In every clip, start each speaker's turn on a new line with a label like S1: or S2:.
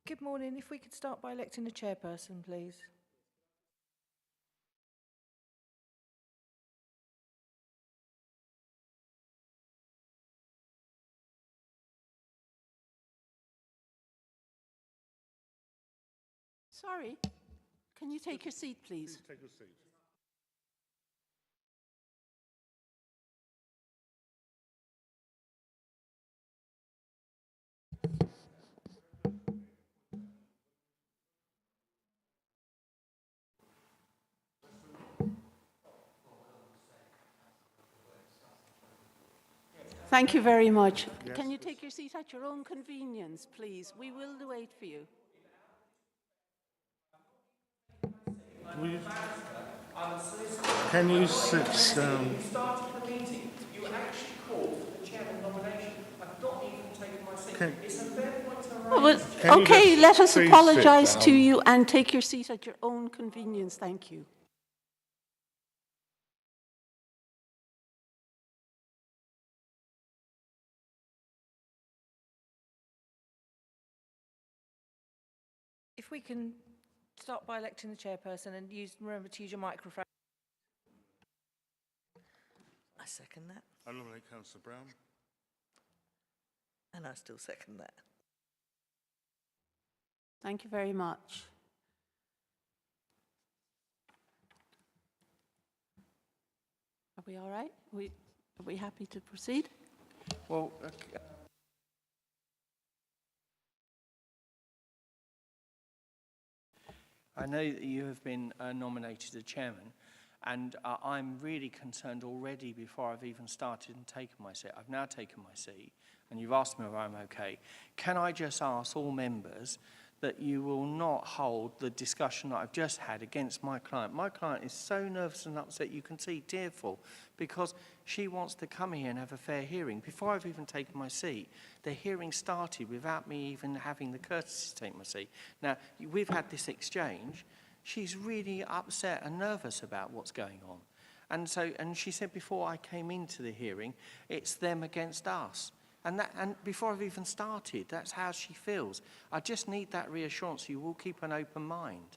S1: Good morning. If we could start by electing a chairperson, please.
S2: Sorry, can you take your seat, please?
S3: Please take your seat.
S2: Thank you very much.
S3: Yes,
S2: Can you
S3: please.
S2: take your seat at your own convenience, please? We will wait for you.
S3: Can you sit down?
S4: You started the meeting. You actually called for the chairman nomination. I've not even taken my seat. It's a fair point to raise.
S2: Well,
S3: Can you
S2: okay,
S3: just
S2: let us
S3: please
S2: apologise
S3: sit
S2: to
S3: down?
S2: you and take your seat at your own convenience. Thank you.
S1: If we can start by electing the chairperson and remember to use your microphone.
S5: I second that,
S3: I nominate Councillor Brown.
S5: and I still second that.
S2: Thank you very much. Are we all right? Are we happy to proceed?
S6: Well, I know that you have been nominated as chairman, and I'm really concerned already before I've even started and taken my seat. I've now taken my seat, and you've asked me if I'm okay. Can I just ask all members that you will not hold the discussion that I've just had against my client? My client is so nervous and upset, you can see tearful, because she wants to come here and have a fair hearing. Before I've even taken my seat, the hearing started without me even having the courtesy to take my seat. Now, we've had this exchange. She's really upset and nervous about what's going on. And she said before I came into the hearing, it's them against us. And before I've even started, that's how she feels. I just need that reassurance you will keep an open mind.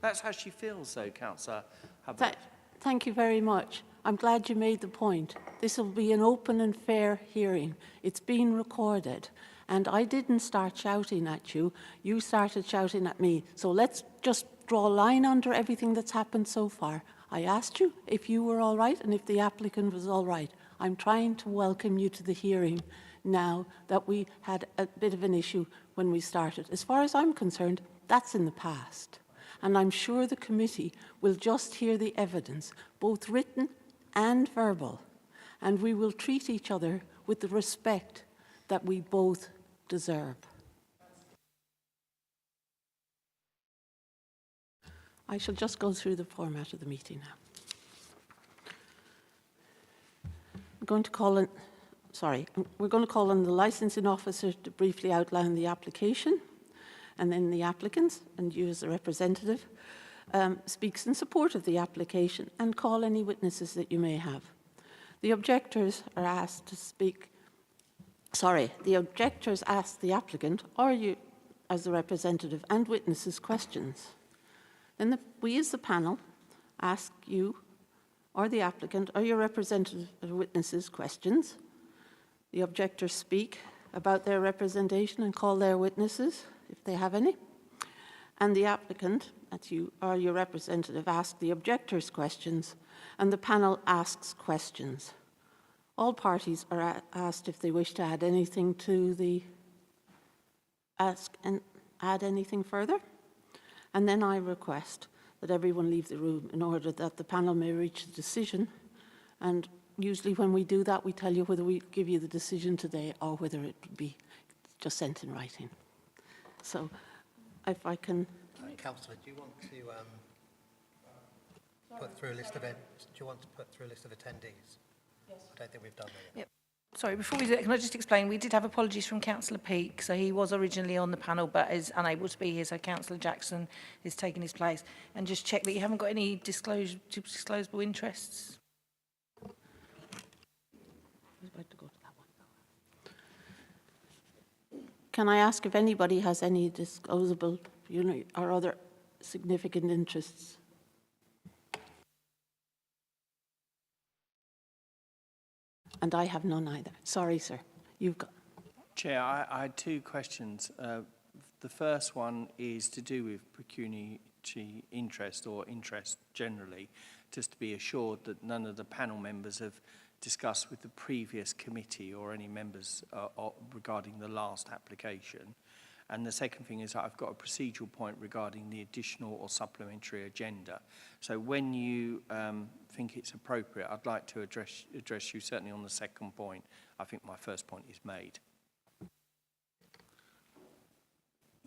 S6: That's how she feels, though, Councillor Hubbard.
S2: Thank you very much. I'm glad you made the point. This will be an open and fair hearing. It's been recorded. And I didn't start shouting at you. You started shouting at me. So let's just draw a line under everything that's happened so far. I asked you if you were all right and if the applicant was all right. I'm trying to welcome you to the hearing now that we had a bit of an issue when we started. As far as I'm concerned, that's in the past. And I'm sure the committee will just hear the evidence, both written and verbal, and we will treat each other with the respect that we both deserve. I shall just go through the format of the meeting now. We're going to call on the licensing officer to briefly outline the application, and then the applicants, and you as a representative, speaks in support of the application and call any witnesses that you may have. The objectors are asked to speak, the objectors ask the applicant or you as the representative and witnesses questions. Then we as the panel ask you or the applicant or your representative or witnesses questions. The objectors speak about their representation and call their witnesses if they have any. And the applicant, that's you or your representative, asks the objectors questions and the panel asks questions. All parties are asked if they wish to add anything to the add anything further. And then I request that everyone leave the room in order that the panel may reach a decision. And usually when we do that, we tell you whether we give you the decision today or whether it would be just sent in writing. So if I can...
S7: Councillor, do you want to put through a list of attendees? Yes. I don't think we've done that yet.
S1: Yep. Sorry, before we do that, can I just explain? We did have apologies from Councillor Peake, so he was originally on the panel but is unable to be here, so Councillor Jackson is taking his place. And just check that you haven't got any disclosable interests.
S2: I was about to go to that one. Can I ask if anybody has any disclosable, or other significant interests? And I have none either. Sorry, sir. You've got...
S6: Chair, I had two questions. The first one is to do with pecuniary interest or interest generally, just to be assured that none of the panel members have discussed with the previous committee or any members regarding the last application. And the second thing is that I've got a procedural point regarding the additional or supplementary agenda. So when you think it's appropriate, I'd like to address you certainly on the second point. I think my first point is made.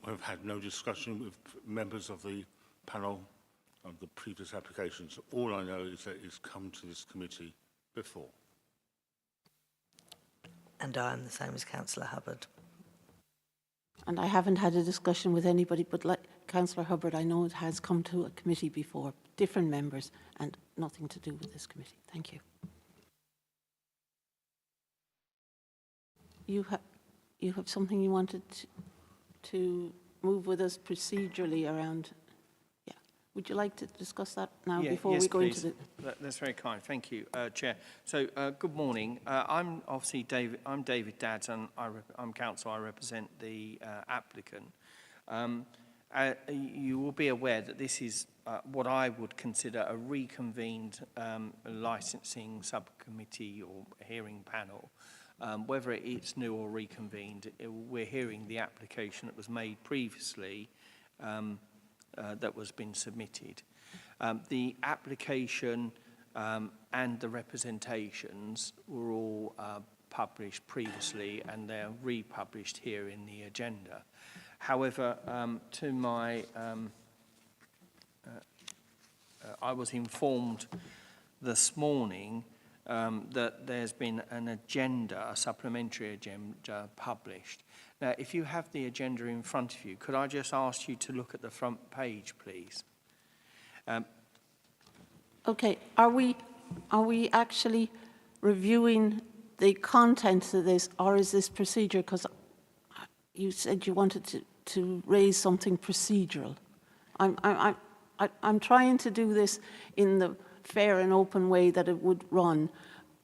S3: We've had no discussion with members of the panel of the previous applications. All I know is that it's come to this committee before.
S5: And I am the same as Councillor Hubbard.
S2: And I haven't had a discussion with anybody, but like Councillor Hubbard, I know it has come to a committee before, different members, and nothing to do with this committee. Thank you. You have something you wanted to move with us procedurally around? Yeah. Would you like to discuss that now before we go
S6: please.
S2: into the...
S6: That's very kind. Thank you, Chair. So, good morning. I'm obviously David. I'm David Dadds, and I'm counsel. I represent the applicant. You will be aware that this is what I would consider a reconvened licensing subcommittee or hearing panel. Whether it's new or reconvened, we're hearing the application that was made previously that was been submitted. The application and the representations were all published previously, and they're republished here in the agenda. However, to my, I was informed this morning that there's been an agenda, a supplementary agenda published. Now, if you have the agenda in front of you, could I just ask you to look at the front page, please?
S2: Okay, are we actually reviewing the contents of this, or is this procedure? Because you said you wanted to raise something procedural. I'm trying to do this in the fair and open way that it would run.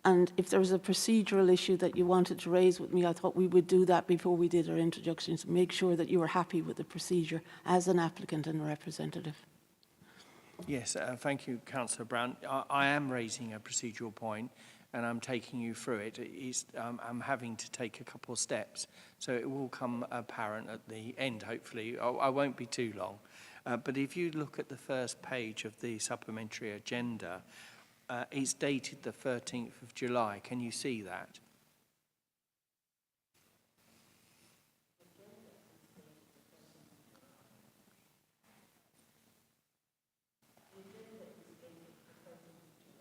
S2: And if there was a procedural issue that you wanted to raise with me, I thought we would do that before we did our introductions, make sure that you were happy with the procedure as an applicant and a representative.
S6: Yes, thank you, Councillor Brown. I am raising a procedural point, and I'm taking you through it. I'm having to take a couple of steps, so it will come apparent at the end, hopefully. I won't be too long. But if you look at the first page of the supplementary agenda, it's dated the 13th of July. Can you see that?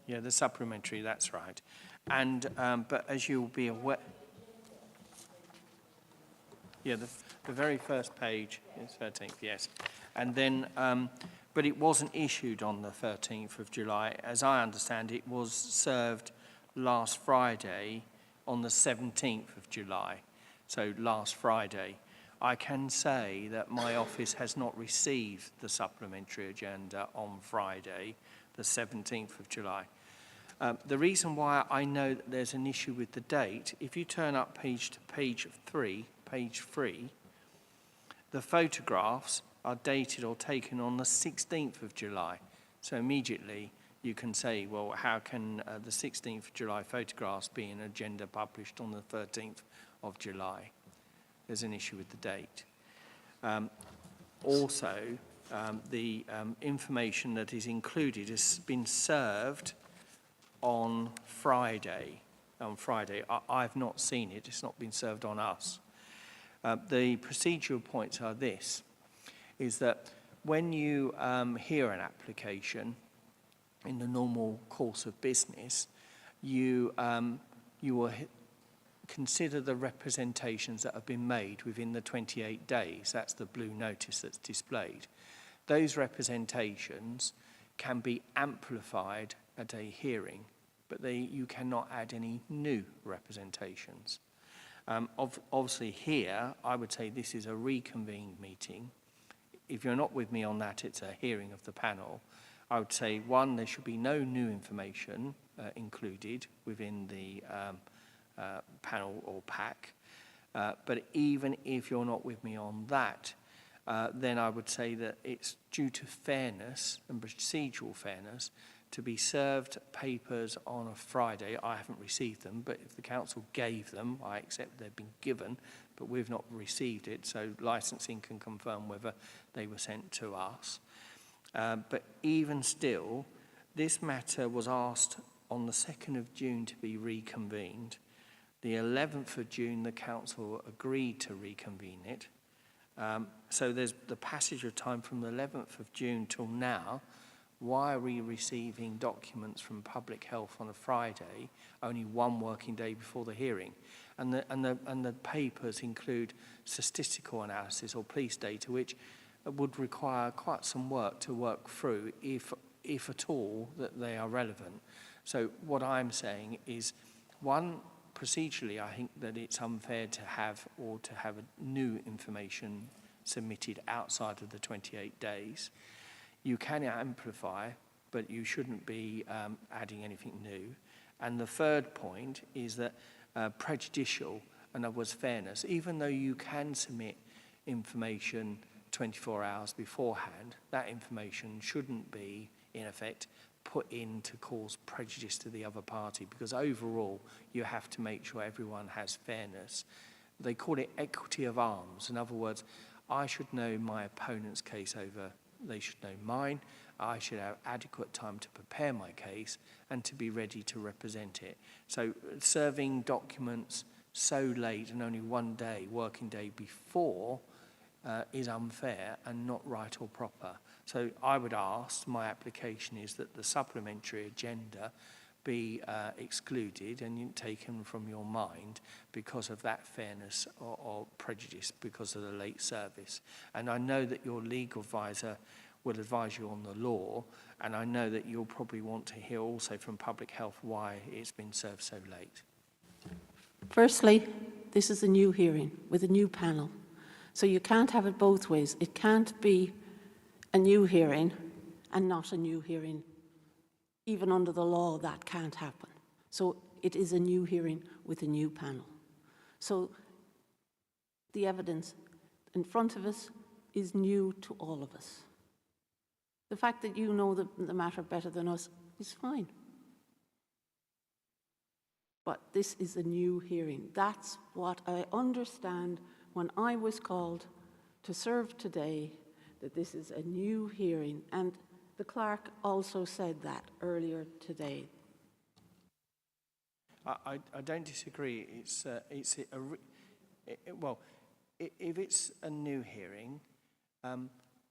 S6: Yeah, the supplementary, that's right. And but as you'll be aware, yeah, the very first page is 13th, yes. And then, but it wasn't issued on the 13th of July. As I understand, it was served last Friday on the 17th of July. So last Friday. I can say that my office has not received the supplementary agenda on Friday, the 17th of July. The reason why I know that there's an issue with the date, if you turn up page 3, the photographs are dated or taken on the 16th of July. So immediately you can say, well, how can the 16th of July photographs be an agenda published on the 13th of July? There's an issue with the date. Also, the information that is included has been served on Friday. I've not seen it. It's not been served on us. The procedural points are this, is that when you hear an application in the normal course of business, you will consider the representations that have been made within the 28 days. That's the blue notice that's displayed. Those representations can be amplified at a hearing, but you cannot add any new representations. Obviously here, I would say this is a reconvened meeting. If you're not with me on that, it's a hearing of the panel. I would say, one, there should be no new information included within the panel or pack. But even if you're not with me on that, then I would say that it's due to fairness and procedural fairness to be served papers on a Friday. I haven't received them, but if the council gave them, I accept they've been given, but we've not received it, so licensing can confirm whether they were sent to us. But even still, this matter was asked on the 2nd of June to be reconvened. The 11th of June, the council agreed to reconvene it. So there's the passage of time from the 11th of June till now. Why are we receiving documents from Public Health on a Friday, only one working day before the hearing? And the papers include statistical analysis or police data, which would require quite some work to work through, if at all, that they are relevant. So what I'm saying is, one, procedurally, I think that it's unfair to have new information submitted outside of the 28 days. You can amplify, but you shouldn't be adding anything new. And the third point is that prejudicial, in other words, fairness, even though you can submit information 24 hours beforehand, that information shouldn't be, in effect, put in to cause prejudice to the other party, because overall you have to make sure everyone has fairness. They call it equity of arms. In other words, I should know my opponent's case over, they should know mine. I should have adequate time to prepare my case and to be ready to represent it. So serving documents so late and only one day, working day before, is unfair and not right or proper. So I would ask, my application is that the supplementary agenda be excluded and taken from your mind because of that fairness or prejudice because of the late service. And I know that your legal advisor will advise you on the law, and I know that you'll probably want to hear also from Public Health why it's been served so late.
S2: Firstly, this is a new hearing with a new panel. So you can't have it both ways. It can't be a new hearing and not a new hearing. Even under the law, that can't happen. So it is a new hearing with a new panel. So the evidence in front of us is new to all of us. The fact that you know the matter better than us is fine. But this is a new hearing. That's what I understand when I was called to serve today, that this is a new hearing. And the clerk also said that earlier today.
S6: I don't disagree. If it's a new hearing,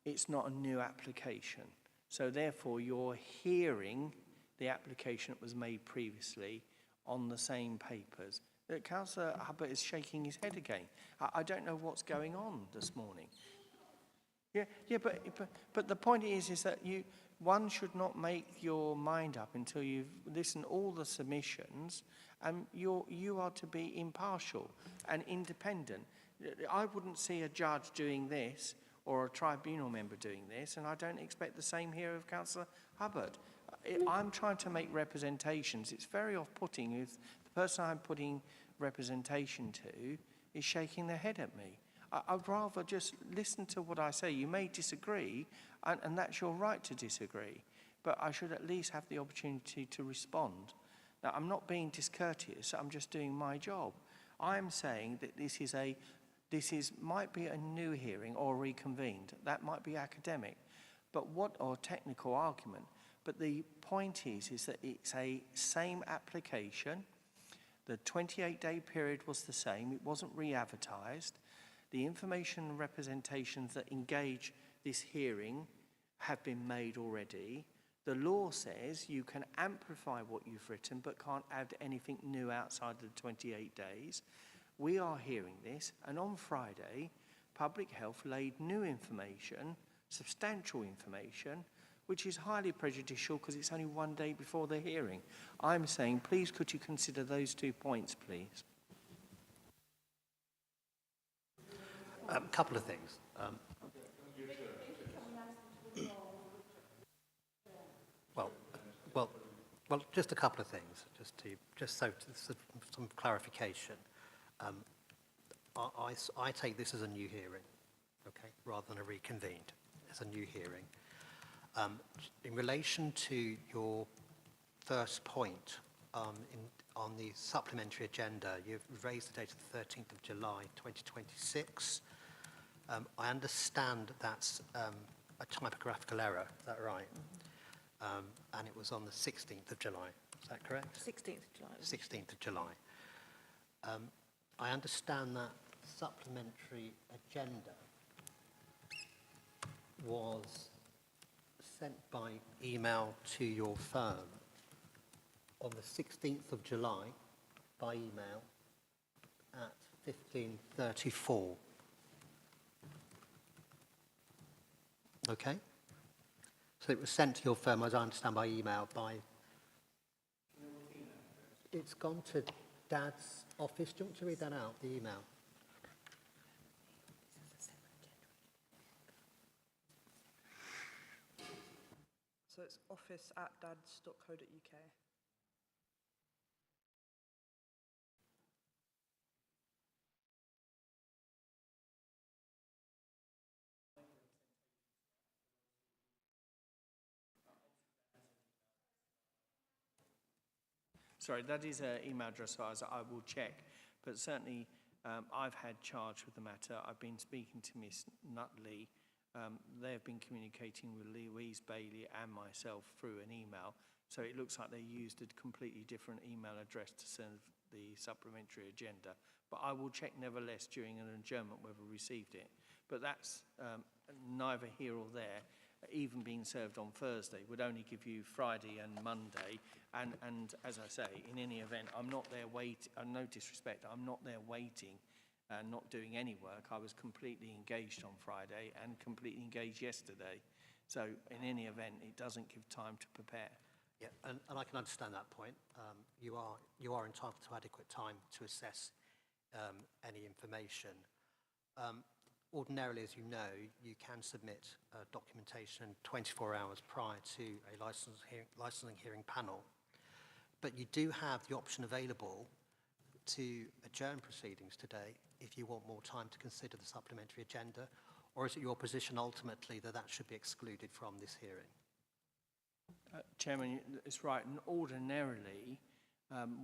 S6: it's not a new application. So therefore, you're hearing the application that was made previously on the same papers. Councillor Hubbard is shaking his head again. I don't know what's going on this morning. But the point is that one should not make your mind up until you've listened to all the submissions, and you are to be impartial and independent. I wouldn't see a judge doing this or a tribunal member doing this, and I don't expect the same here of Councillor Hubbard. I'm trying to make representations. It's very off-putting if the person I'm putting representation to is shaking their head at me. I'd rather just listen to what I say. You may disagree, and that's your right to disagree, but I should at least have the opportunity to respond. Now, I'm not being discourteous, I'm just doing my job. I'm saying that this might be a new hearing or reconvened. That might be academic, or technical argument. But the point is that it's a same application. The 28-day period was the same. It wasn't re-advertised. The information and representations that engage this hearing have been made already. The law says you can amplify what you've written but can't add anything new outside of the 28 days. We are hearing this, and on Friday, Public Health laid new information, substantial information, which is highly prejudicial because it's only one day before the hearing. I'm saying, please, could you consider those 2 points, please?
S7: A couple of things. Well, well, well, just a couple of things, just some clarification. I take this as a new hearing, okay, rather than a reconvened. It's a new hearing. In relation to your first point on the supplementary agenda, you've raised the date of the 13th of July 2026. I understand that's a typographical error, is that right? And it was on the 16th of July, is that correct?
S1: 16th of July.
S7: 16th of July. I understand that supplementary agenda was sent by email to your firm on the 16th of July by email at 15:34. Okay? So it was sent to your firm, as I understand, by email by... It's gone to Dad's office. Do you want to read that out, the email?
S8: So it's office@dads.co.uk.
S6: Sorry, that is an email address I will check, but certainly I've had charge with the matter. I've been speaking to Miss Nutley. They have been communicating with Louise Bailey and myself through an email, so it looks like they used a completely different email address to send the supplementary agenda. But I will check nevertheless during an adjournment whether we received it. But that's neither here or there. Even being served on Thursday would only give you Friday and Monday. And as I say, in any event, I'm not there no disrespect, I'm not there waiting and not doing any work. I was completely engaged on Friday and completely engaged yesterday. So in any event, it doesn't give time to prepare.
S7: Yeah, and I can understand that point. You are entitled to adequate time to assess any information. Ordinarily, as you know, you can submit documentation 24 hours prior to a licensing hearing panel, but you do have the option available to adjourn proceedings today if you want more time to consider the supplementary agenda, or is it your position ultimately that that should be excluded from this hearing?
S6: Chairman, it's right. And ordinarily,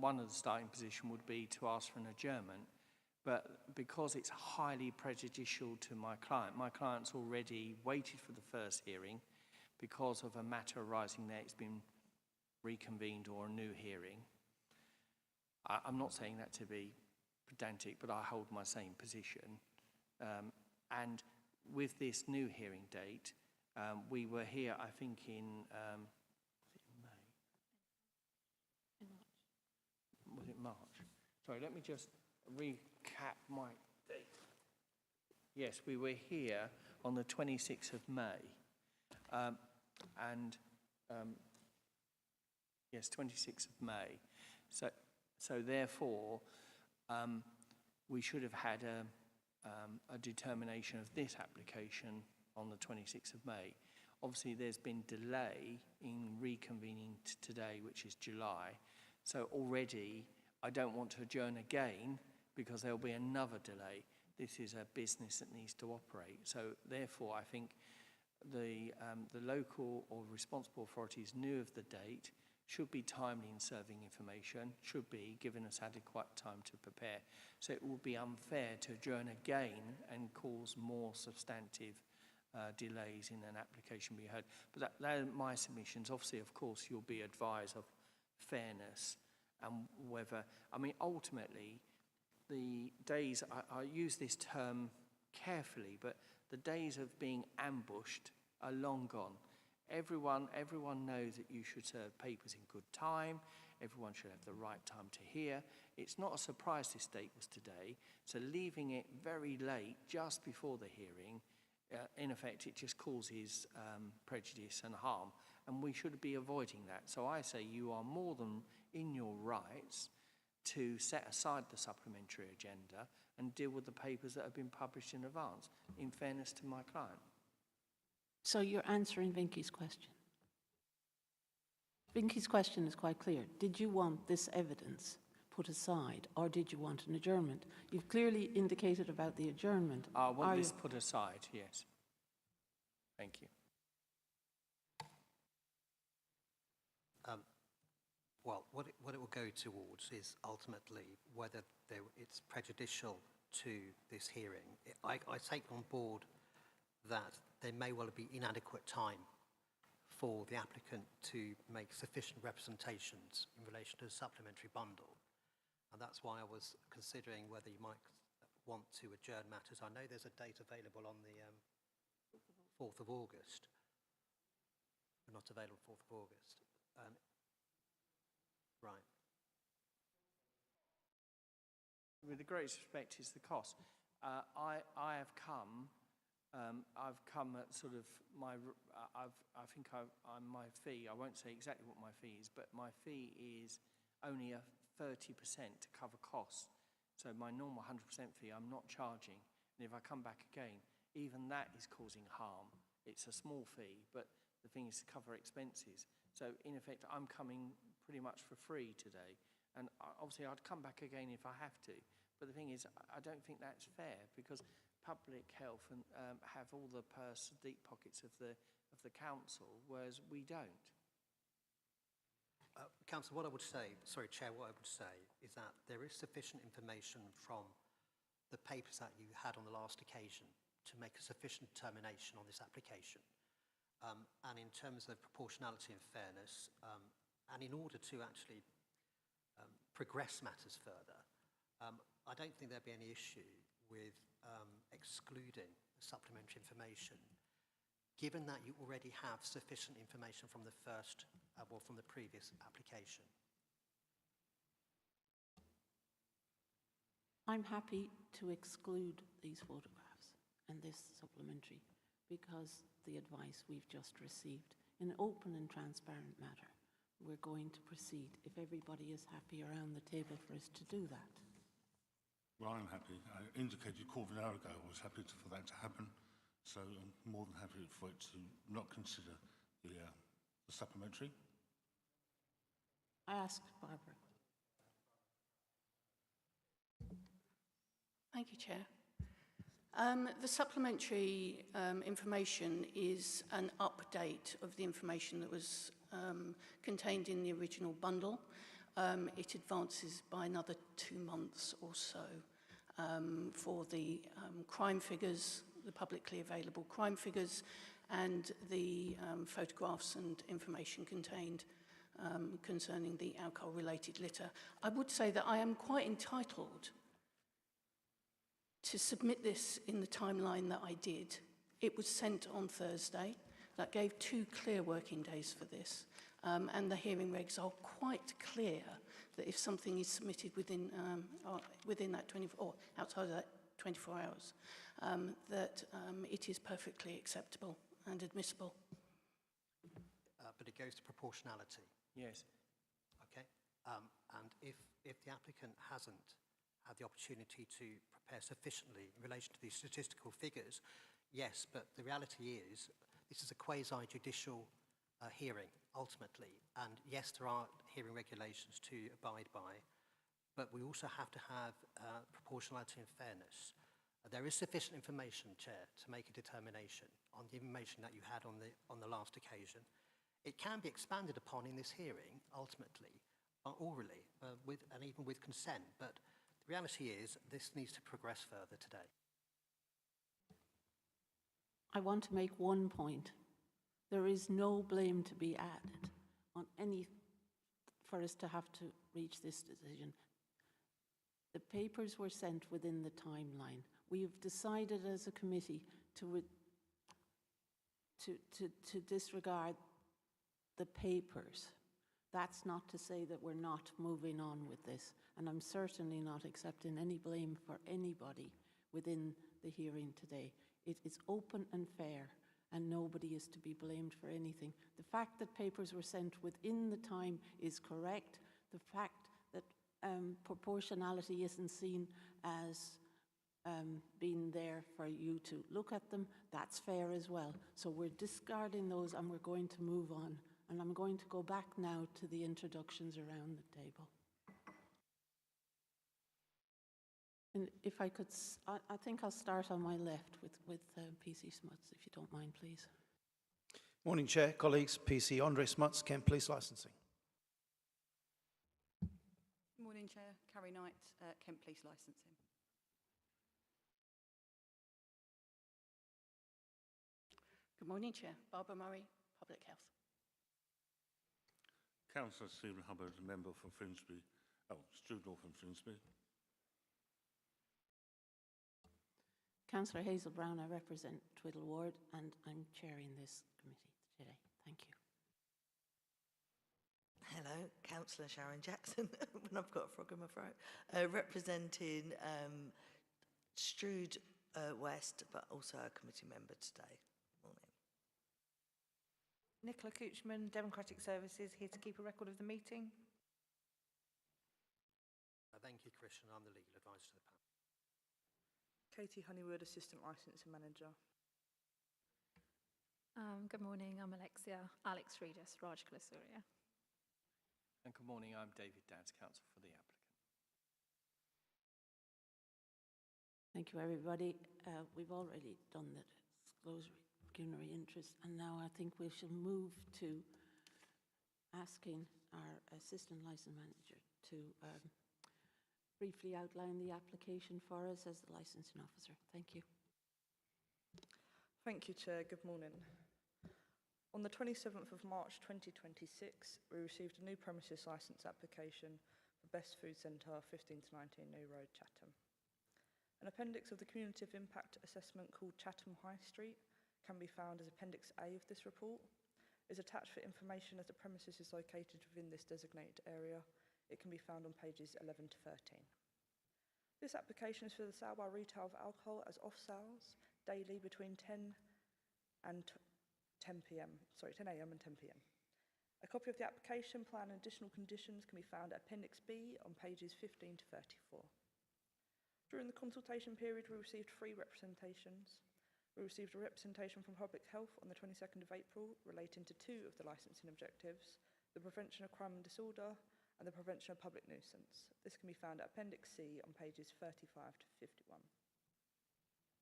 S6: one of the starting position would be to ask for an adjournment. But because it's highly prejudicial to my client's already waited for the first hearing because of a matter arising there, it's been reconvened or a new hearing. I'm not saying that to be pedantic, but I hold my same position. And with this new hearing date, we were here, I think, in May? Was it March? Sorry, let me just recap my date. Yes, we were here on the 26th of May. Yes, 26th of May. So therefore, we should have had a determination of this application on the 26th of May. Obviously, there's been delay in reconvening today, which is July. So already, I don't want to adjourn again because there'll be another delay. This is a business that needs to operate. So therefore, I think the local or responsible authorities knew of the date, should be timely in serving information, should be giving us adequate time to prepare. So it would be unfair to adjourn again and cause more substantive delays in an application being heard. But that are my submissions. Obviously, of course, you'll be advised of fairness and whether, I mean, ultimately, the days, I use this term carefully, but the days of being ambushed are long gone. Everyone knows that you should serve papers in good time. Everyone should have the right time to hear. It's not a surprise this date was today. So leaving it very late, just before the hearing, in effect, it just causes prejudice and harm. And we should be avoiding that. So I say you are more than in your rights to set aside the supplementary agenda and deal with the papers that have been published in advance, in fairness to my client.
S2: So you're answering Vinky's question. Vinky's question is quite clear. Did you want this evidence put aside, or did you want an adjournment? You've clearly indicated about the adjournment.
S6: I want
S2: Are
S6: this
S2: you-
S6: put aside, yes. Thank you.
S7: Well, what it will go towards is ultimately whether it's prejudicial to this hearing. I take on board that there may well be inadequate time for the applicant to make sufficient representations in relation to a supplementary bundle. And that's why I was considering whether you might want to adjourn matters. I know there's a date available on the 4th of August. Not available 4th of August. Right.
S6: With the greatest respect is the cost. I've come at sort of my, I think my fee, I won't say exactly what my fee is, but my fee is only a 30% to cover costs. So my normal 100% fee, I'm not charging. And if I come back again, even that is causing harm. It's a small fee, but the thing is to cover expenses. So in effect, I'm coming pretty much for free today. And obviously I'd come back again if I have to. But the thing is, I don't think that's fair, because public health and have all the purse, deep pockets of the council, whereas we don't.
S7: Councillor, what I would say, sorry, Chair, what I would say is that there is sufficient information from the papers that you had on the last occasion to make a sufficient determination on this application. And in terms of proportionality and fairness, and in order to actually progress matters further, I don't think there'd be any issue with excluding supplementary information, given that you already have sufficient information from the first, well, from the previous application.
S2: I'm happy to exclude these photographs and this supplementary because the advice we've just received in an open and transparent matter. We're going to proceed if everybody is happy around the table for us to do that.
S3: Well, I'm happy. I indicated a quarter of an hour ago I was happy for that to happen, so I'm more than happy for it to not consider the supplementary.
S2: I asked Barbara.
S9: Thank you, Chair. The supplementary information is an update of the information that was contained in the original bundle. It advances by another 2 months or so for the crime figures, the publicly available crime figures, and the photographs and information contained concerning the alcohol-related litter. I would say that I am quite entitled to submit this in the timeline that I did. It was sent on Thursday. That gave 2 clear working days for this. And the hearing regs are quite clear that if something is submitted within that 24, or outside of that 24 hours, that it is perfectly acceptable and admissible.
S7: But it goes to proportionality.
S6: Yes.
S7: Okay. And if the applicant hasn't had the opportunity to prepare sufficiently in relation to these statistical figures, yes, but the reality is this is a quasi-judicial hearing, ultimately. And yes, there are hearing regulations to abide by, but we also have to have proportionality and fairness. There is sufficient information, Chair, to make a determination on the information that you had on the last occasion. It can be expanded upon in this hearing, ultimately, orally, and even with consent, but the reality is this needs to progress further today.
S2: I want to make one point. There is no blame to be added on any for us to have to reach this decision. The papers were sent within the timeline. We have decided as a committee to disregard the papers. That's not to say that we're not moving on with this, and I'm certainly not accepting any blame for anybody within the hearing today. It is open and fair, and nobody is to be blamed for anything. The fact that papers were sent within the time is correct. The fact that proportionality isn't seen as been there for you to look at them, that's fair as well. So we're discarding those and we're going to move on. And I'm going to go back now to the introductions around the table. And if I could, I think I'll start on my left with PC Smuts, if you don't mind, please.
S10: Morning, Chair, colleagues. PC Andre Smuts, Kent Police Licensing.
S8: Morning, Chair. Carrie Knight, Kent Police Licensing.
S9: Good morning, Chair. Barbara Murray, Public Health.
S3: Councillor Stephen Hubbard, member for Finsbury, Strudel from Finsbury.
S2: Councillor Hazel Brown, I represent Twiddle Ward and I'm chairing this committee today. Thank you.
S5: Hello, Councillor Sharon Jackson, when I've got a frog in my throat, representing Strood West, but also a committee member today. Morning.
S1: Nicola Couchman, Democratic Services, here to keep a record of the meeting.
S7: Thank you, Christian. I'm the legal advisor to the panel.
S8: Katie Honeywood, Assistant Licensing Manager.
S11: Good morning, I'm Alex Regis, Raj Kalasuria.
S6: And good morning, I'm David Dowds, counsel for the applicant.
S2: Thank you, everybody. We've already done the disclosure of pecuniary interest, and now I think we shall move to asking our Assistant Licence Manager to briefly outline the application for us as the licensing officer. Thank you.
S8: Thank you, Chair. Good morning. On the 27th of March 2026, we received a new premises licence application for Best Food Centre, 15 to 19 New Road, Chatham. An appendix of the cumulative impact assessment called Chatham High Street can be found as Appendix A of this report. It is attached for information as the premises is located within this designated area. It can be found on pages 11 to 13. This application is for the sale by retail of alcohol as off sales daily between 10 a.m. and 10 p.m. A copy of the application plan and additional conditions can be found at Appendix B on pages 15 to 34. During the consultation period, we received 3 representations. We received a representation from Public Health on the 22nd of April relating to 2 of the licensing objectives, the prevention of crime and disorder and the prevention of public nuisance. This can be found at Appendix C on pages 35 to 51.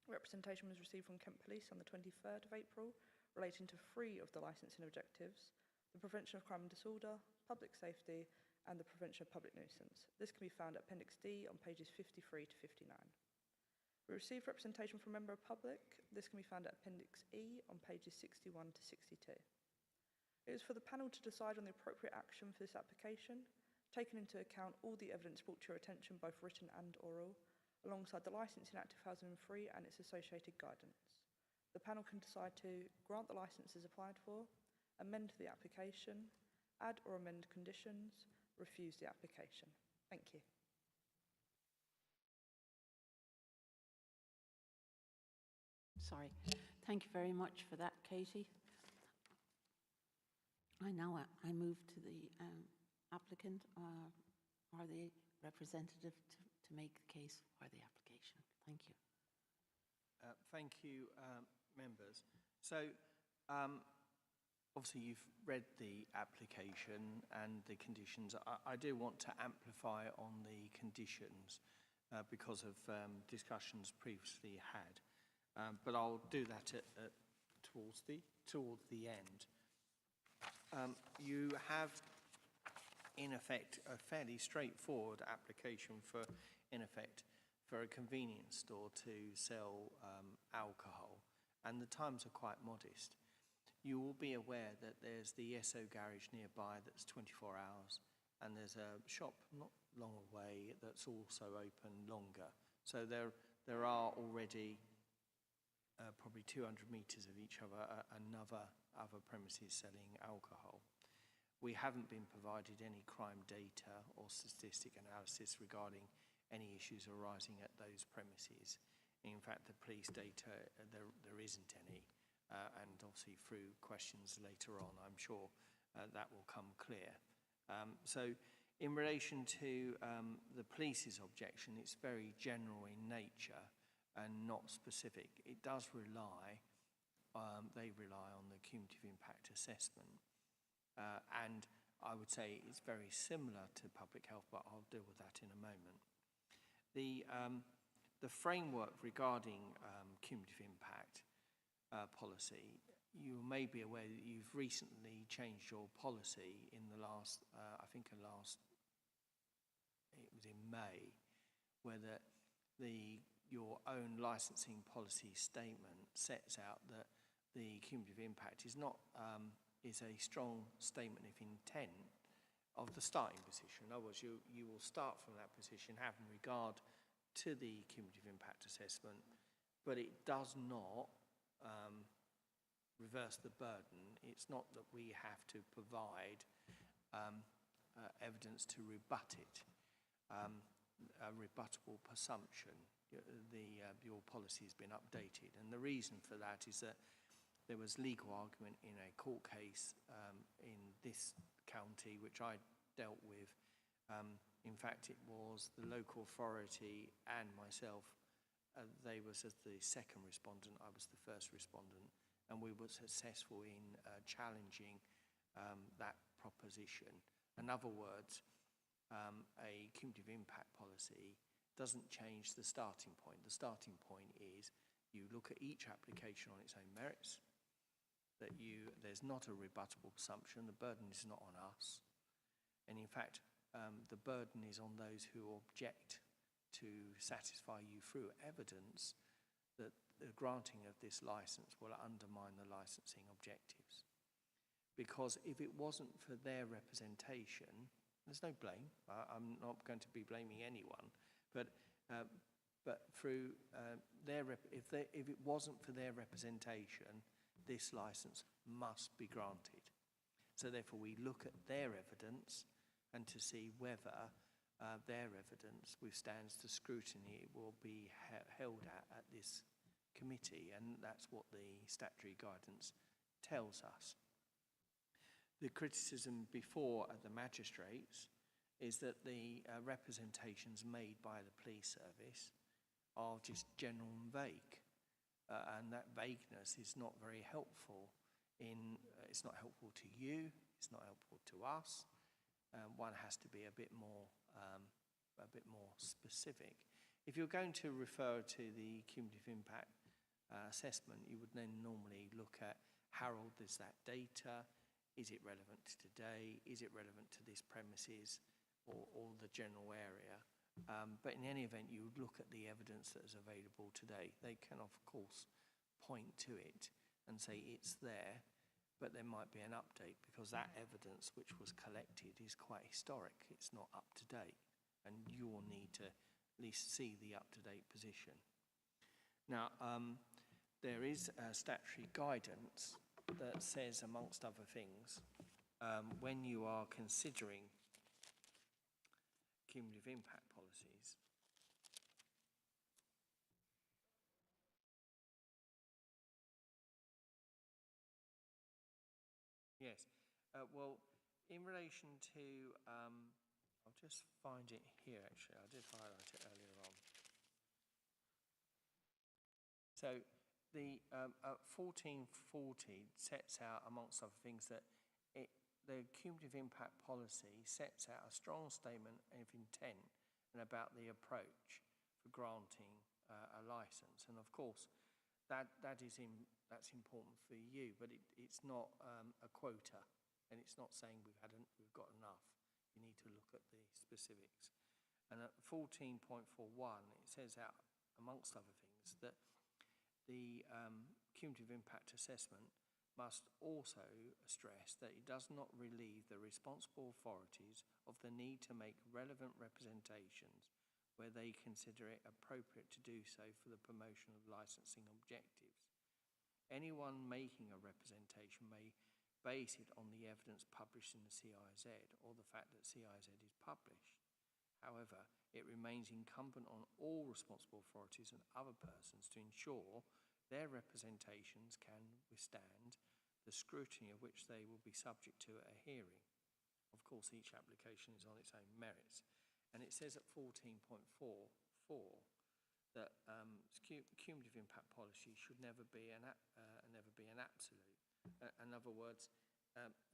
S8: Representation was received from Kent Police on the 23rd of April relating to 3 of the licensing objectives, the prevention of crime and disorder, public safety and the prevention of public nuisance. This can be found at Appendix D on pages 53 to 59. We received representation from a member of public. This can be found at Appendix E on pages 61 to 62. It is for the panel to decide on the appropriate action for this application, taking into account all the evidence brought to your attention, both written and oral, alongside the Licensing Act 2003 and its associated guidance. The panel can decide to grant the licences applied for, amend the application, add or amend conditions, refuse the application. Thank you.
S2: Sorry. Thank you very much for that, Katie. I move to the applicant or the representative to make the case for the application. Thank you.
S6: Thank you, members. So, obviously you've read the application and the conditions. I do want to amplify on the conditions because of discussions previously had, but I'll do that towards the end. You have, in effect, a fairly straightforward application for, in effect, for a convenience store to sell alcohol, and the times are quite modest. You will be aware that there's the ESO garage nearby that's 24 hours, and there's a shop not long away that's also open longer. So there are already probably 200 metres of each other, other premises selling alcohol. We haven't been provided any crime data or statistic analysis regarding any issues arising at those premises. In fact, the police data, there isn't any. And obviously through questions later on, I'm sure that will come clear. So in relation to the police's objection, it's very general in nature. and not specific. It does rely, they rely on the cumulative impact assessment. And I would say it's very similar to public health, but I'll deal with that in a moment. The framework regarding cumulative impact policy, you may be aware that you've recently changed your policy in the last, it was in May, where your own licensing policy statement sets out that the cumulative impact is not is a strong statement of intent of the starting position. In other words, you will start from that position having regard to the cumulative impact assessment, but it does not reverse the burden. It's not that we have to provide evidence to rebut it, a rebuttable presumption. Your policy has been updated, and the reason for that is that there was legal argument in a court case in this county, which I dealt with. In fact, it was the local authority and myself. They was as the second respondent, I was the first respondent, and we were successful in challenging that proposition. In other words, a cumulative impact policy doesn't change the starting point. The starting point is you look at each application on its own merits, that there's not a rebuttable presumption, the burden is not on us, and in fact the burden is on those who object to satisfy you through evidence that the granting of this license will undermine the licensing objectives. Because if it wasn't for their representation, there's no blame, I'm not going to be blaming anyone, but through if it wasn't for their representation, this license must be granted. So therefore we look at their evidence and to see whether their evidence withstands the scrutiny it will be held at this committee, and that's what the statutory guidance tells us. The criticism before at the magistrates is that the representations made by the police service are just general and vague. And that vagueness is not very helpful. It's not helpful to you, it's not helpful to us. One has to be a bit more specific. If you're going to refer to the cumulative impact assessment, you would then normally look at how old is that data, is it relevant to today, is it relevant to this premises or the general area. But in any event, you would look at the evidence that is available today. They can, of course, point to it and say it's there, but there might be an update because that evidence which was collected is quite historic. It's not up to date, and you will need to at least see the up-to-date position. Now, there is a statutory guidance that says, amongst other things, when you are considering cumulative impact policies, yes, well, in relation to, I'll just find it here actually, I did highlight it earlier on. So the 1440 sets out, amongst other things, that the cumulative impact policy sets out a strong statement of intent and about the approach for granting a license. And of course, that's important for you, but it's not a quota, and it's not saying we've got enough. You need to look at the specifics. And at 14.41, it says out, amongst other things, that the cumulative impact assessment must also stress that it does not relieve the responsible authorities of the need to make relevant representations where they consider it appropriate to do so for the promotion of licensing objectives. Anyone making a representation may base it on the evidence published in the CIZ or the fact that CIZ is published. However, it remains incumbent on all responsible authorities and other persons to ensure their representations can withstand the scrutiny of which they will be subject to at a hearing. Of course, each application is on its own merits. And it says at 14.44 that cumulative impact policy should never be an absolute. In other words,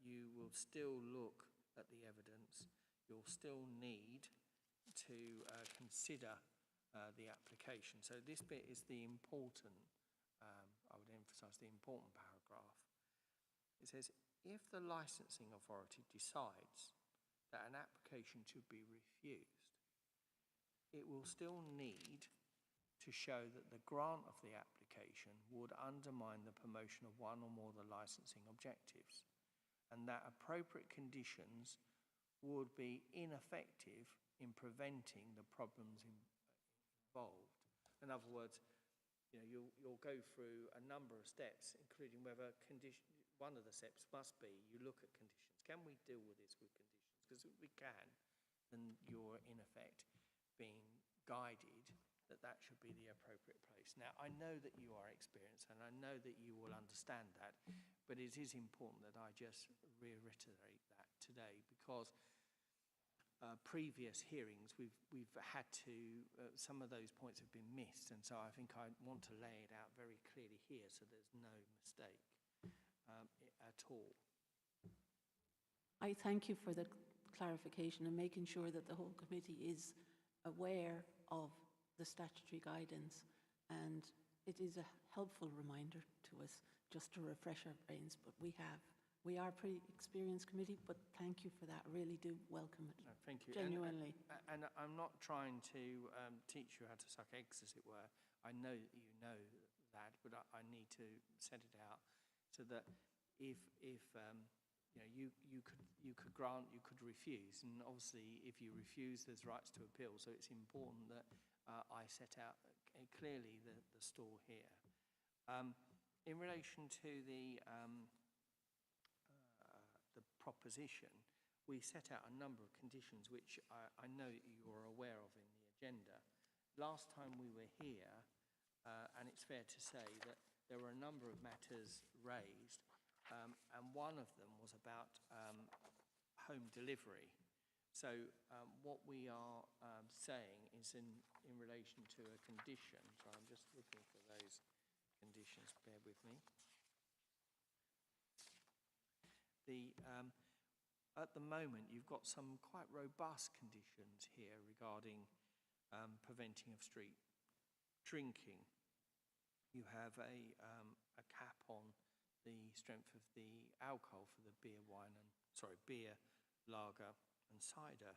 S6: you will still look at the evidence. You'll still need to consider the application. So this bit is the important, I would emphasise the important paragraph. It says, if the licensing authority decides that an application should be refused, it will still need to show that the grant of the application would undermine the promotion of one or more of the licensing objectives, and that appropriate conditions would be ineffective in preventing the problems involved. In other words, you know, you'll go through a number of steps, including whether one of the steps must be you look at conditions. Can we deal with this with conditions? Because if we can, then you're in effect being guided that should be the appropriate place. Now, I know that you are experienced and I know that you will understand that, but it is important that I just reiterate that today, because previous hearings we've had to, some of those points have been missed, and so I think I want to lay it out very clearly here so there's no mistake at all.
S2: I thank you for the clarification and making sure that the whole committee is aware of the statutory guidance, and it is a helpful reminder to us just to refresh our brains, but we are a pretty experienced committee, but thank you for that. I really do welcome it.
S6: No, thank you.
S2: Genuinely.
S6: And I'm not trying to teach you how to suck eggs, as it were. I know that you know that, but I need to set it out so that if you know, you could grant, you could refuse, and obviously if you refuse, there's rights to appeal. So it's important that I set out clearly the stall here. In relation to the proposition, we set out a number of conditions which I know you're aware of in the agenda. Last time we were here, and it's fair to say that there were a number of matters raised, and one of them was about home delivery. So what we are saying is in relation to a condition, so I'm just looking for those conditions, bear with me. At the moment, you've got some quite robust conditions here regarding preventing of street drinking. You have a cap on the strength of the alcohol for the beer, lager and cider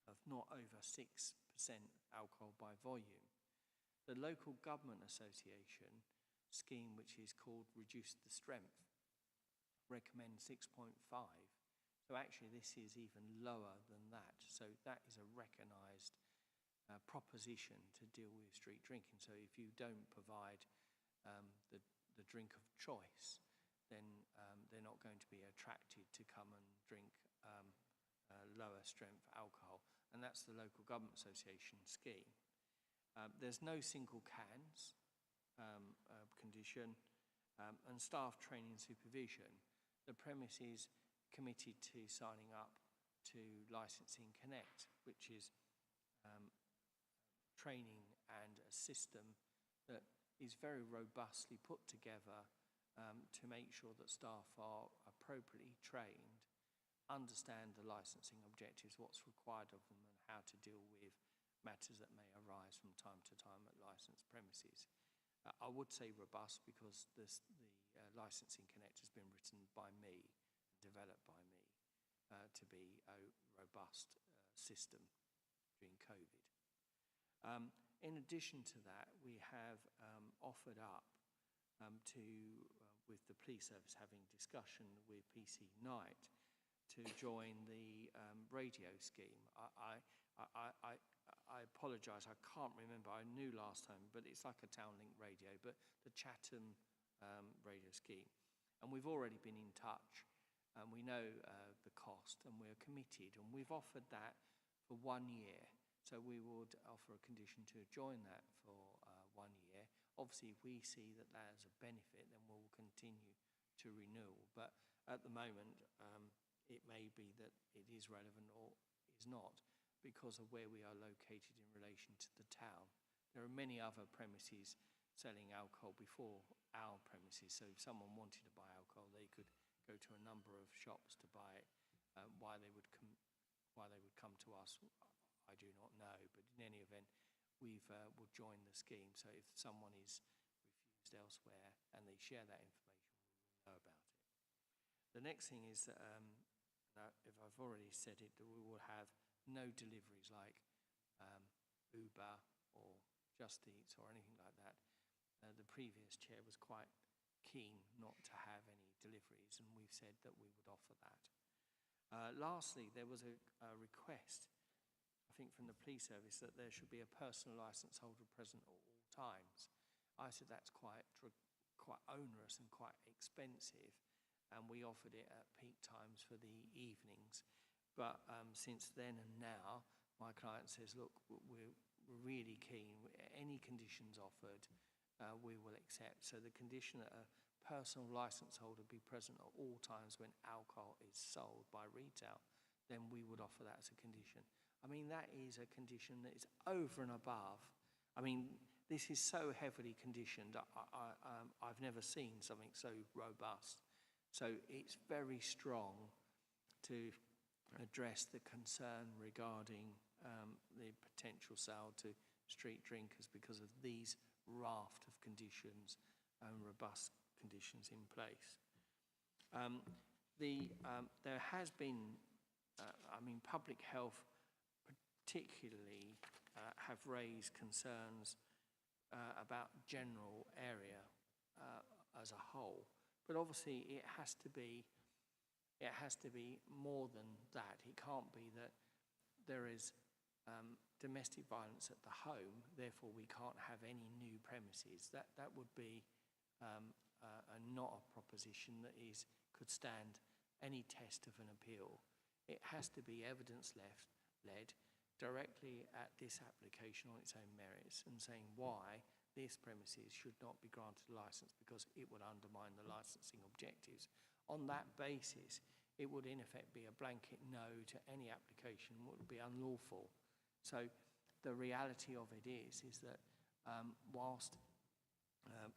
S6: of not over 6% alcohol by volume. The local government association scheme, which is called Reduce the Strength, recommends 6.5. So actually this is even lower than that. So that is a recognised proposition to deal with street drinking. So if you don't provide the drink of choice, then they're not going to be attracted to come and drink lower strength alcohol. And that's the local government association scheme. There's no single cans condition, and staff training and supervision. The premise is committed to signing up to Licensing Connect, which is training and a system that is very robustly put together to make sure that staff are appropriately trained, understand the licensing objectives, what's required of them, and how to deal with matters that may arise from time to time at licensed premises. I would say robust because the Licensing Connect has been written by me, developed by me, to be a robust system during COVID. In addition to that, we have offered up with the police service, having discussion with PC Night, to join the radio scheme. I apologise, I can't remember, I knew last time, but it's like a town link radio, but the Chatham radio scheme. And we've already been in touch, and we know the cost, and we're committed, and we've offered that for 1 year. So we would offer a condition to join that for 1 year. Obviously, if we see that that is a benefit, then we'll continue to renew. But at the moment, it may be that it is relevant or is not, because of where we are located in relation to the town. there are many other premises selling alcohol before our premises. So if someone wanted to buy alcohol, they could go to a number of shops to buy it. Why they would come to us, I do not know. But in any event, we'll join the scheme. So if someone is refused elsewhere and they share that information, we will know about it. The next thing is that, if I've already said it, that we will have no deliveries like Uber or Just Eats or anything like that. The previous chair was quite keen not to have any deliveries, and we've said that we would offer that. Lastly, there was a request, I think from the police service, that there should be a personal licence holder present at all times. I said that's quite onerous and quite expensive, and we offered it at peak times for the evenings. But since then and now, my client says, look, we're really keen. Any conditions offered, we will accept. So the condition that a personal licence holder be present at all times when alcohol is sold by retail, then we would offer that as a condition. I mean, that is a condition that is over and above. I mean, this is so heavily conditioned. I've never seen something so robust. So it's very strong to address the concern regarding the potential sale to street drinkers because of these raft of conditions and robust conditions in place. There has been, public health particularly have raised concerns about general area as a whole, but obviously it has to be more than that. It can't be that there is domestic violence at the home, therefore we can't have any new premises. That would be not a proposition that could stand any test of an appeal. It has to be evidence-led directly at this application on its own merits and saying why this premises should not be granted a licence because it would undermine the licensing objectives. On that basis, it would in effect be a blanket no to any application, would be unlawful. So the reality of it is that whilst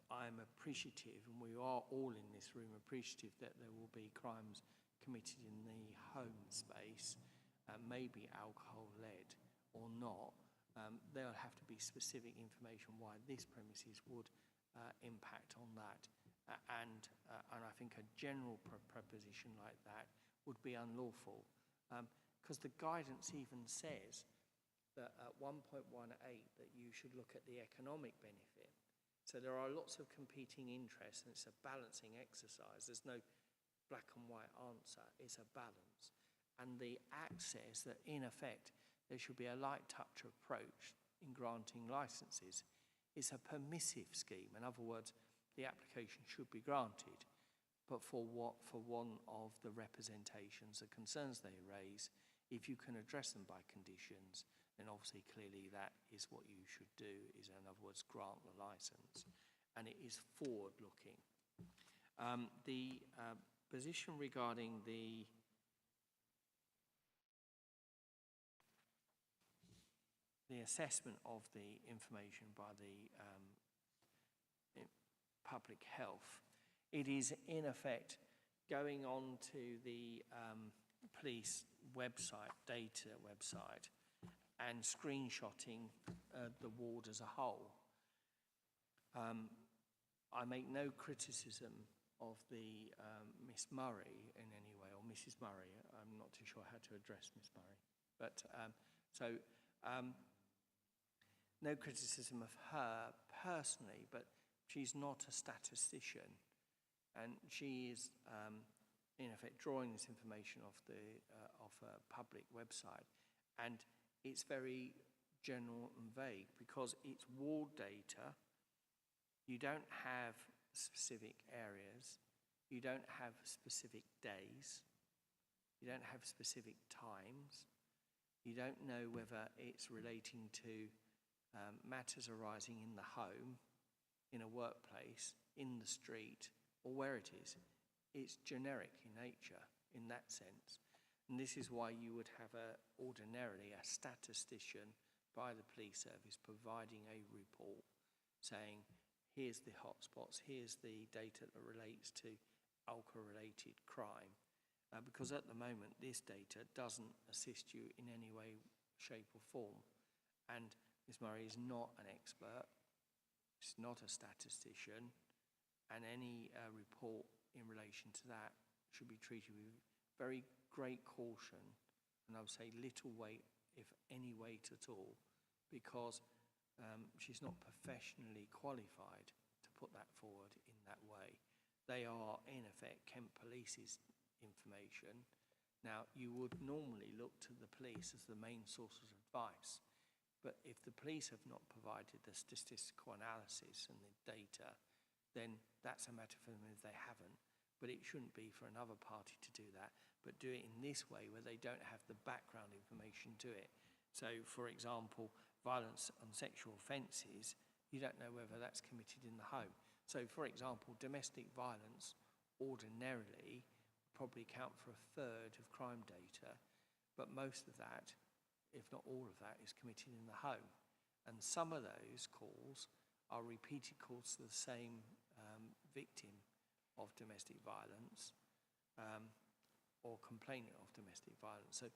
S6: I'm appreciative, and we are all in this room appreciative that there will be crimes committed in the home space, maybe alcohol-led or not, there'll have to be specific information why this premises would impact on that. And I think a general proposition like that would be unlawful, because the guidance even says that at 1.18 that you should look at the economic benefit. So there are lots of competing interests, and it's a balancing exercise. There's no black and white answer. It's a balance. And the Act says that, in effect, there should be a light touch approach in granting licences. It's a permissive scheme. In other words, the application should be granted, but for one of the representations, the concerns they raise, if you can address them by conditions, then obviously clearly that is what you should do, is in other words grant the licence, and it is forward-looking. The position regarding the assessment of the information by the public health, it is in effect going on to the police website, data website, and screenshotting the ward as a whole. I make no criticism of the Miss Murray in any way, or Mrs. Murray. I'm not too sure how to address Miss Murray. But no criticism of her personally, but she's not a statistician, and she is in effect drawing this information off a public website, and it's very general and vague because it's ward data. You don't have specific areas, you don't have specific days, you don't have specific times, you don't know whether it's relating to matters arising in the home, in a workplace, in the street, or where it is. It's generic in nature in that sense. And this is why you would have ordinarily a statistician by the police service providing a report saying, here's the hotspots, here's the data that relates to alcohol-related crime. Because at the moment, this data doesn't assist you in any way, shape or form. And Ms. Murray is not an expert, she's not a statistician, and any report in relation to that should be treated with very great caution, and I would say little weight, if any weight at all, because she's not professionally qualified to put that forward in that way. They are, in effect, Kent Police's information. Now, you would normally look to the police as the main source of advice, but if the police have not provided the statistical analysis and the data, then that's a matter for them if they haven't. But it shouldn't be for another party to do that, but do it in this way where they don't have the background information to it. So, for example, violence and sexual offences, you don't know whether that's committed in the home. So, for example, domestic violence ordinarily probably account for a third of crime data, but most of that, if not all of that, is committed in the home. And some of those calls are repeated calls to the same victim of domestic violence or complainant of domestic violence. So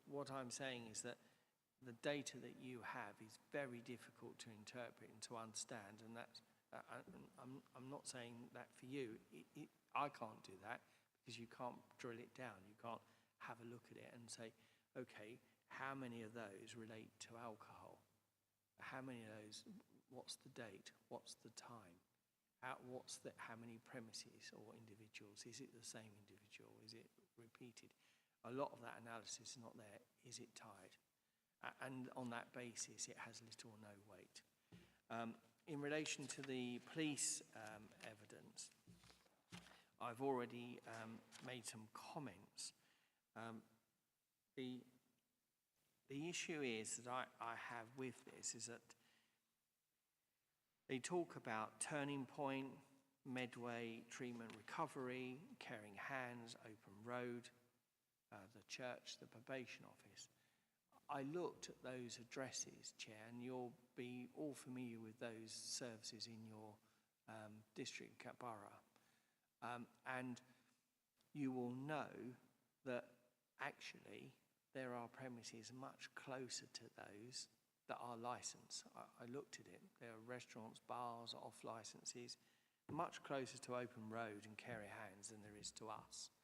S6: what I'm saying is that the data that you have is very difficult to interpret and to understand, and that's, I'm not saying that for you. I can't do that because you can't drill it down. You can't have a look at it and say, okay, how many of those relate to alcohol? How many of those, what's the date? What's the time? How many premises or individuals? Is it the same individual? Is it repeated? A lot of that analysis is not there. Is it tied? And on that basis, it has little or no weight. In relation to the police evidence, I've already made some comments. The issue is that I have with this is that they talk about Turning Point, Medway, Treatment Recovery, Caring Hands, Open Road, the church, the probation office. I looked at those addresses, Chair, and you'll be all familiar with those services in your district borough. And you will know that actually there are premises much closer to those that are licensed. I looked at it. There are restaurants, bars, off licenses, much closer to Open Road and Caring Hands than there is to us.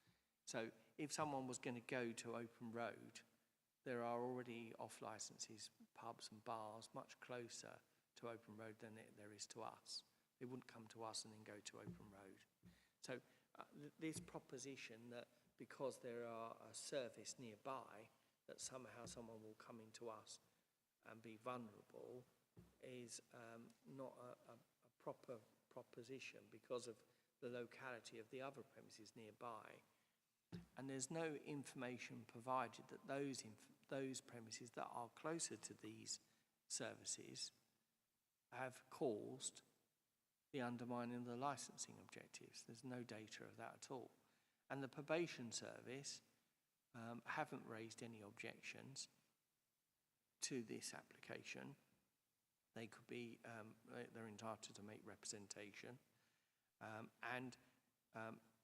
S6: So if someone was going to go to Open Road, there are already off licenses, pubs and bars much closer to Open Road than there is to us. They wouldn't come to us and then go to Open Road. So this proposition that because there are a service nearby, that somehow someone will come into us and be vulnerable is not a proper proposition because of the locality of the other premises nearby. And there's no information provided that those premises that are closer to these services have caused the undermining of the licensing objectives. There's no data of that at all. And the probation service haven't raised any objections to this application. They could be, they're entitled to make representation.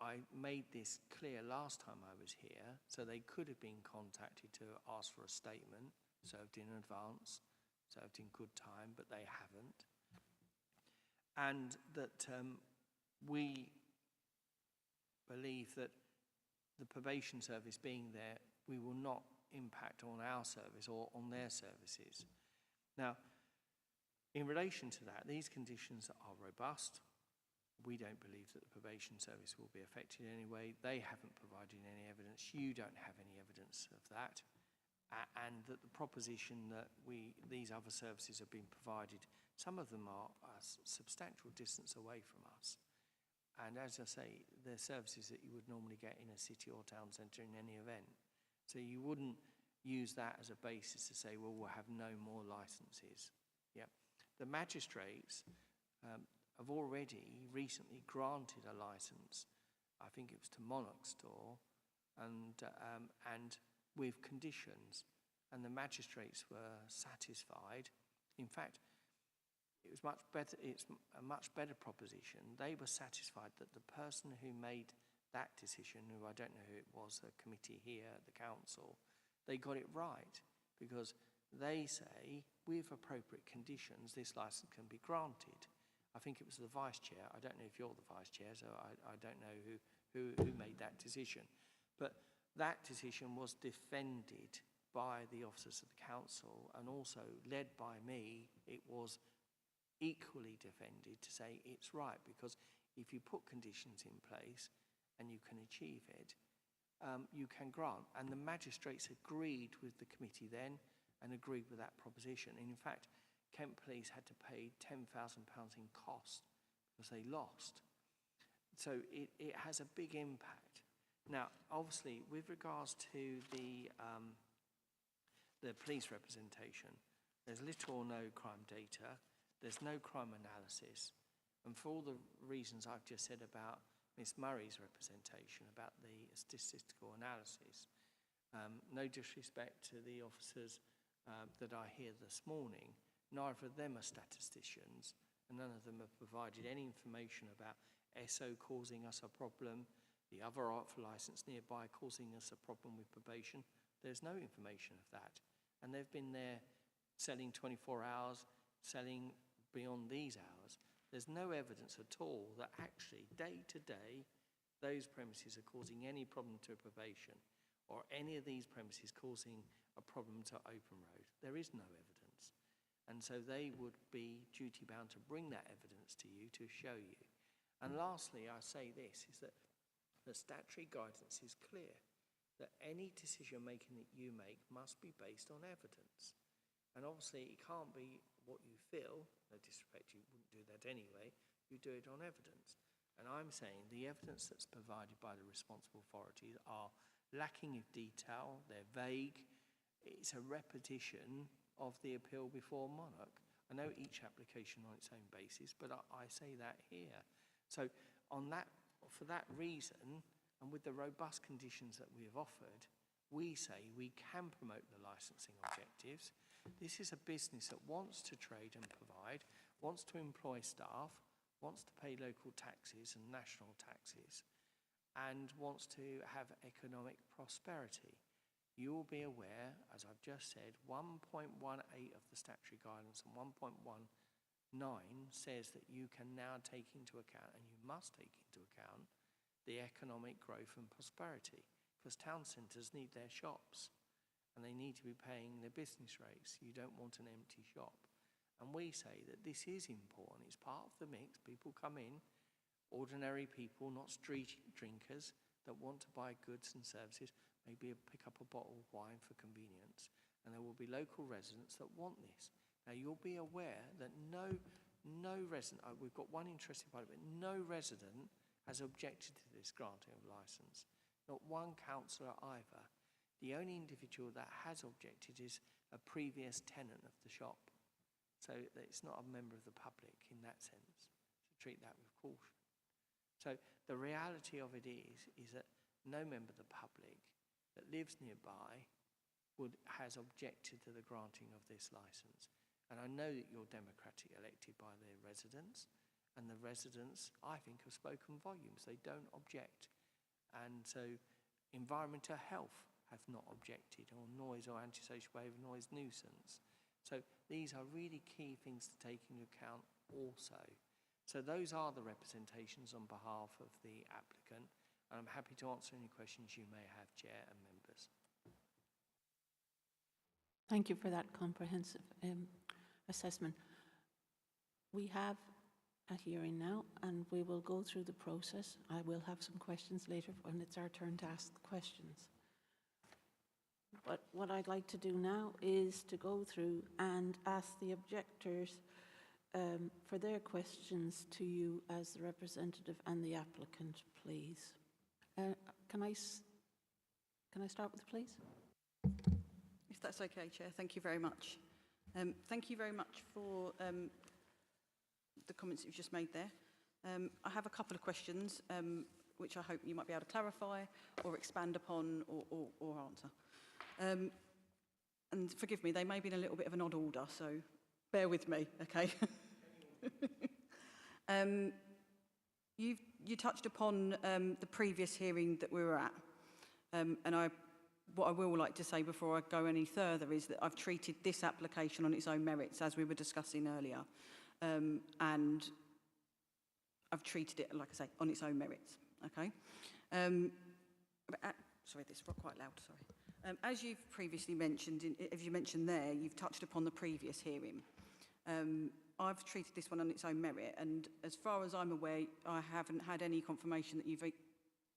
S6: I made this clear last time I was here, so they could have been contacted to ask for a statement, served in advance, served in good time, but they haven't. And that we believe that the probation service being there, we will not impact on our service or on their services. Now, in relation to that, these conditions are robust. We don't believe that the probation service will be affected in any way. They haven't provided any evidence. You don't have any evidence of that. And that the proposition that these other services have been provided, some of them are a substantial distance away from us. And as I say, they're services that you would normally get in a city or town centre in any event. So you wouldn't use that as a basis to say, well, we'll have no more licences. Yep. The magistrates have already recently granted a licence, I think it was to Monarch Store, and with conditions. and the magistrates were satisfied. In fact, it was much better. It's a much better proposition. They were satisfied that the person who made that decision, who I don't know who it was, a committee here at the council, they got it right, because they say, with appropriate conditions, this licence can be granted. I think it was the vice chair. I don't know if you're the vice chair, so I don't know who made that decision. But that decision was defended by the officers of the council, and also led by me. It was equally defended to say it's right, because if you put conditions in place and you can achieve it, you can grant. And the magistrates agreed with the committee then, and agreed with that proposition. And in fact, Kent Police had to pay £10,000 in cost because they lost. So it has a big impact. Now, obviously, with regards to the police representation, there's little or no crime data, there's no crime analysis, and for all the reasons I've just said about Miss Murray's representation, about the statistical analysis, no disrespect to the officers that I hear this morning, neither of them are statisticians, and none of them have provided any information about SO causing us a problem, the other licence nearby causing us a problem with probation. There's no information of that. And they've been there selling 24 hours, selling beyond these hours. There's no evidence at all that actually, day to day, those premises are causing any problem to probation, or any of these premises causing a problem to open road. There is no evidence. And so they would be duty bound to bring that evidence to you to show you. And lastly, I say this, is that the statutory guidance is clear that any decision making that you make must be based on evidence. And obviously it can't be what you feel, no disrespect, you wouldn't do that anyway, you do it on evidence. And I'm saying the evidence that's provided by the responsible authorities are lacking of detail, they're vague, it's a repetition of the appeal before Monarch. I know each application on its own basis, but I say that here. So on that, for that reason, and with the robust conditions that we have offered, we say we can promote the licensing objectives. This is a business that wants to trade and provide, wants to employ staff, wants to pay local taxes and national taxes, and wants to have economic prosperity. You will be aware, as I've just said, 1.18 of the statutory guidance and 1.19 says that you can now take into account, and you must take into account, the economic growth and prosperity, because town centres need their shops and they need to be paying their business rates. You don't want an empty shop. And we say that this is important. It's part of the mix. People come in, ordinary people, not street drinkers, that want to buy goods and services, maybe pick up a bottle of wine for convenience, and there will be local residents that want this. Now, you'll be aware that no resident, we've got one interested party, but no resident has objected to this granting of licence. Not one councillor either. The only individual that has objected is a previous tenant of the shop. So it's not a member of the public in that sense. So treat that with caution. So the reality of it is that no member of the public that lives nearby has objected to the granting of this licence. And I know that you're democratically elected by their residents, and the residents, I think, have spoken volumes. They don't object. And so environmental health have not objected, or noise or antisocial behaviour, noise nuisance. So these are really key things to take into account also. So those are the representations on behalf of the applicant, and I'm happy to answer any questions you may have, Chair and members.
S2: Thank you for that comprehensive assessment. We have a hearing now, and we will go through the process. I will have some questions later when it's our turn to ask the questions. But what I'd like to do now is to go through and ask the objectors for their questions to you as the representative and the applicant, please. Can I start with please?
S12: If that's okay, Chair. Thank you very much. Thank you very much for the comments that you've just made there. I have a couple of questions which I hope you might be able to clarify or expand upon or answer. and forgive me, they may be in a little bit of an odd order, so bear with me, okay? You touched upon the previous hearing that we were at, and what I will like to say before I go any further is that I've treated this application on its own merits, as we were discussing earlier, and I've treated it, like I say, on its own merits, okay? Sorry, this is quite loud, sorry. As you've previously mentioned, as you mentioned there, you've touched upon the previous hearing. I've treated this one on its own merit, and as far as I'm aware, I haven't had any confirmation that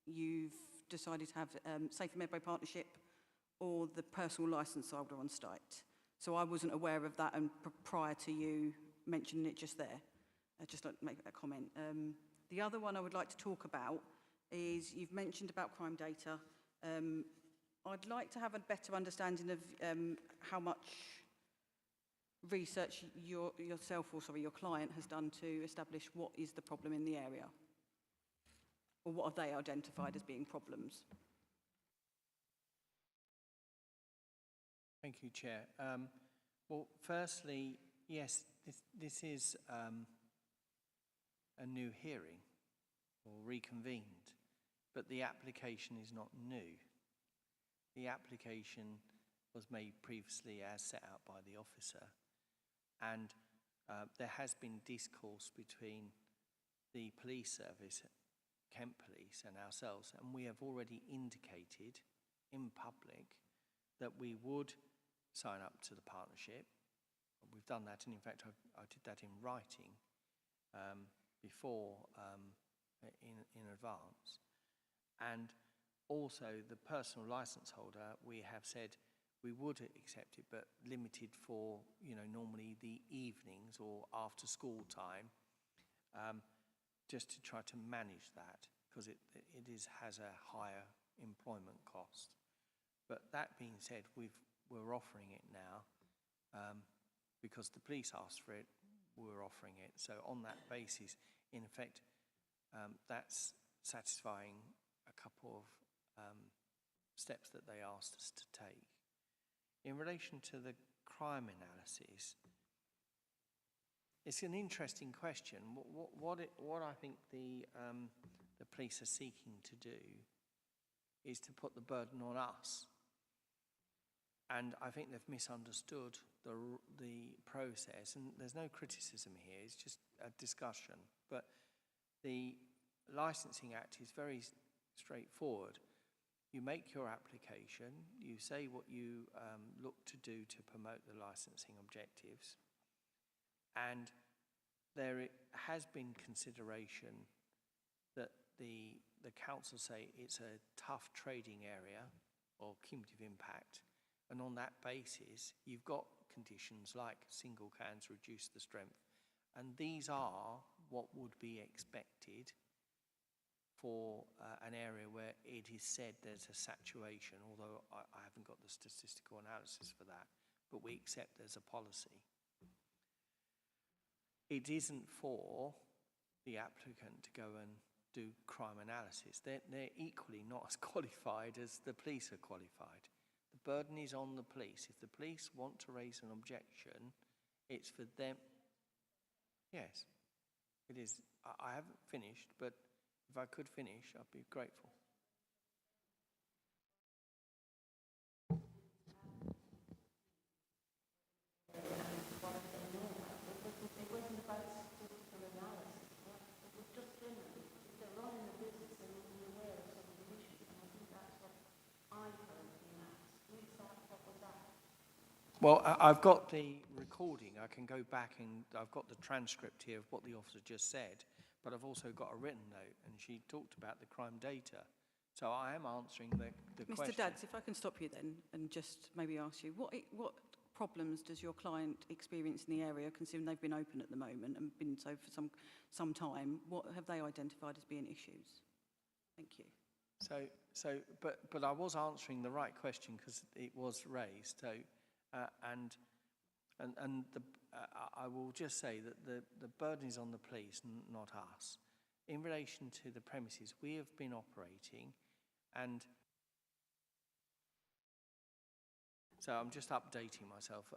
S12: you've decided to have Safer Medway Partnership or the personal licence holder on site. So I wasn't aware of that, and prior to you mentioning it just there, I'd just like to make that comment. The other one I would like to talk about is you've mentioned about crime data. I'd like to have a better understanding of how much research your client has done to establish what is the problem in the area, or what have they identified as being problems.
S6: Thank you, Chair. Well, firstly, yes, this is a new hearing or reconvened, but the application is not new. The application was made previously as set out by the officer, and there has been discourse between the police service, Kent Police, and ourselves, and we have already indicated in public that we would sign up to the partnership. We've done that, and in fact I did that in writing before in advance. And also the personal license holder, we have said we would accept it, but limited for, normally the evenings or after school time, just to try to manage that, because it has a higher employment cost. But that being said, we're offering it now because the police asked for it. We're offering it. So on that basis, in effect, that's satisfying a couple of steps that they asked us to take. In relation to the crime analysis, it's an interesting question. What I think the police are seeking to do is to put the burden on us. And I think they've misunderstood the process. And there's no criticism here, it's just a discussion. But the Licensing Act is very straightforward. You make your application, you say what you look to do to promote the licensing objectives, and there has been consideration that the council say it's a tough trading area or cumulative impact, and on that basis you've got conditions like single cans reduce the strength, and these are what would be expected for an area where it is said there's a saturation, although I haven't got the statistical analysis for that, but we accept there's a policy. It isn't for the applicant to go and do crime analysis. They're equally not as qualified as the police are qualified. The burden is on the police. If the police want to raise an objection, it's for them. Yes, it is. I haven't finished, but if I could finish, I'd be grateful. Well, I've got the recording. I can go back and I've got the transcript here of what the officer just said, but I've also got a written note, and she talked about the crime data. So I am answering the question.
S12: Mr. Dadds, if I can stop you then and just maybe ask you, what problems does your client experience in the area, considering they've been open at the moment and been so for some time? What have they identified as being issues? Thank you.
S6: But I was answering the right question because it was raised. So, I will just say that the burden is on the police, not us. In relation to the premises, we have been operating, and So I'm just updating myself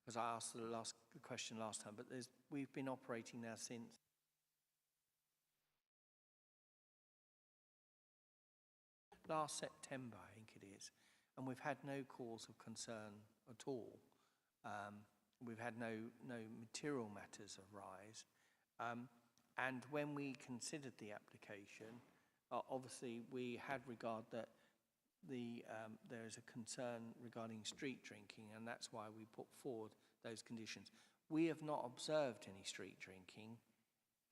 S6: because I asked the question last time, but we've been operating now since last September, I think it is, and we've had no cause of concern at all. We've had no material matters arise. And when we considered the application, obviously we had regard that there is a concern regarding street drinking, and that's why we put forward those conditions. We have not observed any street drinking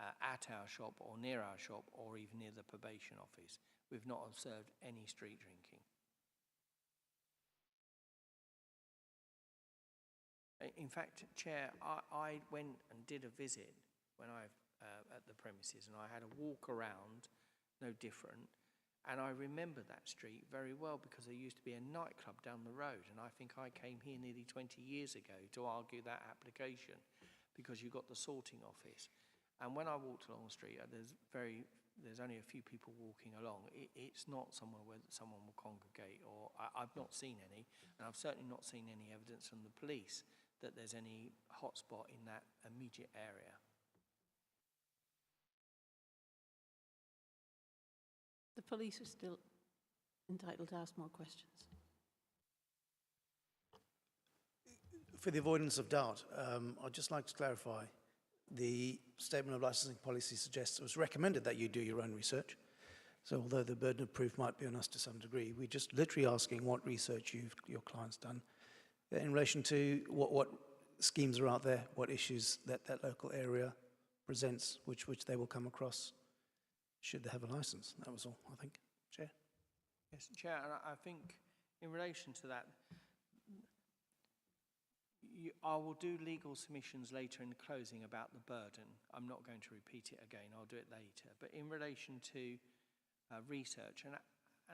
S6: at our shop or near our shop or even near the probation office. We've not observed any street drinking. In fact, Chair, I went and did a visit when at the premises, and I had a walk around, no different, and I remember that street very well because there used to be a nightclub down the road, and I think I came here nearly 20 years ago to argue that application because you got the sorting office. And when I walked along the street, there's only a few people walking along. It's not somewhere where someone will congregate, or I've not seen any, and I've certainly not seen any evidence from the police that there's any hotspot in that immediate area.
S2: The police are still entitled to ask more questions.
S10: For the avoidance of doubt, I'd just like to clarify. The statement of licensing policy suggests it was recommended that you do your own research. So although the burden of proof might be on us to some degree, we're just literally asking what research your client's done in relation to what schemes are out there, what issues that local area presents, which they will come across should they have a license. That was all, I think. Chair?
S6: Yes, Chair, and I think in relation to that, I will do legal submissions later in the closing about the burden. I'm not going to repeat it again. I'll do it later. But in relation to research, an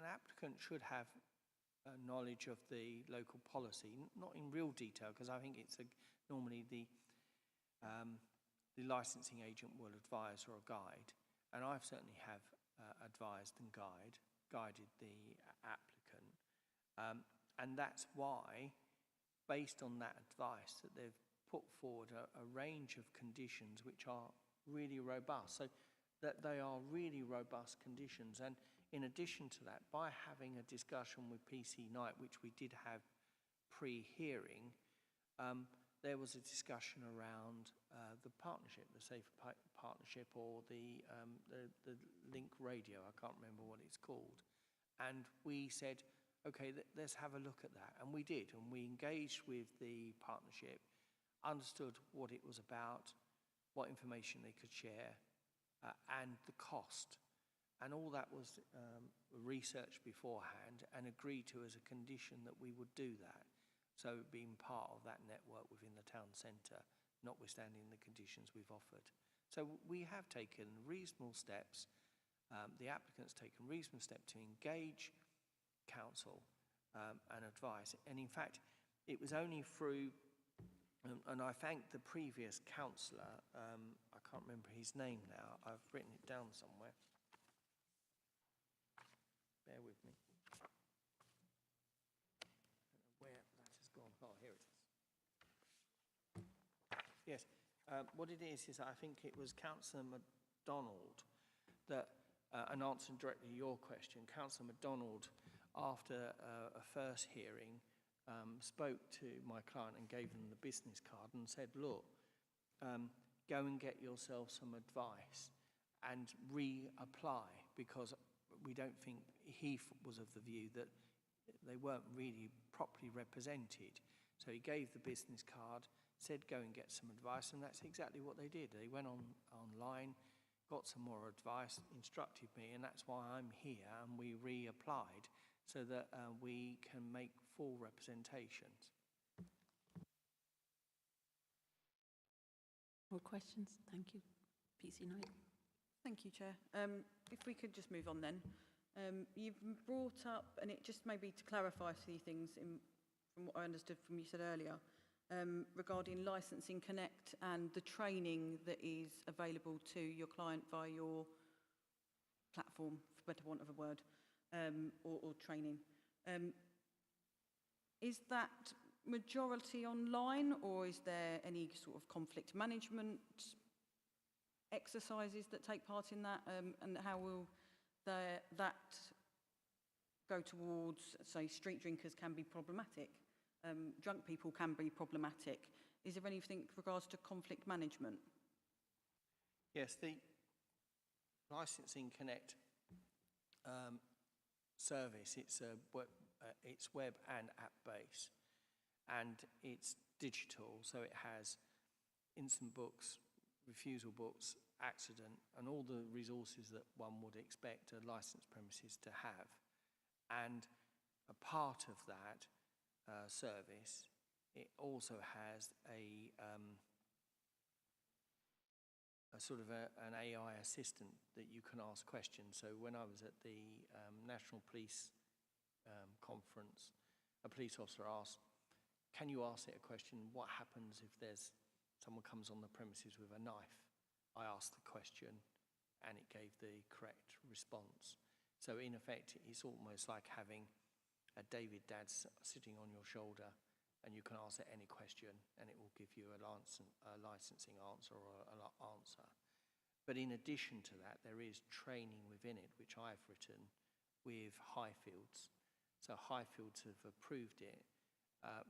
S6: applicant should have knowledge of the local policy, not in real detail, because I think it's normally the licensing agent will advise or guide. And I've certainly have advised and guided the applicant. And that's why, based on that advice, that they've put forward a range of conditions which are really robust. So that they are really robust conditions. And in addition to that, by having a discussion with PC Knight, which we did have pre-hearing, there was a discussion around the partnership, the Safer Partnership, or the Link Radio, I can't remember what it's called. And we said, okay, let's have a look at that. And we did, and we engaged with the partnership, understood what it was about, what information they could share, and the cost. And all that was researched beforehand and agreed to as a condition that we would do that. So being part of that network within the town centre, notwithstanding the conditions we've offered. So we have taken reasonable steps. The applicant's taken reasonable steps to engage council and advice. And in fact, it was only through, and I thank the previous councillor, I can't remember his name now, I've written it down somewhere. Bear with me. Where that has gone. Oh, here it is. Yes, what it is I think it was Councillor MacDonald that, and answering directly your question, Councillor MacDonald, after a first hearing, spoke to my client and gave them the business card and said, look, go and get yourself some advice and reapply, because we don't think he was of the view that they weren't really properly represented. So he gave the business card, said go and get some advice, and that's exactly what they did. They went online, got some more advice, instructed me, and that's why I'm here, and we reapplied so that we can make full representations.
S2: More questions? Thank you. PC Knight.
S12: Thank you, Chair. If we could just move on then. You've brought up, and it just maybe to clarify a few things from what I understood from you said earlier, regarding Licensing Connect and the training that is available to your client via your platform, for better want of a word, or training. Is that majority online, or is there any sort of conflict management exercises that take part in that? And how will that go towards, say, street drinkers can be problematic, drunk people can be problematic. Is there anything with regards to conflict management?
S6: Yes, the Licensing Connect service, it's web and app based, and it's digital, so it has instant books, refusal books, accident, and all the resources that one would expect a licensed premises to have. And a part of that service, it also has a sort of an AI assistant that you can ask questions. So when I was at the National Police conference, a police officer asked, can you ask it a question, what happens if someone comes on the premises with a knife? I asked the question and it gave the correct response. So in effect, it's almost like having a David Dad sitting on your shoulder, and you can ask it any question and it will give you a licensing answer or an answer. But in addition to that, there is training within it, which I've written with Highfields. So Highfields have approved it.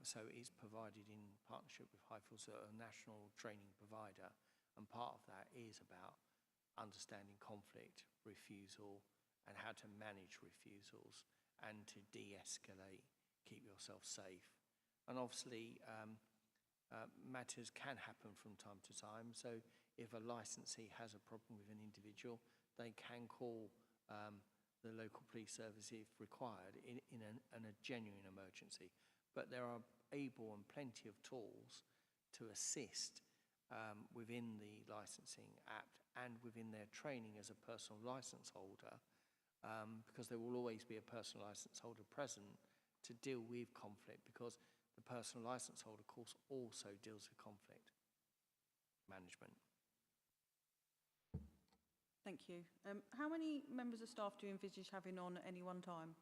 S6: So it's provided in partnership with Highfields, a national training provider. And part of that is about understanding conflict, refusal, and how to manage refusals and to de-escalate, keep yourself safe. And obviously, matters can happen from time to time. So if a licensee has a problem with an individual, they can call the local police service if required in a genuine emergency. But there are able and plenty of tools to assist within the Licensing Act and within their training as a personal licence holder, because there will always be a personal licence holder present to deal with conflict, because the personal licence holder, of course, also deals with conflict management.
S12: Thank you. How many members of staff do you envisage having on at any one time?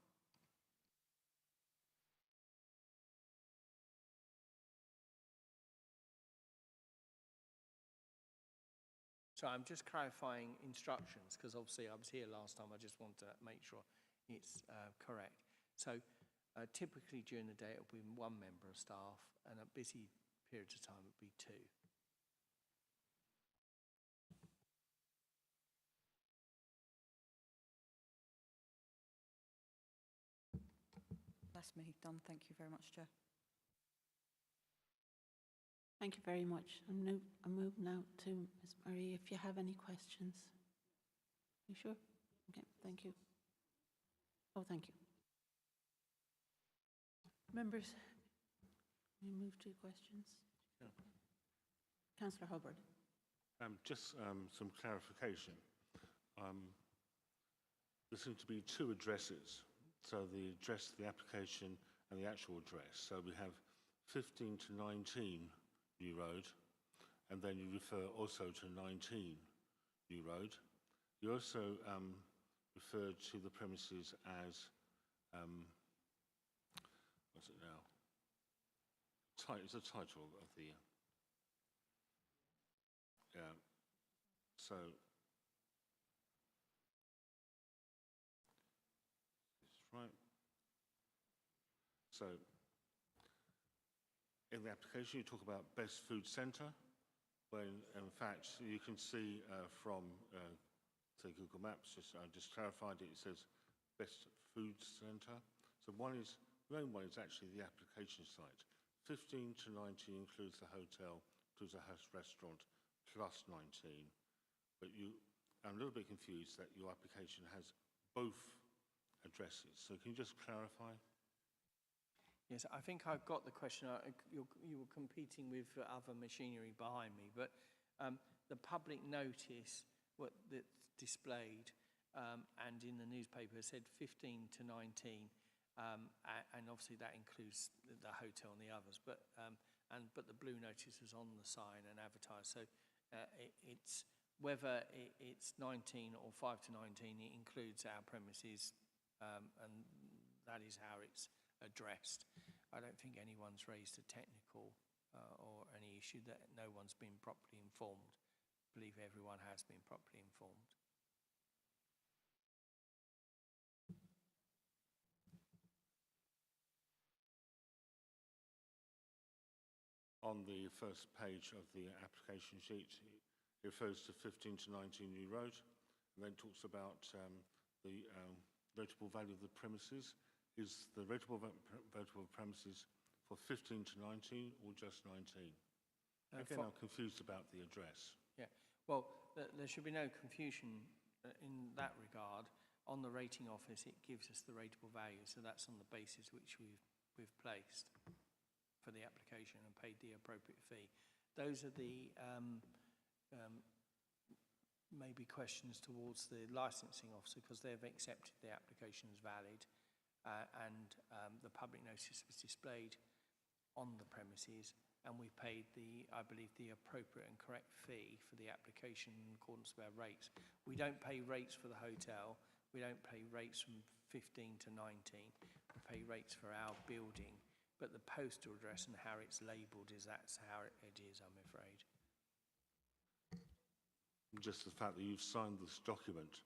S6: So I'm just clarifying instructions, because obviously I was here last time. I just want to make sure it's correct. So typically during the day, it'll be one member of staff, and at busy periods of time, it'll be two.
S12: That's me, done. Thank you very much, Chair.
S2: Thank you very much. I'm moving now to Ms. Murray, if you have any questions. You sure? Okay, thank you. Oh, thank you. Members, we move to questions.
S3: Yeah.
S2: Councillor Hubbard.
S3: Just some clarification. There seem to be two addresses. So the address, the application, and the actual address. So we have 15 to 19 New Road, and then you refer also to 19 New Road. You also referred to the premises as, what's it now? It's a title of the, yeah, so, it's right. So, in the application, you talk about Best Food Centre, when in fact you can see from say Google Maps, I just clarified it, it says Best Food Centre. So the main one is actually the application site. 15 to 19 includes the hotel, includes a house restaurant, plus 19. But I'm a little bit confused that your application has both addresses. So can you just clarify?
S6: Yes, I think I've got the question. You were competing with other machinery behind me, but the public notice that's displayed and in the newspaper said 15 to 19, and obviously that includes the hotel and the others, but the blue notice was on the sign and advertised. So it's whether it's 19 or 5 to 19, it includes our premises, and that is how it's addressed. I don't think anyone's raised a technical or any issue that no one's been properly informed. I believe everyone has been properly informed.
S3: On the first page of the application sheet, it refers to 15 to 19 New Road, and then talks about the rateable value of the premises. Is the rateable premises for 15 to 19 or just 19? Again, I'm confused about the address.
S6: Yeah, well, there should be no confusion in that regard. On the rating office, it gives us the rateable value, so that's on the basis which we've placed for the application and paid the appropriate fee. Those are the maybe questions towards the licensing officer, because they've accepted the application as valid and the public notice was displayed on the premises, and we paid I believe the appropriate and correct fee for the application in accordance with our rates. We don't pay rates for the hotel, we don't pay rates from 15 to 19, we pay rates for our building, but the postal address and how it's labelled that's how it is, I'm afraid.
S3: Just the fact that you've signed this document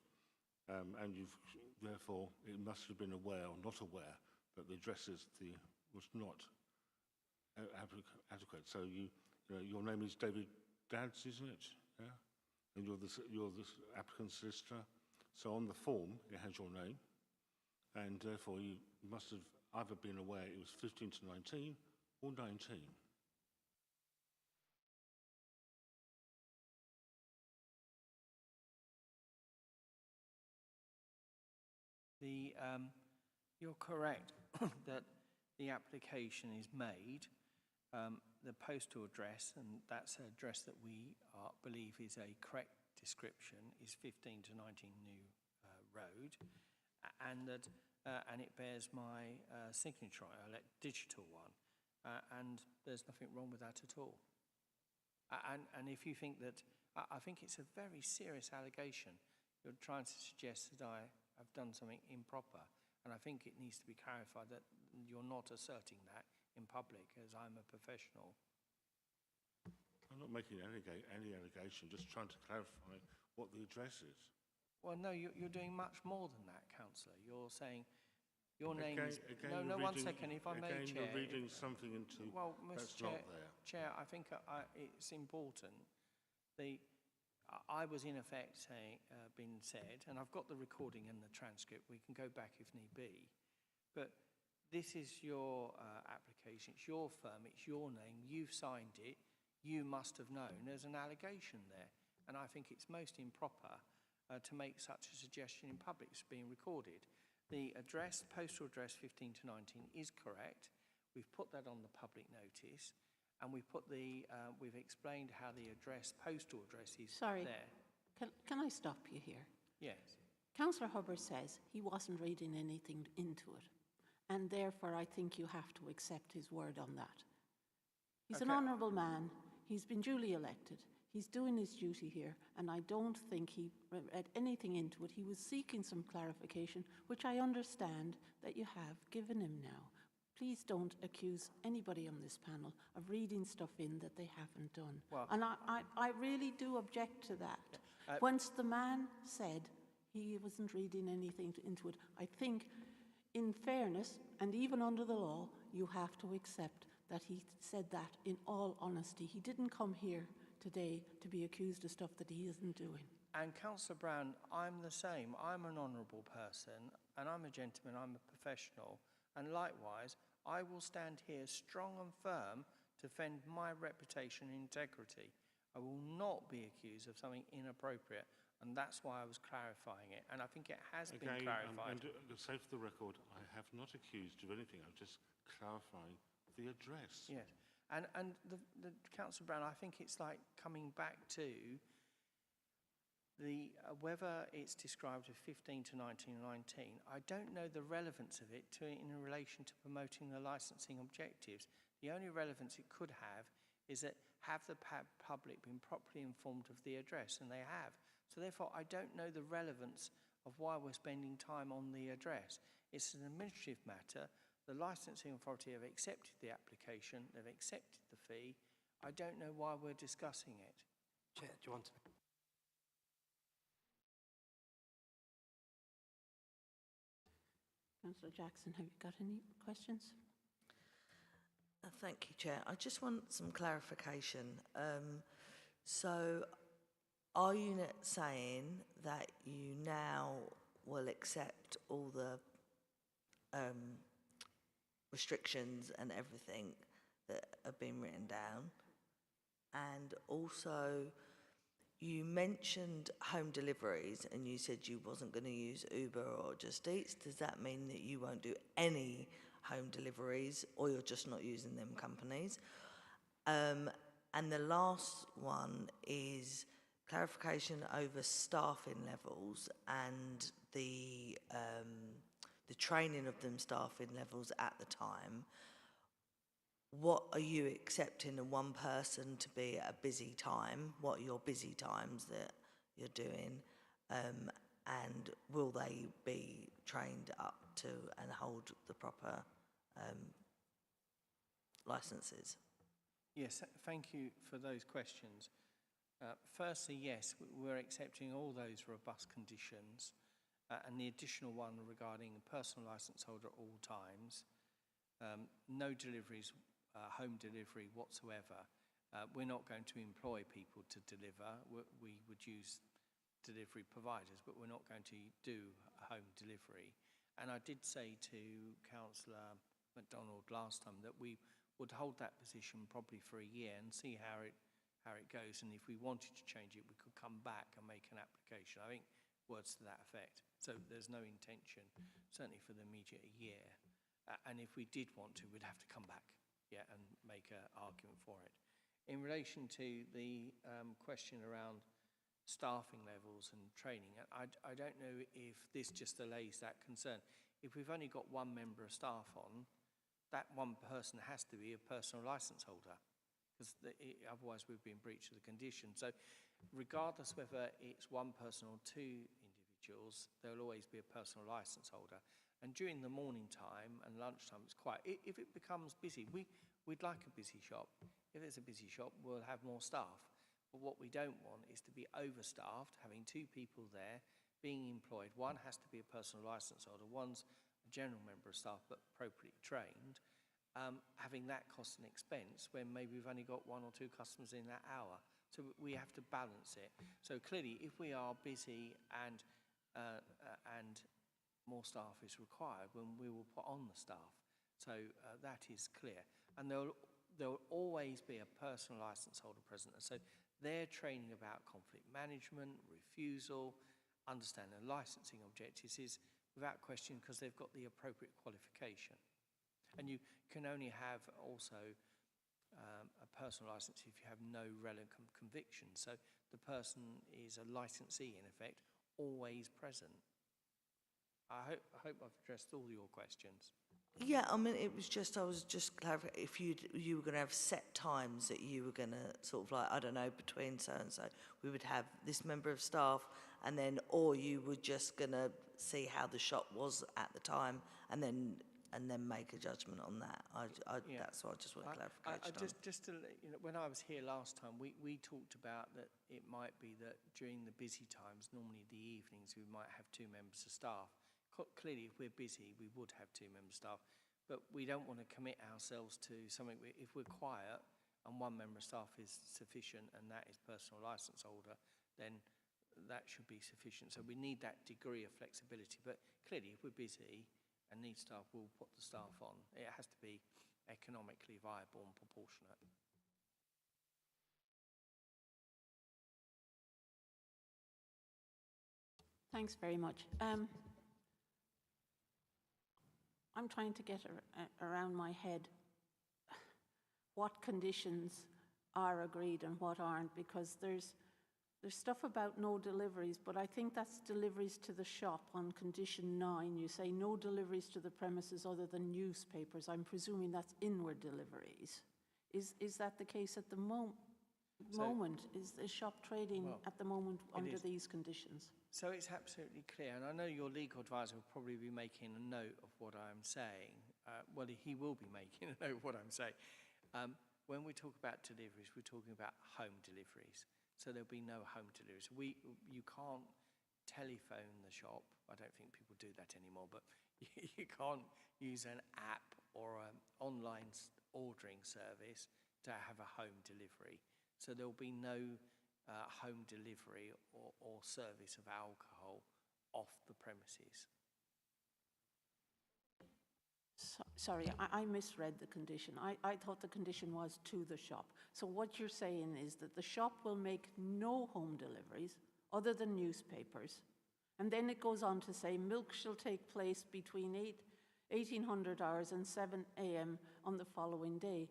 S3: and you've, therefore, it must have been aware or not aware that the address was not adequate. So your name is David Dadds, isn't it? Yeah. And you're the applicant solicitor. So on the form it has your name, and therefore you must have either been aware it was 15 to 19 or 19.
S6: You're correct that the application is made. The postal address, and that's an address that we believe is a correct description, is 15 to 19 New Road, and that and it bears my signature, a digital one, and there's nothing wrong with that at all. And if you think that, I think it's a very serious allegation. You're trying to suggest that I have done something improper, and I think it needs to be clarified that you're not asserting that in public, as I'm a professional.
S3: I'm not making any allegation, just trying to clarify what the address is.
S6: Well, no, you're doing much more than that, Councillor. You're saying your name is...
S3: Again,
S6: no, 1 second, if I may, Chair.
S3: Again, you're reading something into that's
S6: Chair,
S3: not there.
S6: Chair, I think it's important. I was in effect being said, and I've got the recording and the transcript, we can go back if need be, but this is your application, it's your firm, it's your name, you've signed it, you must have known. There's an allegation there, and I think it's most improper to make such a suggestion in public. It's being recorded. The address, postal address 15 to 19 is correct. We've put that on the public notice, and we've explained how the address, postal address is
S2: Sorry,
S6: there.
S2: Can I stop you here?
S6: Yes.
S2: Councillor Hubbard says he wasn't reading anything into it, and therefore I think you have to accept his word on that. He's an honourable man, he's been duly elected, he's doing his duty here, and I don't think he read anything into it. He was seeking some clarification, which I understand that you have given him now. Please don't accuse anybody on this panel of reading stuff in that they haven't done.
S6: Well,
S2: and I really do object to that. Once the man said he wasn't reading anything into it, I think, in fairness, and even under the law, you have to accept that he said that in all honesty. He didn't come here today to be accused of stuff that he isn't doing.
S6: And Councillor Brown, I'm the same. I'm an honourable person, and I'm a gentleman, I'm a professional, and likewise, I will stand here strong and firm to defend my reputation and integrity. I will not be accused of something inappropriate, and that's why I was clarifying it, and I think it has been clarified.
S3: And to say for the record, I have not accused you of anything, I'm just clarifying the address.
S6: Yes, and the Councillor Brown, I think it's like coming back to whether it's described as 15 to 19 or 19, I don't know the relevance of it in relation to promoting the licensing objectives. The only relevance it could have is that have the public been properly informed of the address, and they have. So therefore, I don't know the relevance of why we're spending time on the address. It's an administrative matter The licensing authority have accepted the application, they've accepted the fee. I don't know why we're discussing it.
S7: Chair, do you want to?
S2: Councillor Jackson, have you got any questions?
S5: Thank you, Chair. I just want some clarification. So, are you saying that you now will accept all the restrictions and everything that have been written down? And also, you mentioned home deliveries and you said you wasn't going to use Uber or Just Eats. Does that mean that you won't do any home deliveries, or you're just not using them companies? And the last one is clarification over staffing levels and the training of them staffing levels at the time. What are you accepting in one person to be at a busy time? What are your busy times that you're doing? And will they be trained up to and hold the proper licenses?
S6: Yes, thank you for those questions. Firstly, yes, we're accepting all those robust conditions and the additional one regarding a personal licence holder at all times. No deliveries, home delivery whatsoever. We're not going to employ people to deliver. We would use delivery providers, but we're not going to do a home delivery. And I did say to Councillor MacDonald last time that we would hold that position probably for a year and see how it goes. And if we wanted to change it, we could come back and make an application. I think words to that effect. So there's no intention, certainly for the immediate year. And if we did want to, we'd have to come back, yeah, and make an argument for it. In relation to the question around staffing levels and training, I don't know if this just allays that concern. If we've only got one member of staff on, that one person has to be a personal licence holder, because otherwise we'd be in breach of the condition. So regardless whether it's one person or two individuals, there'll always be a personal licence holder. And during the morning time and lunchtime, it's quiet. If it becomes busy, we'd like a busy shop. If it's a busy shop, we'll have more staff. But what we don't want is to be overstaffed, having two people there being employed. One has to be a personal licence holder, one's a general member of staff but appropriately trained, having that cost and expense when maybe we've only got one or two customers in that hour. So we have to balance it. So clearly, if we are busy and more staff is required, then we will put on the staff. So that is clear. And there'll always be a personal licence holder present. So their training about conflict management, refusal, understanding licensing objectives is without question because they've got the appropriate qualification. And you can only have also a personal licence if you have no relevant conviction. So the person is a licensee, in effect, always present. I hope I've addressed all your questions.
S5: Yeah, I mean, it was just, I was just clarifying if you were going to have set times that you were going to sort of like, I don't know, between so and so, we would have this member of staff, and then, or you were just going to see how the shop was at the time, and then make a judgment on that.
S6: Yeah.
S5: That's what I just want clarification on.
S6: Just to, when I was here last time, we talked about that it might be that during the busy times, normally the evenings, we might have two members of staff. Clearly, if we're busy, we would have two members of staff, but we don't want to commit ourselves to something. If we're quiet and one member of staff is sufficient and that is personal licence holder, then that should be sufficient. So we need that degree of flexibility. But clearly, if we're busy and need staff, we'll put the staff on. It has to be economically viable and proportionate.
S2: Thanks very much. I'm trying to get around my head what conditions are agreed and what aren't, because there's stuff about no deliveries, but I think that's deliveries to the shop on condition 9. You say no deliveries to the premises other than newspapers. I'm presuming that's inward deliveries. Is that the case at the moment? Is the shop trading at the moment under these conditions?
S6: So it's absolutely clear, and I know your legal advisor will probably be making a note of what I'm saying. well, he will be making a note of what I'm saying. When we talk about deliveries, we're talking about home deliveries. So there'll be no home deliveries. You can't telephone the shop. I don't think people do that anymore, but you can't use an app or an online ordering service to have a home delivery. So there'll be no home delivery or service of alcohol off the premises.
S2: Sorry, I misread the condition. I thought the condition was to the shop. So what you're saying is that the shop will make no home deliveries other than newspapers. And then it goes on to say milk shall take place between 1800 hours and 7 a.m. on the following day.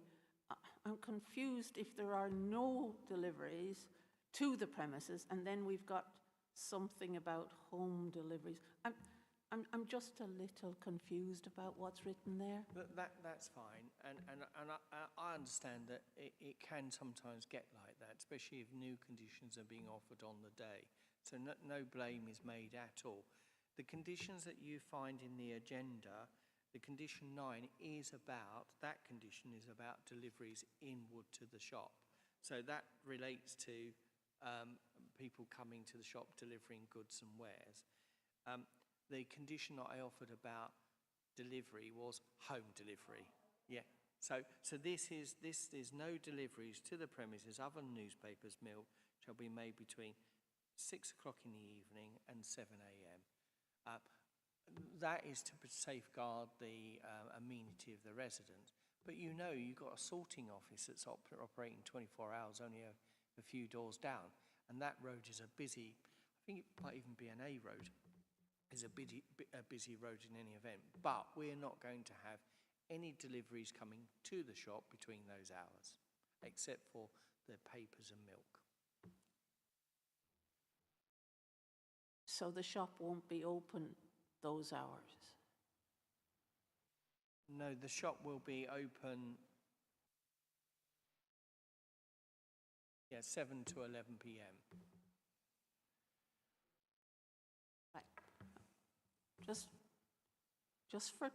S2: I'm confused if there are no deliveries to the premises, and then we've got something about home deliveries. I'm just a little confused about what's written there.
S6: That's fine, and I understand that it can sometimes get like that, especially if new conditions are being offered on the day. So no blame is made at all. The conditions that you find in the agenda, the condition 9 that condition is about deliveries inward to the shop. So that relates to people coming to the shop delivering goods and wares. The condition that I offered about delivery was home delivery. Yeah. So this is no deliveries to the premises other than newspapers, milk shall be made between 6 o'clock in the evening and 7 a.m. That is to safeguard the amenity of the residents. But you've got a sorting office that's operating 24 hours, only a few doors down, and that road is a busy, I think it might even be an A road, is a busy road in any event. But we're not going to have any deliveries coming to the shop between those hours, except for the papers and milk.
S2: So the shop won't be open those hours?
S6: No, the shop will be open 7 to 11 p.m.
S2: Right. Just for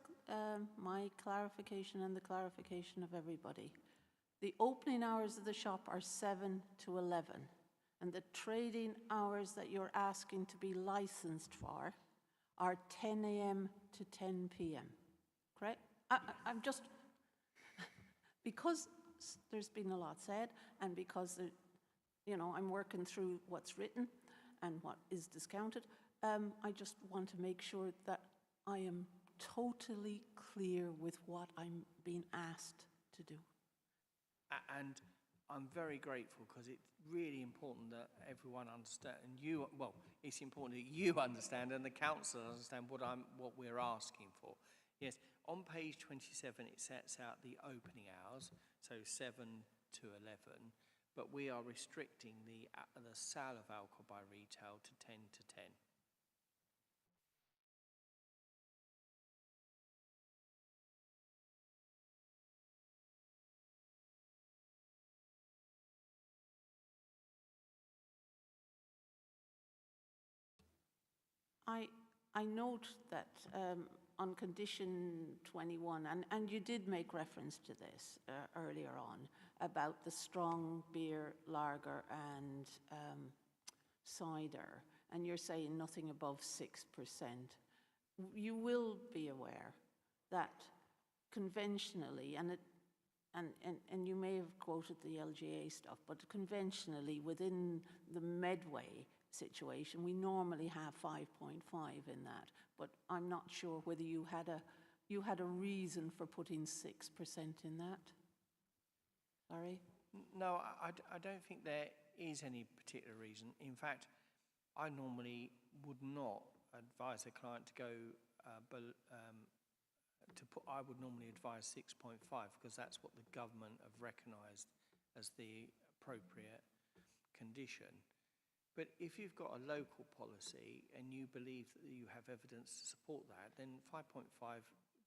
S2: my clarification and the clarification of everybody, the opening hours of the shop are 7 to 11, and the trading hours that you're asking to be licensed for are 10 a.m. to 10 p.m., correct? I'm just, because there's been a lot said, and because, I'm working through what's written and what is discounted, I just want to make sure that I am totally clear with what I'm being asked to do.
S6: And I'm very grateful, because it's really important that everyone understand, and it's important that you understand and the council understand what we're asking for. Yes, on page 27 it sets out the opening hours, so 7 to 11, but we are restricting the sale of alcohol by retail to 10 to 10.
S2: I note that on condition 21, and you did make reference to this earlier on, about the strong beer, lager and cider, and you're saying nothing above 6%. You will be aware that conventionally, and you may have quoted the LGA stuff, but conventionally within the Medway situation, we normally have 5.5 in that, but I'm not sure whether you had a reason for putting 6% in that. Sorry?
S6: No, I don't think there is any particular reason. In fact, I normally would not advise a client to go I would normally advise 6.5, because that's what the government have recognised as the appropriate condition. But if you've got a local policy and you believe that you have evidence to support that, then 5.5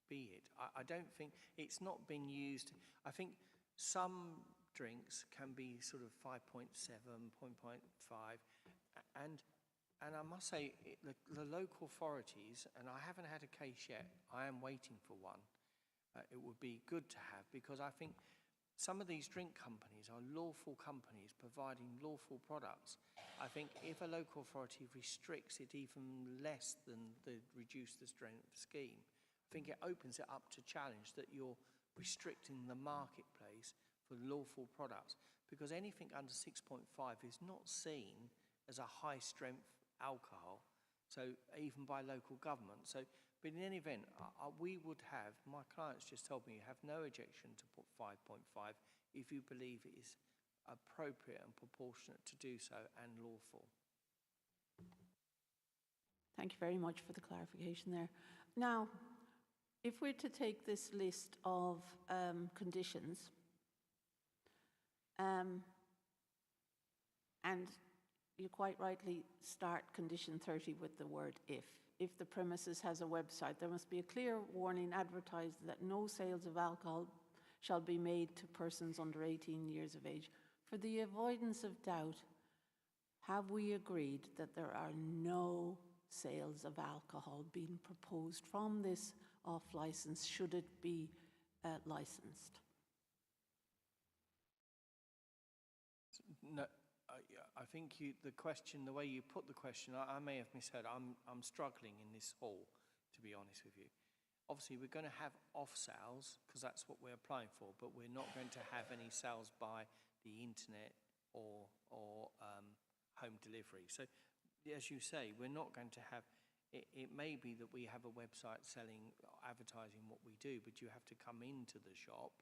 S6: be it. I don't think it's not been used. I think some drinks can be sort of 5.7, 0.5, and I must say the local authorities, and I haven't had a case yet, I am waiting for one, it would be good to have, because I think some of these drink companies are lawful companies providing lawful products. I think if a local authority restricts it even less than the reduce the strength scheme, I think it opens it up to challenge that you're restricting the marketplace for lawful products, because anything under 6.5 is not seen as a high strength alcohol, so even by local government. So, but in any event, we would have, my clients just told me, you have no objection to put 5.5 if you believe it is appropriate and proportionate to do so and lawful.
S2: Thank you very much for the clarification there. Now, if we're to take this list of conditions, and you quite rightly start condition 30 with the word if. If the premises has a website, there must be a clear warning advertised that no sales of alcohol shall be made to persons under 18 years of age. For the avoidance of doubt, have we agreed that there are no sales of alcohol being proposed from this off license should it be licensed?
S6: No, I think the question, the way you put the question, I may have misheard. I'm struggling in this hall, to be honest with you. Obviously, we're going to have off sales because that's what we're applying for, but we're not going to have any sales by the internet or home delivery. So, as you say, we're not going to have. It may be that we have a website selling, advertising what we do, but you have to come into the shop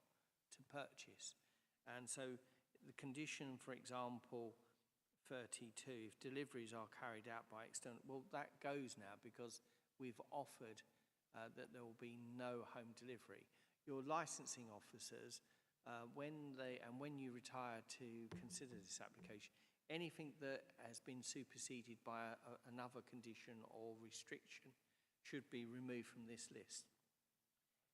S6: to purchase, and so. The condition, for example, 32, if deliveries are carried out by external, well, that goes now because we've offered that there will be no home delivery. Your licensing officers, when you retire to consider this application, anything that has been superseded by another condition or restriction should be removed from this list.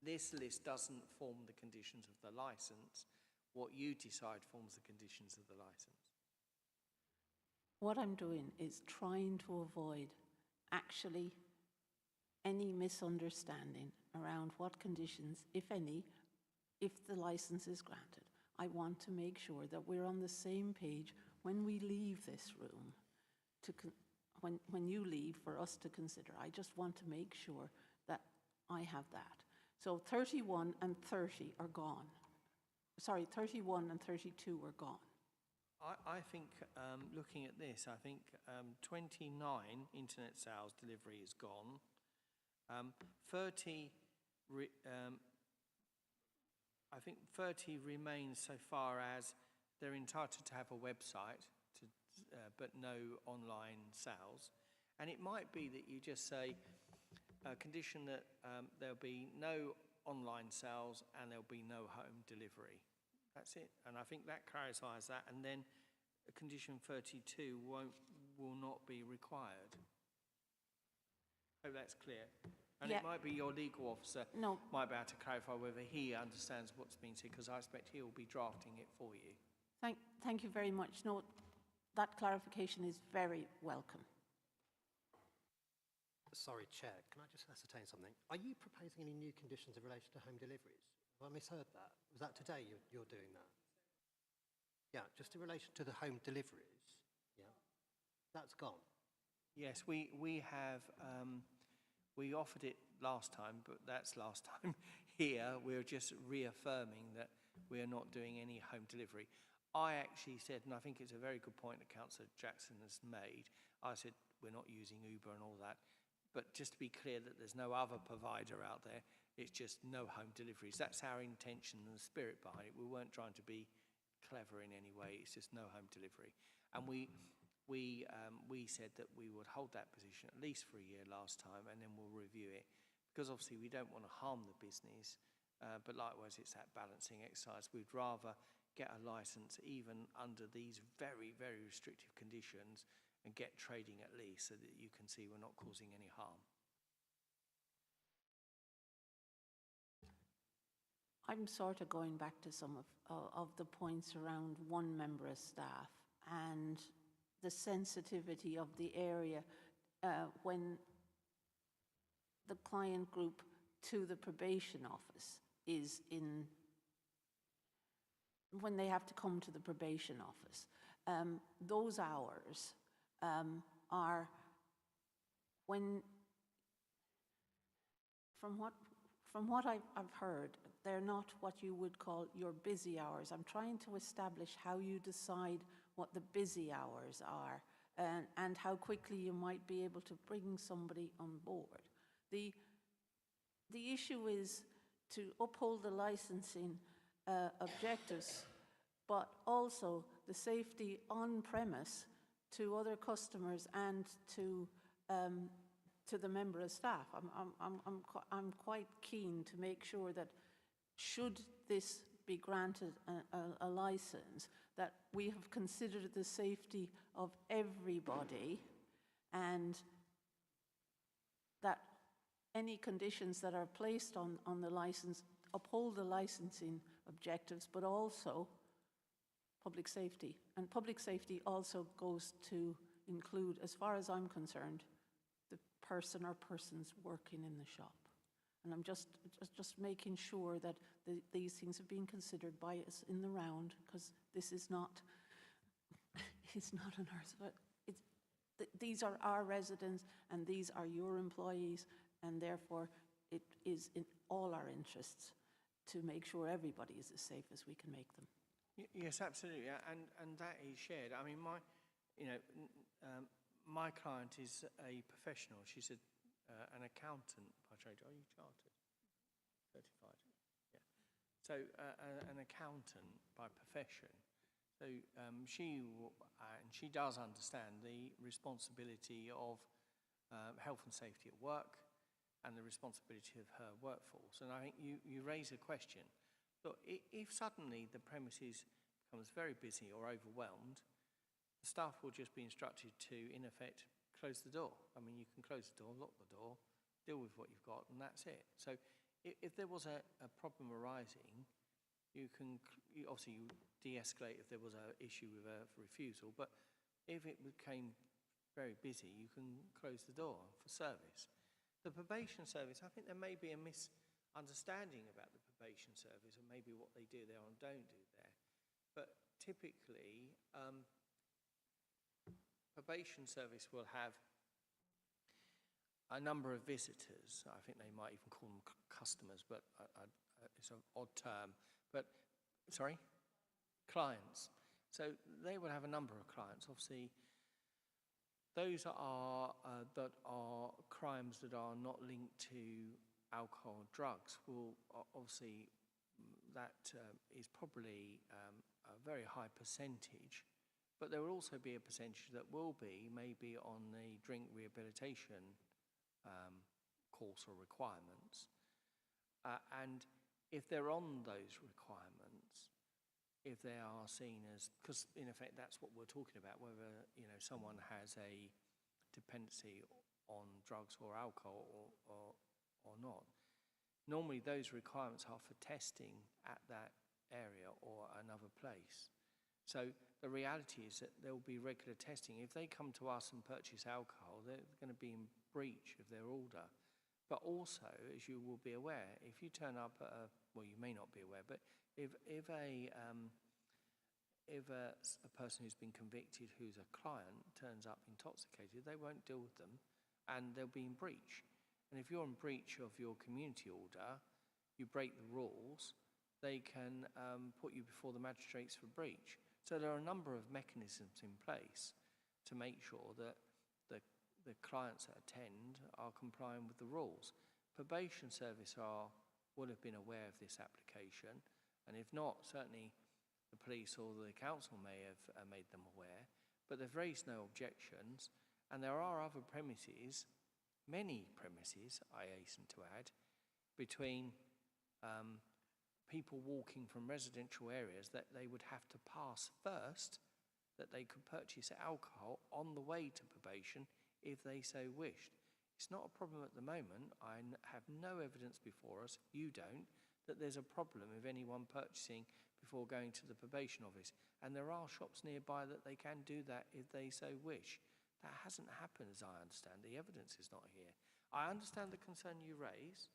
S6: This list doesn't form the conditions of the license. What you decide forms the conditions of the license.
S2: What I'm doing is trying to avoid actually any misunderstanding around what conditions, if any, if the license is granted. I want to make sure that we're on the same page when we leave this room, when you leave for us to consider. I just want to make sure that I have that. So 31 and 30 are gone. Sorry, 31 and 32 are gone.
S6: I think, looking at this, I think 29 internet sales delivery is gone. 30, I think 30 remains so far as they're entitled to have a website, but no online sales. And it might be that you just say a condition that there'll be no online sales and there'll be no home delivery. That's it. And I think that clarifies that. And then condition 32 will not be required. Hope that's clear. And
S2: yeah.
S6: It might be your legal officer might be able to clarify whether he understands what's been said, because I expect he'll be drafting it for you.
S2: Thank you very much. No, that clarification is very welcome.
S7: Sorry, Chair, can I just ascertain something? Are you proposing any new conditions in relation to home deliveries? Have I misheard that? Was that today you're doing that? Yeah, just in relation to the home deliveries, yeah, that's gone.
S6: Yes, we have, we offered it last time, but that's last time. Here, we're just reaffirming that we're not doing any home delivery. I actually said, and I think it's a very good point that Councillor Jackson has made, I said we're not using Uber and all that, but just to be clear that there's no other provider out there, it's just no home deliveries. That's our intention and the spirit behind it. We weren't trying to be clever in any way, it's just no home delivery. And we said that we would hold that position at least for a year last time, and then we'll review it, because obviously we don't want to harm the business, but likewise it's that balancing exercise. We'd rather get a license even under these very, very restrictive conditions and get trading at least, so that you can see we're not causing any harm.
S2: I'm sort of going back to some of the points around one member of staff and the sensitivity of the area when the client group to the probation office is in when they have to come to the probation office. Those hours are when, from what I've heard, they're not what you would call your busy hours. I'm trying to establish how you decide what the busy hours are and how quickly you might be able to bring somebody on board. The issue is to uphold the licensing objectives, but also the safety on premise to other customers and to the member of staff. I'm quite keen to make sure that should this be granted a license, that we have considered the safety of everybody and that any conditions that are placed on the license uphold the licensing objectives, but also public safety. And public safety also goes to include, as far as I'm concerned, the person or persons working in the shop. And I'm just making sure that these things have been considered by us in the round, because this is not, it's not an ours, but these are our residents and these are your employees, and therefore it is in all our interests to make sure everybody is as safe as we can make them.
S6: Yes, absolutely, and that is shared. I mean, my client is a professional. She's an accountant by trade. Are you chartered? Certified? Yeah. So an accountant by profession. So she does understand the responsibility of health and safety at work and the responsibility of her workforce. And I think you raise a question. Look, if suddenly the premises becomes very busy or overwhelmed, the staff will just be instructed to, in effect, close the door. I mean, you can close the door, lock the door, deal with what you've got, and that's it. So if there was a problem arising, you obviously de-escalate if there was an issue with a refusal, but if it became very busy, you can close the door for service. The probation service, I think there may be a misunderstanding about the probation service and maybe what they do there and don't do there. But typically, probation service will have a number of visitors. I think they might even call them customers, but it's an odd term. But, sorry? Clients. So they will have a number of clients. Obviously, those are that are crimes that are not linked to alcohol and drugs. Will obviously that is probably a very high percentage, but there will also be a percentage that will be maybe on the drink rehabilitation course or requirements, and if they're on those requirements, if they are seen as, because in effect that's what we're talking about, whether someone has a dependency on drugs or alcohol or not. Normally those requirements are for testing at that area or another place. So the reality is that there will be regular testing. If they come to us and purchase alcohol, they're going to be in breach of their order. But also, as you will be aware, if you turn up at well, you may not be aware, but if a person who's been convicted, who's a client, turns up intoxicated, they won't deal with them, and they'll be in breach. And if you're in breach of your community order, you break the rules, they can put you before the magistrates for breach. So there are a number of mechanisms in place to make sure that the clients that attend are complying with the rules. Probation service would have been aware of this application, and if not, certainly the police or the council may have made them aware, but they've raised no objections, and there are other premises, many premises, I hasten to add, between people walking from residential areas that they would have to pass first, that they could purchase alcohol on the way to probation if they so wished. It's not a problem at the moment. I have no evidence before us, you don't, that there's a problem with anyone purchasing before going to the probation office. And there are shops nearby that they can do that if they so wish. That hasn't happened, as I understand. The evidence is not here. I understand the concern you raise,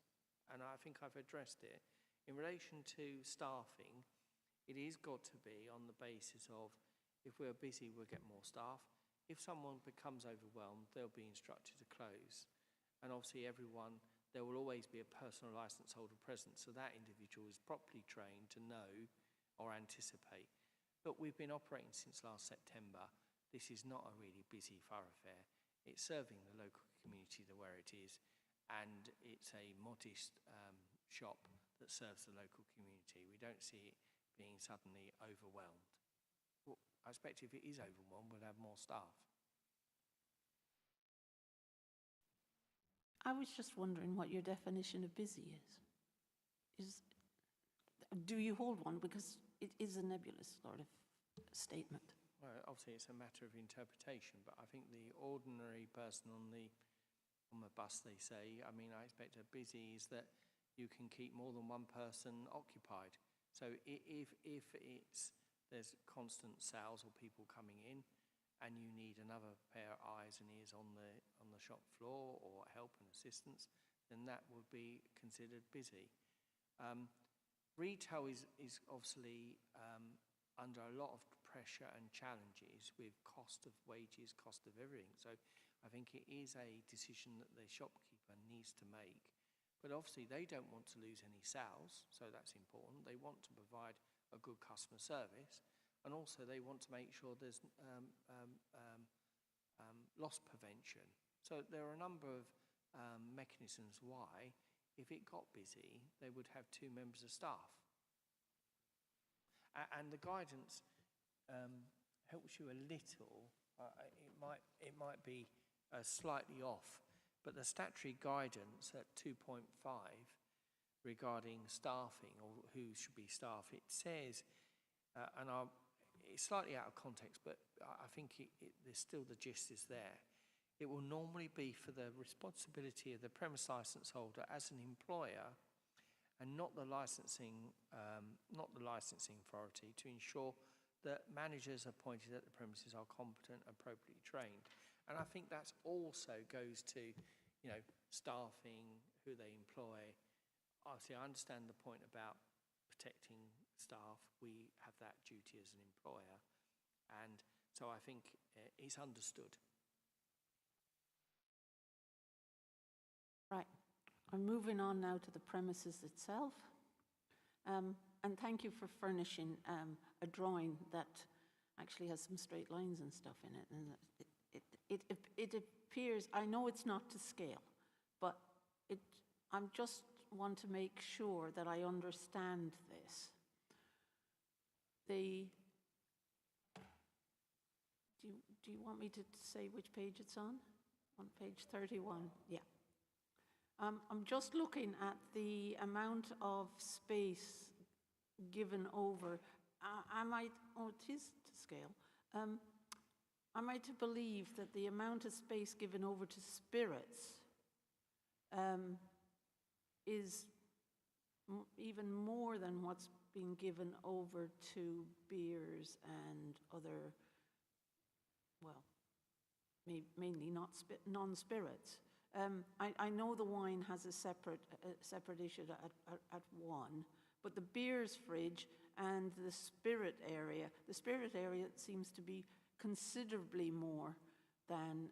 S6: and I think I've addressed it. In relation to staffing, it is got to be on the basis of if we're busy, we'll get more staff. If someone becomes overwhelmed, they'll be instructed to close. And obviously there will always be a personal licence holder present, so that individual is properly trained to know or anticipate. But we've been operating since last September. This is not a really busy thoroughfare. It's serving the local community where it is, and it's a modest shop that serves the local community. We don't see it being suddenly overwhelmed. Well, I expect if it is overwhelmed, we'll have more staff.
S2: I was just wondering what your definition of busy is. Do you hold one? Because it is a nebulous sort of statement.
S6: Well, obviously it's a matter of interpretation, but I think the ordinary person on the bus, they say, I mean, I expect a busy is that you can keep more than one person occupied. So if there's constant sales or people coming in, and you need another pair of eyes and ears on the shop floor or help and assistance, then that would be considered busy. Retail is obviously under a lot of pressure and challenges with cost of wages, cost of everything. So I think it is a decision that the shopkeeper needs to make. But obviously they don't want to lose any sales, so that's important. They want to provide a good customer service, and also they want to make sure there's loss prevention. So there are a number of mechanisms why, if it got busy, they would have 2 members of staff. And the guidance helps you a little. It might be slightly off, but the statutory guidance at 2.5 regarding staffing or who should be staff, it says, it's slightly out of context, but I think there's still the gist is there. It will normally be for the responsibility of the premise licence holder as an employer, and not the licensing authority, to ensure that managers appointed at the premises are competent, appropriately trained. And I think that also goes to, staffing, who they employ. Obviously, I understand the point about protecting staff. We have that duty as an employer, and so I think it's understood.
S2: Right. I'm moving on now to the premises itself. And thank you for furnishing a drawing that actually has some straight lines and stuff in it. And it appears, I know it's not to scale, but I just want to make sure that I understand this. Do you want me to say which page it's on? On page 31, yeah. I'm just looking at the amount of space given over. It is to scale. Am I to believe that the amount of space given over to spirits is even more than what's being given over to beers and other, well, mainly non-spirits? I know the wine has a separate issue at 1, but the beers fridge and the spirit area seems to be considerably more than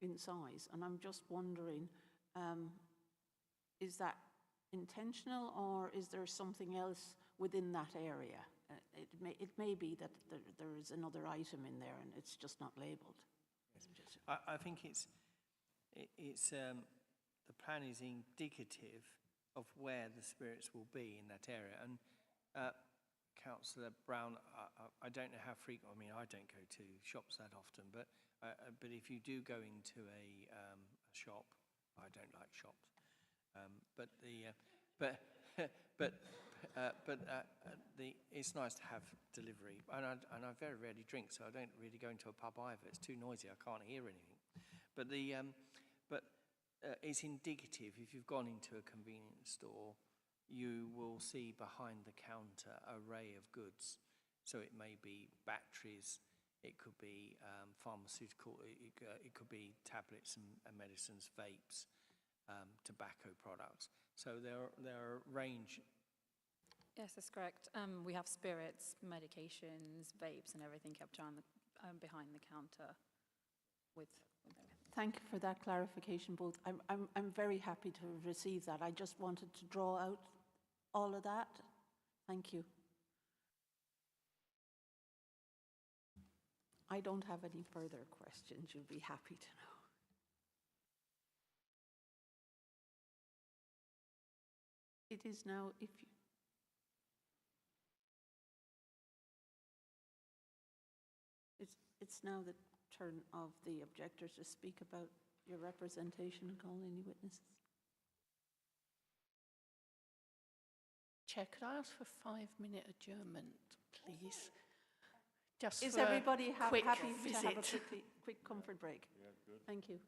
S2: in size. And I'm just wondering, is that intentional, or is there something else within that area? It may be that there is another item in there and it's just not labelled.
S6: Yes. I think the plan is indicative of where the spirits will be in that area. And Councillor Brown, I don't know how frequent. I mean, I don't go to shops that often, but if you do go into a shop, I don't like shops. It's nice to have delivery, and I very rarely drink, so I don't really go into a pub either. It's too noisy. I can't hear anything. But it's indicative. If you've gone into a convenience store, you will see behind the counter an array of goods. So it may be batteries, it could be pharmaceutical, it could be tablets and medicines, vapes, tobacco products. So there are a range.
S11: Yes, that's correct. We have spirits, medications, vapes, and everything kept on the, behind the counter with everything.
S2: Thank you for that clarification, both. I'm very happy to receive that. I just wanted to draw out all of that. Thank you. I don't have any further questions. You'll be happy to know. It is now, if you, it's now the turn of the objectors to speak about your representation and call any witnesses.
S9: Chair, could I ask for a 5-minute adjournment, please? Just
S2: Is
S9: for
S2: everybody
S9: a quick
S2: happy
S9: visit.
S2: to have a quick comfort break?
S3: Yeah, good.
S2: Thank you.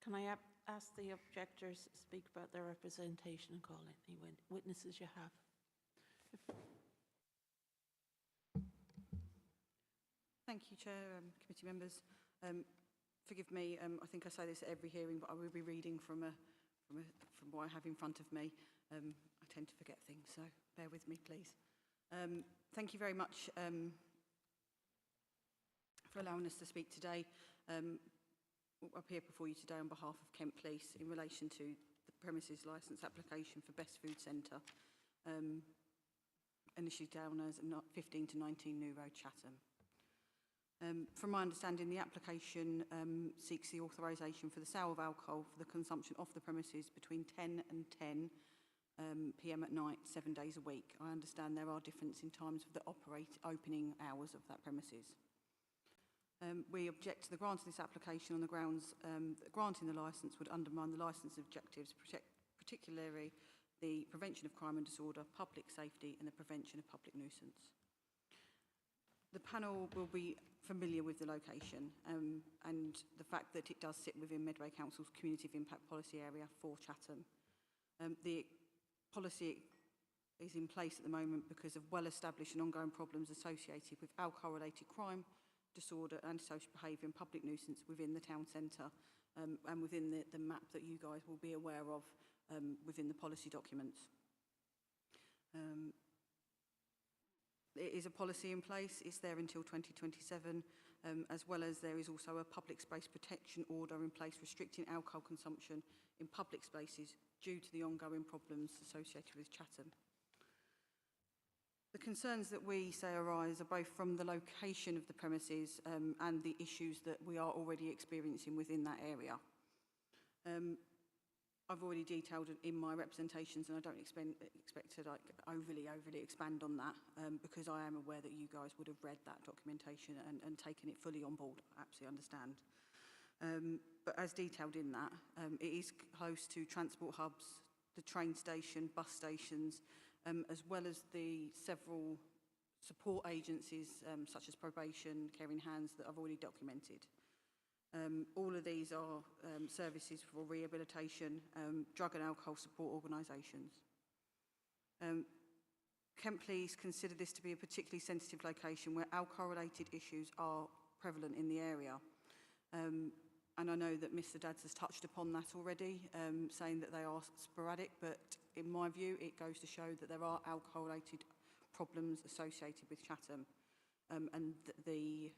S2: Can I ask the objectors to speak about their representation and call any witnesses you have?
S12: Thank you, Chair, committee members. Forgive me, I think I say this at every hearing, but I will be reading from what I have in front of me. I tend to forget things, so bear with me, please. Thank you very much for allowing us to speak today. I appear before you today on behalf of Kent Police in relation to the premises licence application for Best Food Centre, initially down as 15 to 19 New Road, Chatham. From my understanding, the application seeks the authorisation for the sale of alcohol for the consumption off the premises between 10 and 10 p.m. at night, 7 days a week. I understand there are differences in times of the opening hours of that premises. We object to the grant of this application on the grounds that granting the licence would undermine the licence objectives, particularly the prevention of crime and disorder, public safety and the prevention of public nuisance. The panel will be familiar with the location and the fact that it does sit within Medway Council's Community of Impact Policy Area for Chatham. The policy is in place at the moment because of well-established and ongoing problems associated with alcohol-related crime, disorder, antisocial behaviour and public nuisance within the town centre and within the map that you guys will be aware of within the policy documents. It is a policy in place, it's there until 2027, as well as there is also a public space protection order in place restricting alcohol consumption in public spaces due to the ongoing problems associated with Chatham. The concerns that we say arise are both from the location of the premises and the issues that we are already experiencing within that area. I've already detailed in my representations, and I don't expect to overly expand on that because I am aware that you guys would have read that documentation and taken it fully on board. I absolutely understand. But as detailed in that, it is close to transport hubs, the train station, bus stations, as well as the several support agencies such as probation, caring hands that I've already documented. All of these are services for rehabilitation, drug and alcohol support organisations. Kent Police consider this to be a particularly sensitive location where alcohol-related issues are prevalent in the area. And I know that Mr Dadds has touched upon that already, saying that they are sporadic, but in my view, it goes to show that there are alcohol-related problems associated with Chatham. And the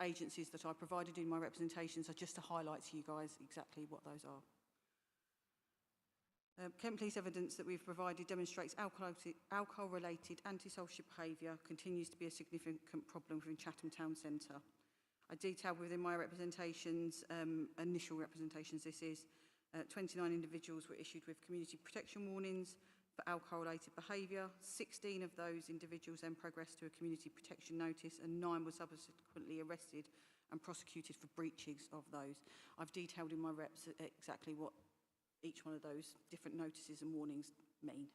S12: agencies that I provided in my representations are just to highlight to you guys exactly what those are. Kent Police evidence that we've provided demonstrates alcohol-related antisocial behaviour continues to be a significant problem within Chatham Town Centre. I detailed within my representations, initial representations this is, 29 individuals were issued with community protection warnings for alcohol-related behaviour. 16 of those individuals then progressed to a community protection notice and 9 were subsequently arrested and prosecuted for breaches of those. I've detailed in my reps exactly what each one of those different notices and warnings mean.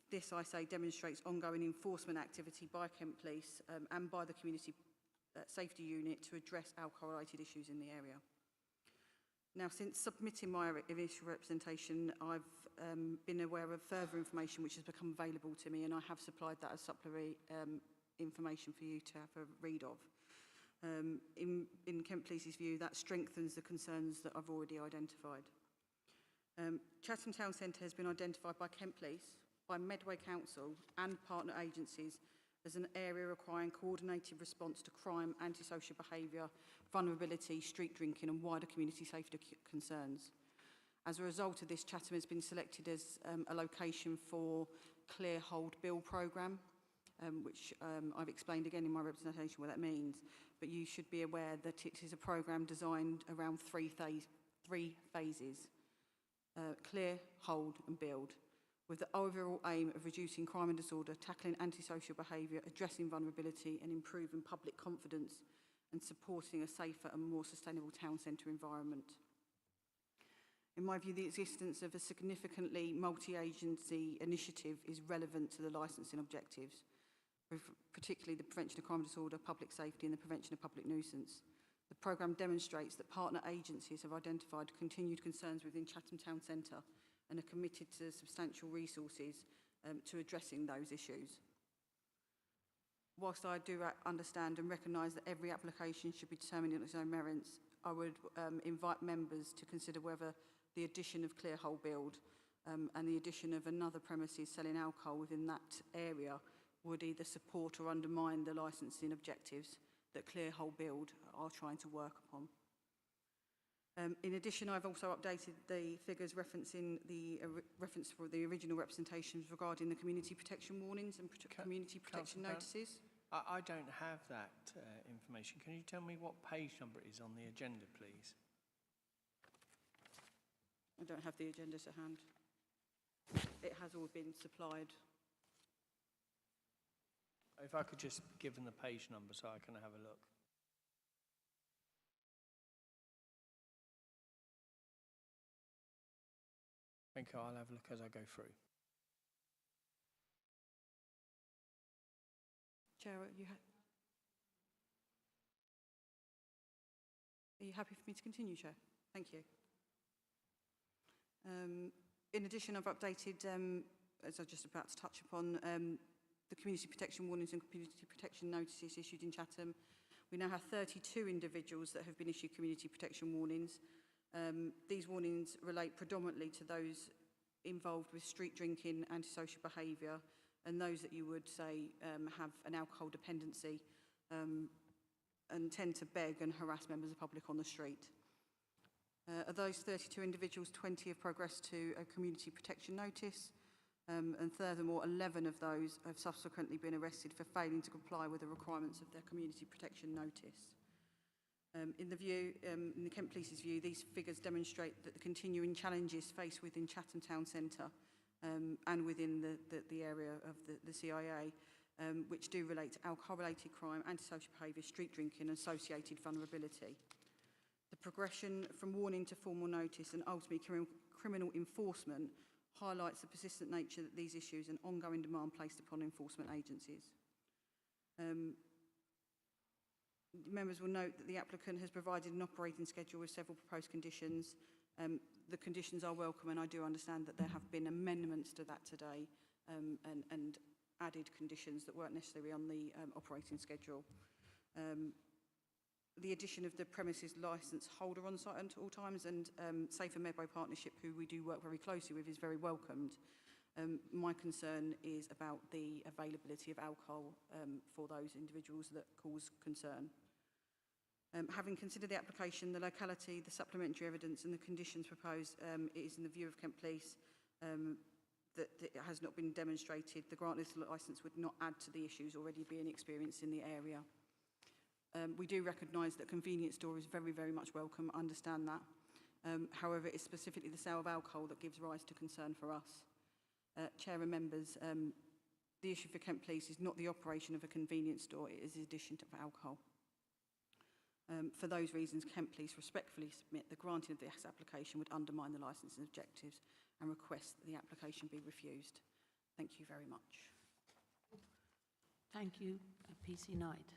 S12: This, I say, demonstrates ongoing enforcement activity by Kent Police and by the Community Safety Unit to address alcohol-related issues in the area. Now, since submitting my initial representation, I've been aware of further information which has become available to me, and I have supplied that as supplementary information for you to have a read of. In Kent Police's view, that strengthens the concerns that I've already identified. Chatham Town Centre has been identified by Kent Police, by Medway Council and partner agencies as an area requiring coordinated response to crime, antisocial behaviour, vulnerability, street drinking and wider community safety concerns. As a result of this, Chatham has been selected as a location for Clear Hold Bill programme, which I've explained again in my representation what that means, but you should be aware that it is a programme designed around three phases, clear, hold and build, with the overall aim of reducing crime and disorder, tackling antisocial behaviour, addressing vulnerability and improving public confidence and supporting a safer and more sustainable town centre environment. In my view, the existence of a significantly multi-agency initiative is relevant to the licensing objectives, with particularly the prevention of crime and disorder, public safety and the prevention of public nuisance. The programme demonstrates that partner agencies have identified continued concerns within Chatham Town Centre and are committed to substantial resources to addressing those issues. Whilst I do understand and recognise that every application should be determined on its own merits, I would invite members to consider whether the addition of clear hole build and the addition of another premises selling alcohol within that area would either support or undermine the licensing objectives that Clear Hole Build are trying to work upon. In addition, I've also updated the figures referencing the reference for the original representations regarding the community protection warnings and community protection notices.
S6: I don't have that information. Can you tell me what page number it is on the agenda, please?
S12: I don't have the agenda to hand. It has all been supplied.
S6: If I could just give them the page number so I can have a look. Thank you. I'll have a look as I go through.
S12: Chair, are you happy for me to continue, Chair? Thank you. In addition, I've updated, as I was just about to touch upon, the community protection warnings and community protection notices issued in Chatham. We now have 32 individuals that have been issued community protection warnings. These warnings relate predominantly to those involved with street drinking, antisocial behaviour, and those that you would say have an alcohol dependency and tend to beg and harass members of the public on the street. Of those 32 individuals, 20 have progressed to a community protection notice, and furthermore, 11 of those have subsequently been arrested for failing to comply with the requirements of their community protection notice. In the Kent Police's view, these figures demonstrate that the continuing challenges faced within Chatham Town Centre and within the area of the CIA, which do relate to alcohol-related crime, antisocial behaviour, street drinking and associated vulnerability. The progression from warning to formal notice and ultimately criminal enforcement highlights the persistent nature of these issues and ongoing demand placed upon enforcement agencies. Members will note that the applicant has provided an operating schedule with several proposed conditions. The conditions are welcome, and I do understand that there have been amendments to that today and added conditions that weren't necessarily on the operating schedule. The addition of the premises licence holder on site at all times and Safer Medway Partnership, who we do work very closely with, is very welcomed. My concern is about the availability of alcohol for those individuals that cause concern. Having considered the application, the locality, the supplementary evidence and the conditions proposed, it is in the view of Kent Police that it has not been demonstrated the grant licence would not add to the issues already being experienced in the area. We do recognise that convenience store is very, very much welcome, understand that. However, it's specifically the sale of alcohol that gives rise to concern for us. Chair and members, the issue for Kent Police is not the operation of a convenience store, it is the addition of alcohol. For those reasons, Kent Police respectfully submit the granting of this application would undermine the licensing objectives and request that the application be refused. Thank you very much.
S2: Thank you, PC Knight.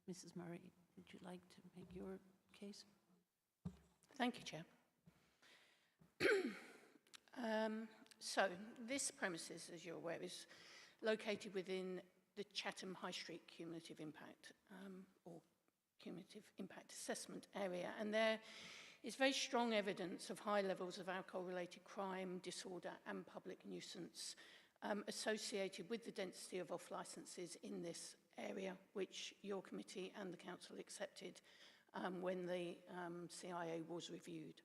S2: Mrs. Murray, would you like to make your case?
S9: Thank you, Chair. So, this premises, as you're aware, is located within the Chatham High Street Cumulative Impact or Cumulative Impact Assessment area, and there is very strong evidence of high levels of alcohol-related crime, disorder and public nuisance associated with the density of off-licences in this area, which your committee and the council accepted when the CIA was reviewed.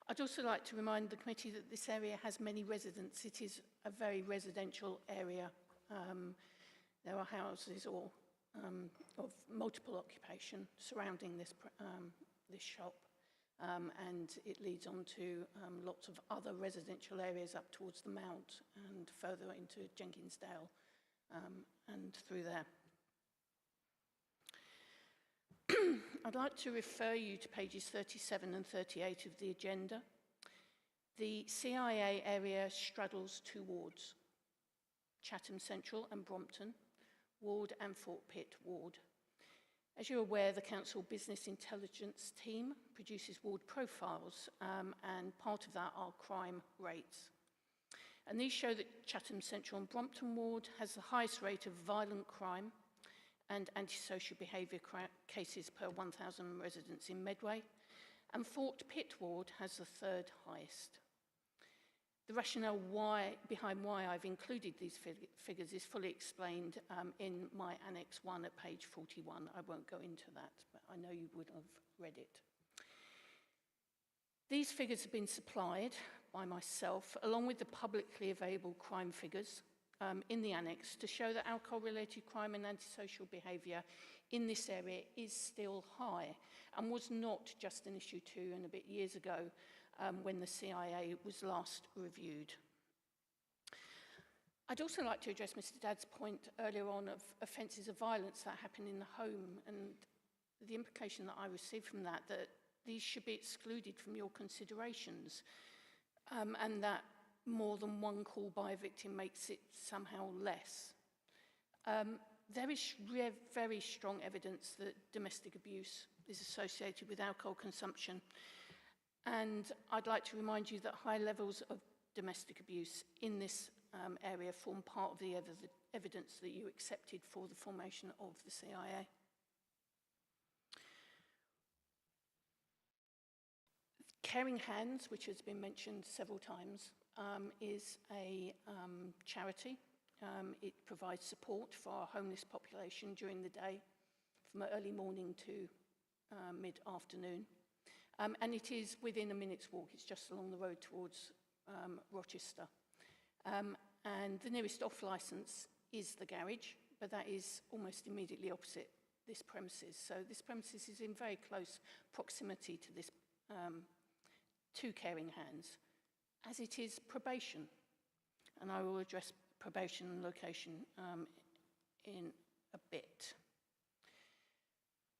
S9: I'd also like to remind the committee that this area has many residents. It is a very residential area. There are houses or of multiple occupation surrounding this shop, and it leads on to lots of other residential areas up towards the Mount and further into Jenkinsdale and through there. I'd like to refer you to pages 37 and 38 of the agenda. The CIA area straddles two wards, Chatham Central and Brompton Ward and Fort Pitt Ward. As you're aware, the Council Business Intelligence team produces ward profiles, and part of that are crime rates. And these show that Chatham Central and Brompton Ward has the highest rate of violent crime and antisocial behaviour cases per 1,000 residents in Medway, and Fort Pitt Ward has the third highest. The rationale behind why I've included these figures is fully explained in my Annex 1 at page 41. I won't go into that, but I know you would have read it. These figures have been supplied by myself, along with the publicly available crime figures in the annex, to show that alcohol-related crime and antisocial behaviour in this area is still high and was not just an issue 2 and a bit years ago when the CIA was last reviewed. I'd also like to address Mr. Dadd's point earlier on of offences of violence that happen in the home, and the implication that I received from that these should be excluded from your considerations, and that more than one call by a victim makes it somehow less. There is very strong evidence that domestic abuse is associated with alcohol consumption, and I'd like to remind you that high levels of domestic abuse in this area form part of the evidence that you accepted for the formation of the CIA. Caring Hands, which has been mentioned several times, is a charity. It provides support for our homeless population during the day, from early morning to mid-afternoon. And it is within a minute's walk. It's just along the road towards Rochester. And the nearest off-licence is the garage, but that is almost immediately opposite this premises. So this premises is in very close proximity to this to Caring Hands, as it is probation. And I will address probation and location in a bit.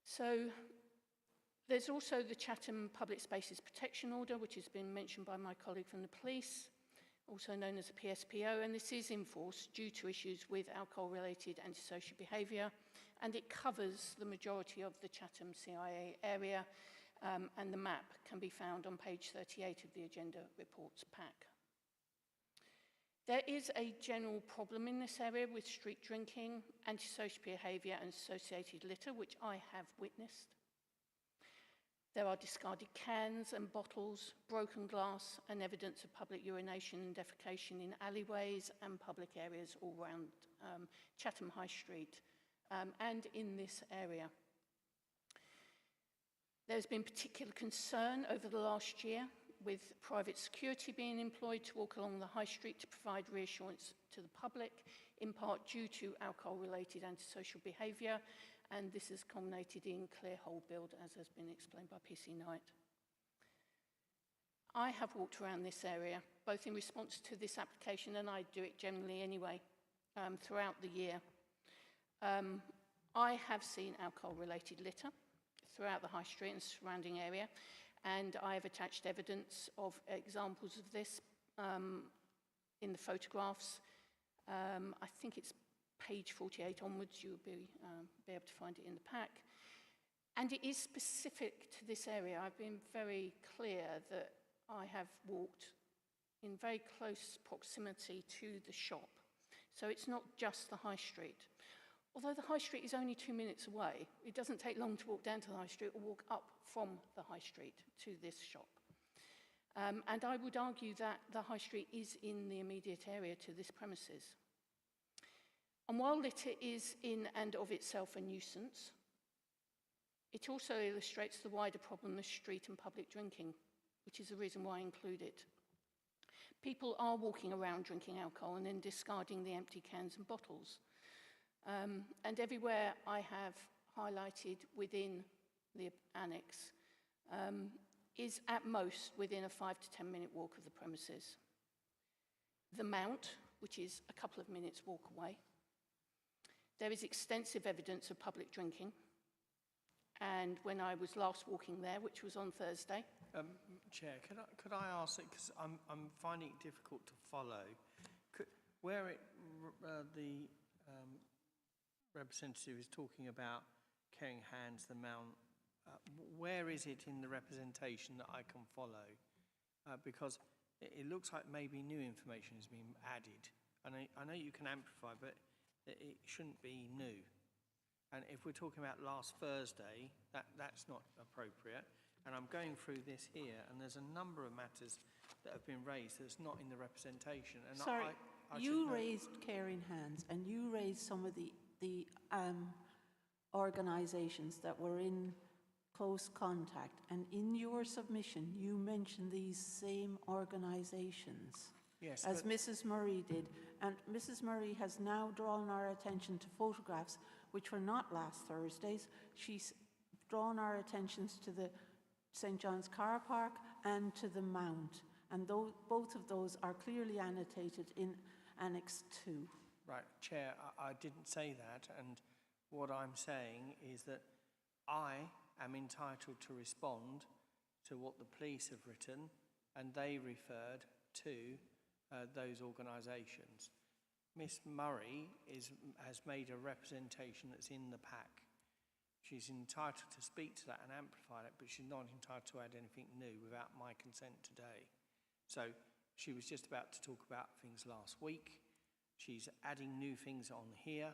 S9: So there's also the Chatham Public Spaces Protection Order, which has been mentioned by my colleague from the police, also known as the PSPO, and this is in force due to issues with alcohol-related antisocial behaviour, and it covers the majority of the Chatham CIA area, and the map can be found on page 38 of the agenda reports pack. There is a general problem in this area with street drinking, antisocial behaviour and associated litter, which I have witnessed. There are discarded cans and bottles, broken glass, and evidence of public urination and defecation in alleyways and public areas all around Chatham High Street and in this area. There's been particular concern over the last year with private security being employed to walk along the high street to provide reassurance to the public, in part due to alcohol-related antisocial behaviour, and this has culminated in clear hole build, as has been explained by PC Knight. I have walked around this area, both in response to this application, and I do it generally anyway, throughout the year. I have seen alcohol-related litter throughout the high street and surrounding area, and I have attached evidence of examples of this in the photographs. I think it's page 48 onwards, you'll be able to find it in the pack. And it is specific to this area. I've been very clear that I have walked in very close proximity to the shop. So it's not just the high street. Although the high street is only 2 minutes away, it doesn't take long to walk down to the high street or walk up from the high street to this shop. And I would argue that the high street is in the immediate area to this premises. And while litter is in and of itself a nuisance, it also illustrates the wider problem of street and public drinking, which is the reason why I include it. People are walking around drinking alcohol and then discarding the empty cans and bottles. And everywhere I have highlighted within the annex is at most within a 5 to 10 minute walk of the premises. The Mount, which is a couple of minutes walk away. There is extensive evidence of public drinking. And when I was last walking there, which was on Thursday.
S6: Chair, could I ask it, because I'm finding it difficult to follow, the representative is talking about Caring Hands, the Mount, where is it in the representation that I can follow? Because it looks like maybe new information has been added. And I know you can amplify, but it shouldn't be new. And if we're talking about last Thursday, that's not appropriate. And I'm going through this here, and there's a number of matters that have been raised that's not in the representation. And
S2: Sorry,
S6: I
S2: you
S6: should know.
S2: raised Caring Hands, and you raised some of the organisations that were in close contact, and in your submission you mentioned these same organisations.
S6: Yes,
S2: as Mrs. Murray did, and Mrs. Murray has now drawn our attention to photographs which were not last Thursday's. She's drawn our attentions to the St. John's Car Park and to the Mount, and both of those are clearly annotated in Annex 2.
S6: Right, Chair, I didn't say that, and what I'm saying is that I am entitled to respond to what the police have written, and they referred to those organisations. Miss Murray has made a representation that's in the pack. She's entitled to speak to that and amplify it, but she's not entitled to add anything new without my consent today. So she was just about to talk about things last week. She's adding new things on here.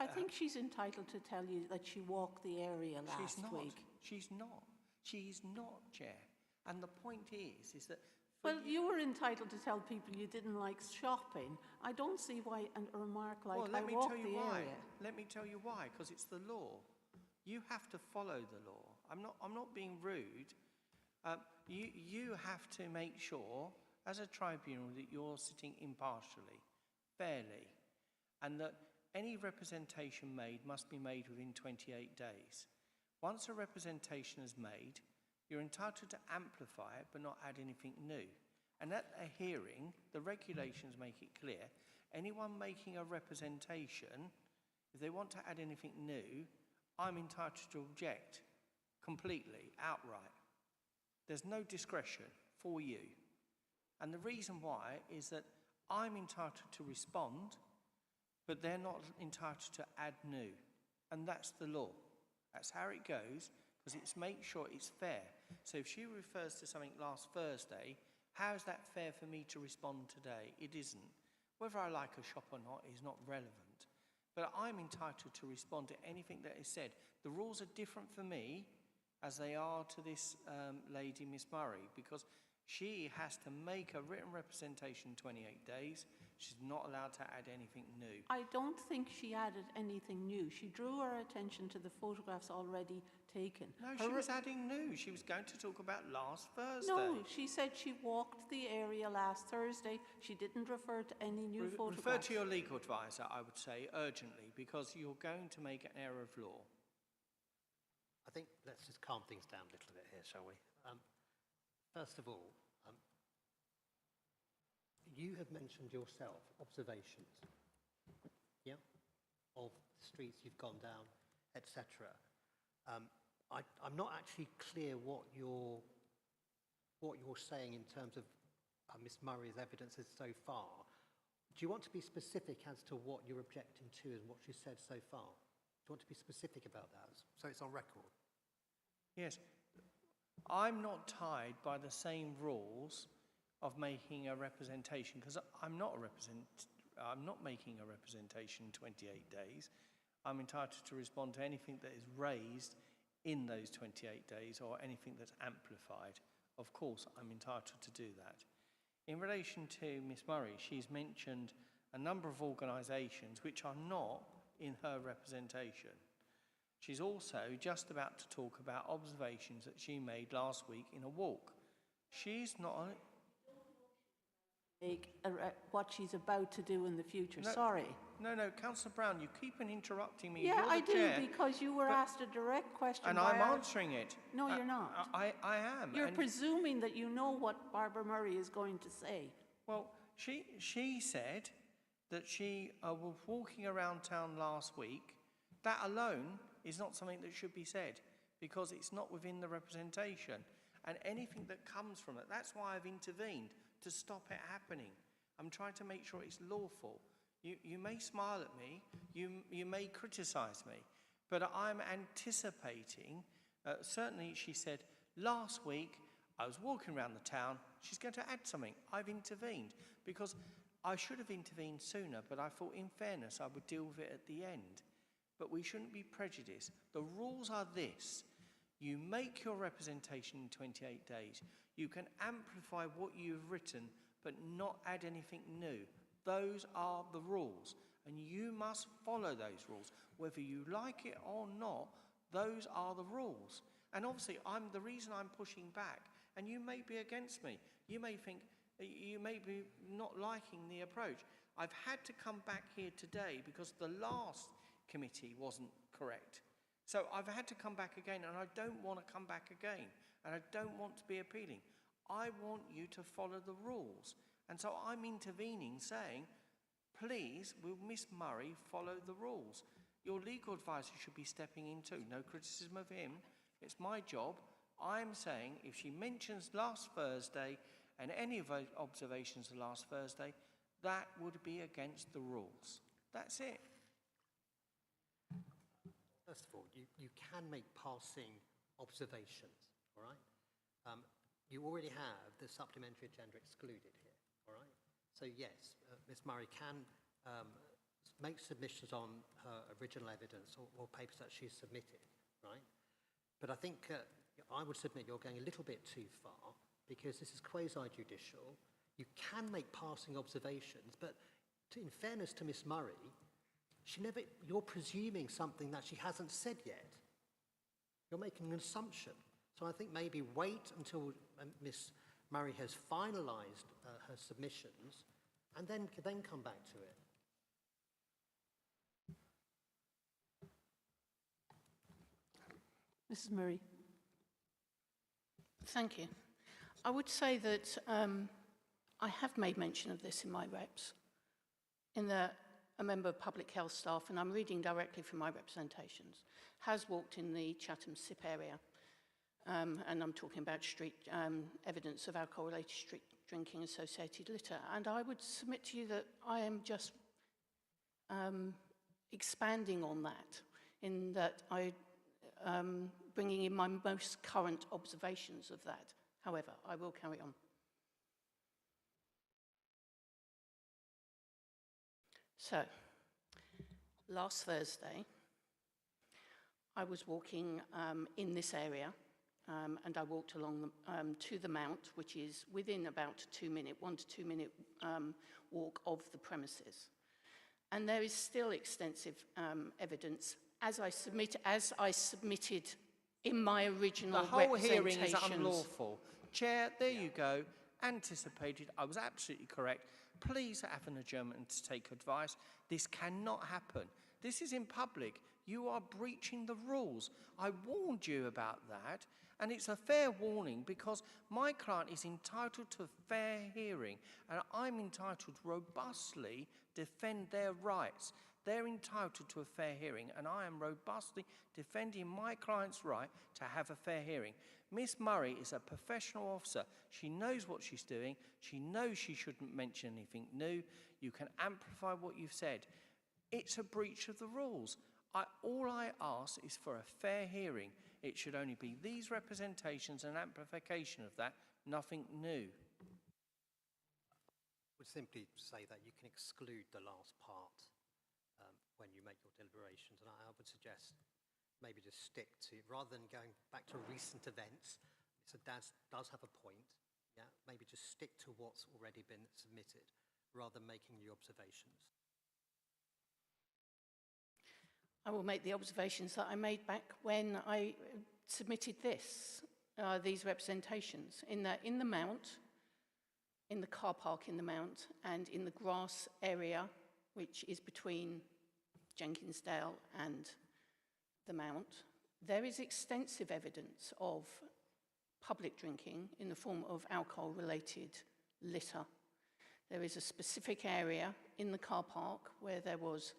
S2: I think she's entitled to tell you that she walked the area last week.
S6: She's not. She's not, Chair. And the point is that...
S2: Well, you were entitled to tell people you didn't like shopping. I don't see why a remark like,
S6: well, let me
S2: walked
S6: tell you
S2: the
S6: why.
S2: area.
S6: Let me tell you why, because it's the law. You have to follow the law. I'm not being rude. You have to make sure, as a tribunal, that you're sitting impartially, fairly, and that any representation made must be made within 28 days. Once a representation is made, you're entitled to amplify it but not add anything new. And at a hearing, the regulations make it clear, anyone making a representation, if they want to add anything new, I'm entitled to object completely, outright. There's no discretion for you. And the reason why is that I'm entitled to respond, but they're not entitled to add new. And that's the law. That's how it goes, because it's make sure it's fair. So if she refers to something last Thursday, how is that fair for me to respond today? It isn't. Whether I like a shop or not is not relevant. But I'm entitled to respond to anything that is said. The rules are different for me as they are to this lady, Miss Murray, because she has to make a written representation in 28 days. She's not allowed to add anything new.
S2: I don't think she added anything new. She drew our attention to the photographs already taken.
S6: No, she was adding new. She was going to talk about last Thursday.
S2: No, she said she walked the area last Thursday. She didn't refer to any new photographs.
S6: Refer to your legal advisor, I would say, urgently, because you're going to make an error of law.
S7: I think let's just calm things down a little bit here, shall we? First of all, you have mentioned yourself observations, yeah, of the streets you've gone down, etc. I'm not actually clear what you're saying in terms of Miss Murray's evidence so far. Do you want to be specific as to what you're objecting to and what she said so far? Do you want to be specific about that so it's on record?
S6: Yes. I'm not tied by the same rules of making a representation, because I'm not making a representation in 28 days. I'm entitled to respond to anything that is raised in those 28 days or anything that's amplified. Of course, I'm entitled to do that. In relation to Miss Murray, she's mentioned a number of organisations which are not in her representation. She's also just about to talk about observations that she made last week in a walk. She's not...
S2: what she's about to do in the future.
S6: No,
S2: Sorry.
S6: No, Councillor Brown, you keep on interrupting me.
S2: Yeah,
S6: You're the
S2: I do,
S6: chair,
S2: because you were asked a direct question.
S6: and I'm answering it.
S2: No, you're not.
S6: I am.
S2: You're presuming that you know what Barbara Murray is going to say.
S6: Well, she said that she was walking around town last week. That alone is not something that should be said, because it's not within the representation. And anything that comes from it, that's why I've intervened, to stop it happening. I'm trying to make sure it's lawful. You may smile at me, you may criticise me, But I'm anticipating, certainly she said, last week I was walking around the town, she's going to add something. I've intervened because I should have intervened sooner, but I thought in fairness I would deal with it at the end. But we shouldn't be prejudiced. The rules are this. You make your representation in 28 days. You can amplify what you've written, but not add anything new. Those are the rules, and you must follow those rules. Whether you like it or not, those are the rules. And obviously, the reason I'm pushing back, and you may be against me. You may think, you may be not liking the approach. I've had to come back here today because the last committee wasn't correct. So I've had to come back again, and I don't want to come back again, and I don't want to be appealing. I want you to follow the rules. And so I'm intervening, saying, please, will Miss Murray follow the rules? Your legal advisor should be stepping in too. No criticism of him. It's my job. I'm saying if she mentions last Thursday and any of those observations of last Thursday, that would be against the rules. That's it.
S7: First of all, you can make passing observations, all right? You already have the supplementary agenda excluded here, all right? So yes, Ms Murray can make submissions on her original evidence or papers that she's submitted, right? But I think I would submit you're going a little bit too far because this is quasi-judicial. You can make passing observations, but in fairness to Ms Murray, you're presuming something that she hasn't said yet. You're making an assumption. So I think maybe wait until Ms Murray has finalised her submissions and then come back to it.
S2: Mrs. Murray.
S9: Thank you. I would say that I have made mention of this in my reps, in that a member of public health staff, and I'm reading directly from my representations, has walked in the Chatham SIP area, and I'm talking about street evidence of alcohol-related street drinking associated litter. And I would submit to you that I am just expanding on that, in that I bringing in my most current observations of that. However, I will carry on. So, last Thursday, I was walking in this area, and I walked along to the Mount, which is within about 1 to 2 minute walk of the premises. And there is still extensive evidence, as I submitted in my original
S6: The whole hearing is
S9: representations.
S6: unlawful. Chair, there you go. Anticipated. I was absolutely correct. Please have an adjournment to take advice. This cannot happen. This is in public. You are breaching the rules. I warned you about that, and it's a fair warning because my client is entitled to a fair hearing, and I'm entitled to robustly defend their rights. They're entitled to a fair hearing, and I am robustly defending my client's right to have a fair hearing. Miss Murray is a professional officer. She knows what she's doing. She knows she shouldn't mention anything new. You can amplify what you've said. It's a breach of the rules. All I ask is for a fair hearing. It should only be these representations and amplification of that, nothing new.
S7: I would simply say that you can exclude the last part when you make your deliberations, and I would suggest maybe just stick to, rather than going back to recent events, so does have a point, yeah, maybe just stick to what's already been submitted, rather than making new observations.
S9: I will make the observations that I made back when I submitted these representations, in that in the Mount, in the car park in the Mount, and in the grass area, which is between Jenkinsdale and the Mount, there is extensive evidence of public drinking in the form of alcohol-related litter. There is a specific area in the car park where there was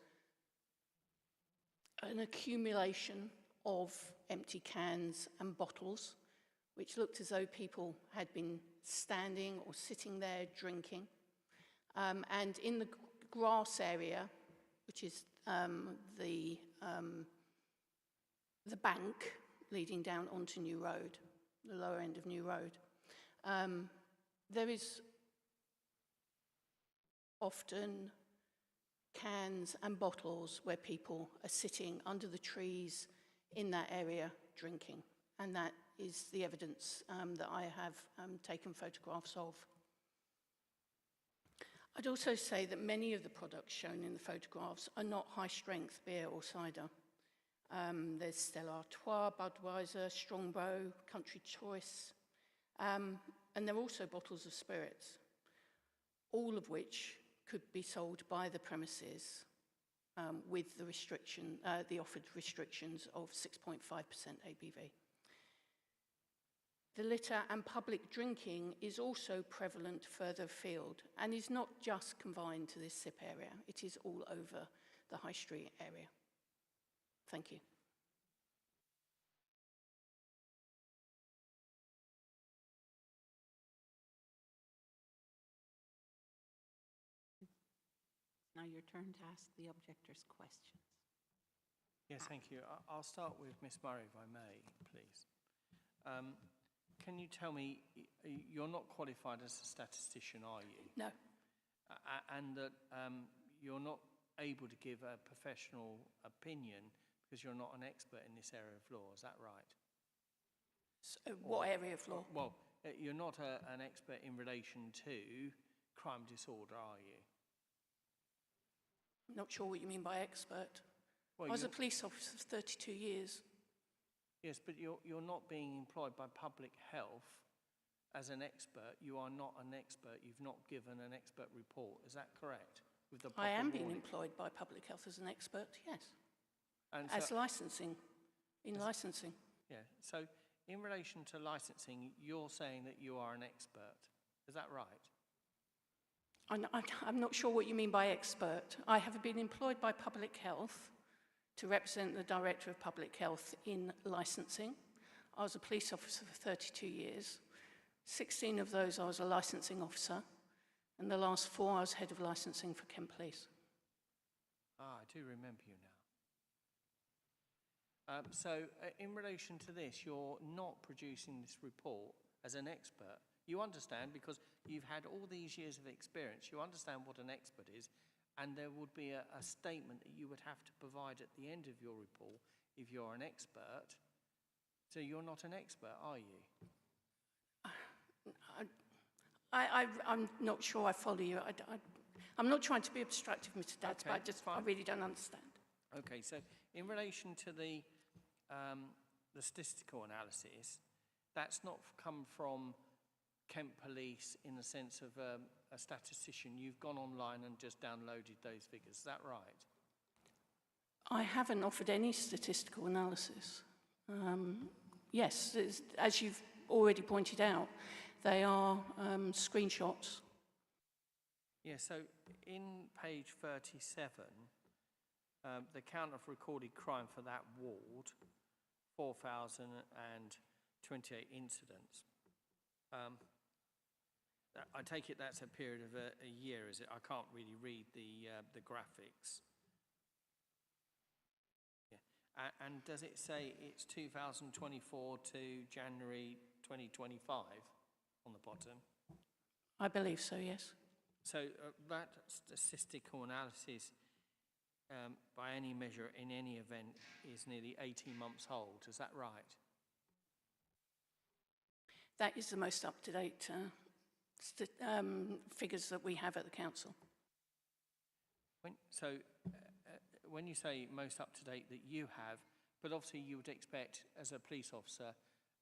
S9: an accumulation of empty cans and bottles, which looked as though people had been standing or sitting there drinking. And in the grass area, which is the the bank leading down onto New Road, the lower end of New Road. There is often cans and bottles where people are sitting under the trees in that area drinking, and that is the evidence that I have taken photographs of. I'd also say that many of the products shown in the photographs are not high-strength beer or cider. There's Stella Artois, Budweiser, Strongbow, Country Choice, and there are also bottles of spirits, all of which could be sold by the premises with the offered restrictions of 6.5% ABV. The litter and public drinking is also prevalent further afield and is not just confined to this SIP area, it is all over the High Street area. Thank you.
S2: Now your turn to ask the objectors questions.
S6: Yes, thank you. I'll start with Miss Murray, if I may, please. Can you tell me, you're not qualified as a statistician, are you?
S9: No.
S6: And that you're not able to give a professional opinion because you're not an expert in this area of law, is that right?
S9: So what area of law?
S6: Well, you're not an expert in relation to crime disorder, are you?
S9: I'm not sure what you mean by expert.
S6: Well,
S9: I was a police officer for 32 years.
S6: Yes, but you're not being employed by public health as an expert. You are not an expert. You've not given an expert report. Is that correct? With the
S9: I am being
S6: warning?
S9: employed by public health as an expert, yes.
S6: And
S9: as
S6: so,
S9: licensing, licensing.
S6: Yeah, so in relation to licensing, you're saying that you are an expert. Is that right?
S9: I'm not sure what you mean by expert. I have been employed by public health to represent the Director of Public Health in licensing. I was a police officer for 32 years. 16 of those I was a licensing officer, and the last 4 I was head of licensing for Kent Police.
S6: Ah, I do remember you now. So in relation to this, you're not producing this report as an expert. You understand, because you've had all these years of experience, you understand what an expert is, and there would be a statement that you would have to provide at the end of your report if you're an expert. So you're not an expert, are you?
S9: I'm not sure I follow you. I'm not trying to be obstructive, Mr. Dadds,
S6: Okay,
S9: but I really don't understand.
S6: Okay, so in relation to the statistical analysis, that's not come from Kent Police in the sense of a statistician. You've gone online and just downloaded those figures. Is that right?
S9: I haven't offered any statistical analysis. Yes, as you've already pointed out, they are screenshots.
S6: Yeah, so in page 37, the count of recorded crime for that ward, 4,028 incidents. I take it that's a period of a year, is it? I can't really read the graphics. Yeah. And does it say it's 2024 to January 2025 on the bottom?
S9: I believe so, yes.
S6: So that statistical analysis, by any measure, in any event, is nearly 18 months old. Is that right?
S9: That is the most up-to-date figures that we have at the council.
S6: When you say most up-to-date that you have, but obviously you would expect as a police officer,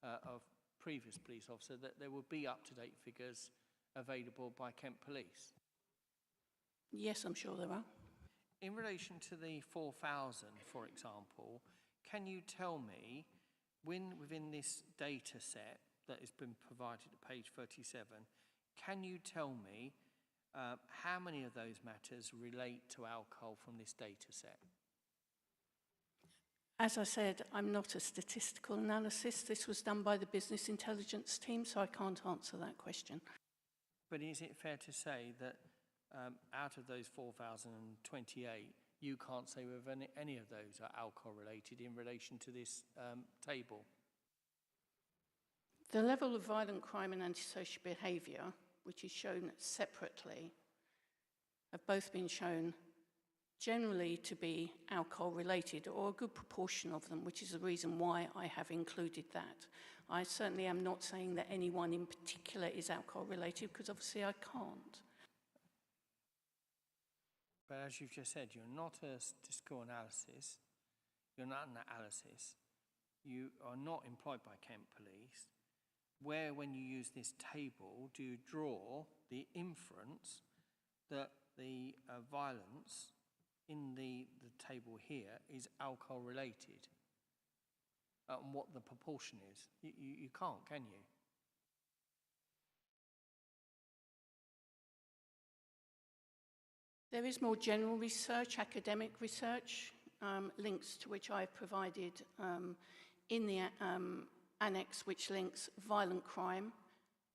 S6: of previous police officer, that there would be up-to-date figures available by Kent Police.
S9: Yes, I'm sure there are.
S6: In relation to the 4,000, for example, can you tell me when within this data set that has been provided at page 37, can you tell me how many of those matters relate to alcohol from this data set?
S9: As I said, I'm not a statistical analysis. This was done by the business intelligence team, so I can't answer that question.
S6: But is it fair to say that out of those 4,028, you can't say whether any of those are alcohol related in relation to this table.
S9: The level of violent crime and antisocial behaviour, which is shown separately, have both been shown generally to be alcohol related, or a good proportion of them, which is the reason why I have included that. I certainly am not saying that anyone in particular is alcohol related, because obviously I can't.
S6: But as you've just said, you're not a statistical analysis, you're not an analysis, you are not employed by Kent Police, where when you use this table, do you draw the inference that the violence in the table here is alcohol related, and what the proportion is? You can't, can you?
S9: There is more general research, academic research, links to which I've provided in the annex, which links violent crime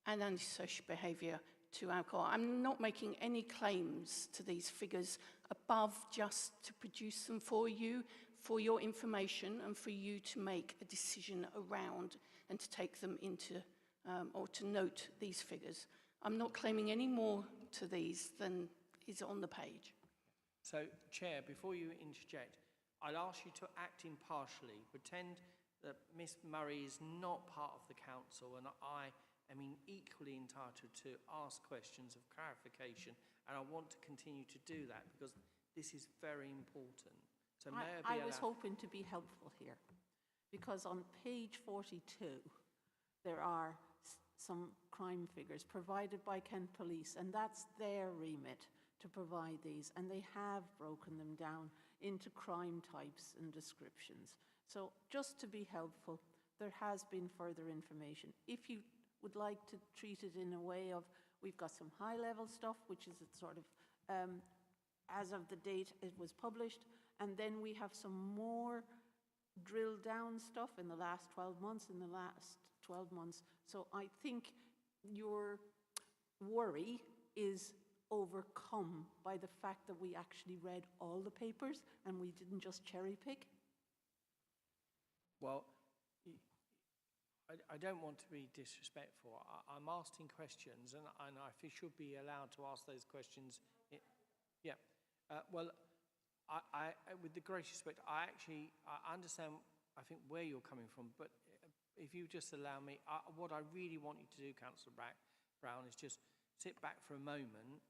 S9: and antisocial behaviour to alcohol. I'm not making any claims to these figures above just to produce them for you, for your information, and for you to make a decision around and to take them into, or to note these figures. I'm not claiming any more to these than is on the page.
S6: So, Chair, before you interject, I'd ask you to act impartially. Pretend that Miss Murray is not part of the council, and I am equally entitled to ask questions of clarification, and I want to continue to do that because this is very important. So may
S2: I was hoping to be helpful here, because on page 42 there are some crime figures provided by Kent Police, and that's their remit to provide these, and they have broken them down into crime types and descriptions. So just to be helpful, there has been further information. If you would like to treat it in a way of, we've got some high-level stuff, which is sort of as of the date it was published, and then we have some more drilled down stuff in the last 12 months, So I think your worry is overcome by the fact that we actually read all the papers and we didn't just cherry pick.
S6: Well, I don't want to be disrespectful. I'm asking questions, and I should be allowed to ask those questions. Well, I with the greatest respect, I understand, I think, where you're coming from, but if you just allow me, what I really want you to do, Councillor Brown, is just sit back for a moment.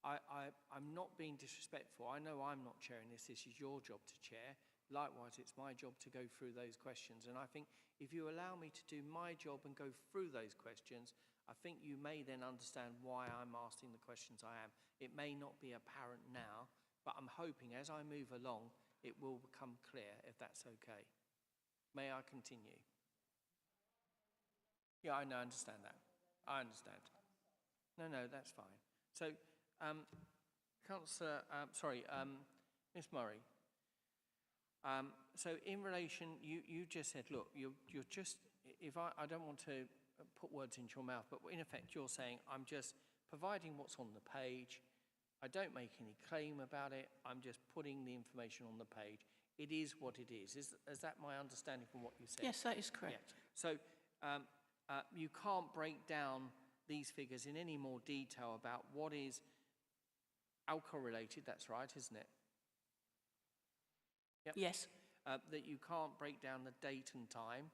S6: I'm not being disrespectful. I know I'm not chairing this. This is your job to chair. Likewise, it's my job to go through those questions. And I think if you allow me to do my job and go through those questions, I think you may then understand why I'm asking the questions I am. It may not be apparent now, but I'm hoping as I move along, it will become clear, if that's okay. May I continue? Yeah, I know, I understand that. I understand. No, that's fine. So, Councillor, Miss Murray, so in relation, you just said, look, you're just, if I don't want to put words into your mouth, but in effect you're saying, I'm just providing what's on the page, I don't make any claim about it, I'm just putting the information on the page. It is what it is. Is that my understanding from what you said?
S9: Yes, that is correct.
S6: Yeah. So you can't break down these figures in any more detail about what is alcohol related, that's right, isn't it? Yep.
S9: Yes.
S6: That you can't break down the date and time.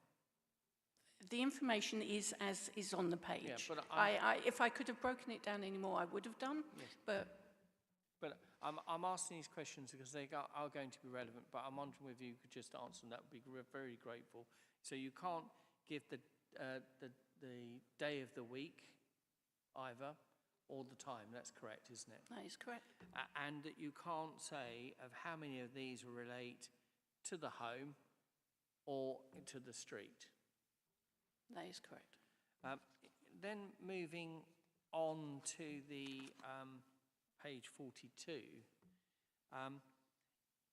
S9: The information is as is on the page.
S6: Yeah, but
S9: if I could have broken it down any more, I would have done. Yes.
S6: But I'm asking these questions because they are going to be relevant, but I'm wondering whether you could just answer them. That would be very grateful. So you can't give the day of the week either, or the time. That's correct, isn't it?
S9: That is correct.
S6: And that you can't say of how many of these relate to the home or to the street.
S9: That is correct.
S6: Then moving on to the page 42,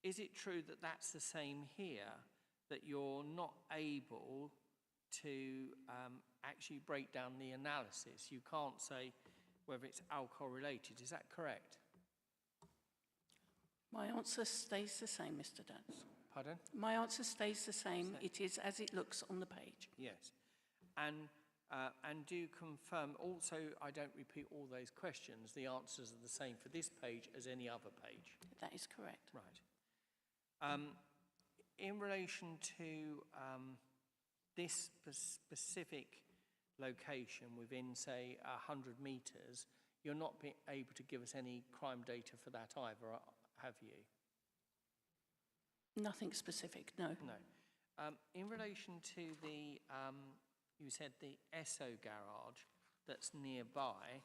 S6: is it true that that's the same here, that you're not able to actually break down the analysis? You can't say whether it's alcohol related, is that correct?
S9: My answer stays the same, Mr. Dance.
S6: Pardon?
S9: My answer stays the same. It is as it looks on the page.
S6: Yes. And do confirm, also, I don't repeat all those questions, the answers are the same for this page as any other page.
S9: That is correct.
S6: Right. In relation to this specific location within, say, 100 metres, you're not able to give us any crime data for that either, have you?
S9: Nothing specific, no.
S6: No. In relation to the, you said the Esso garage that's nearby,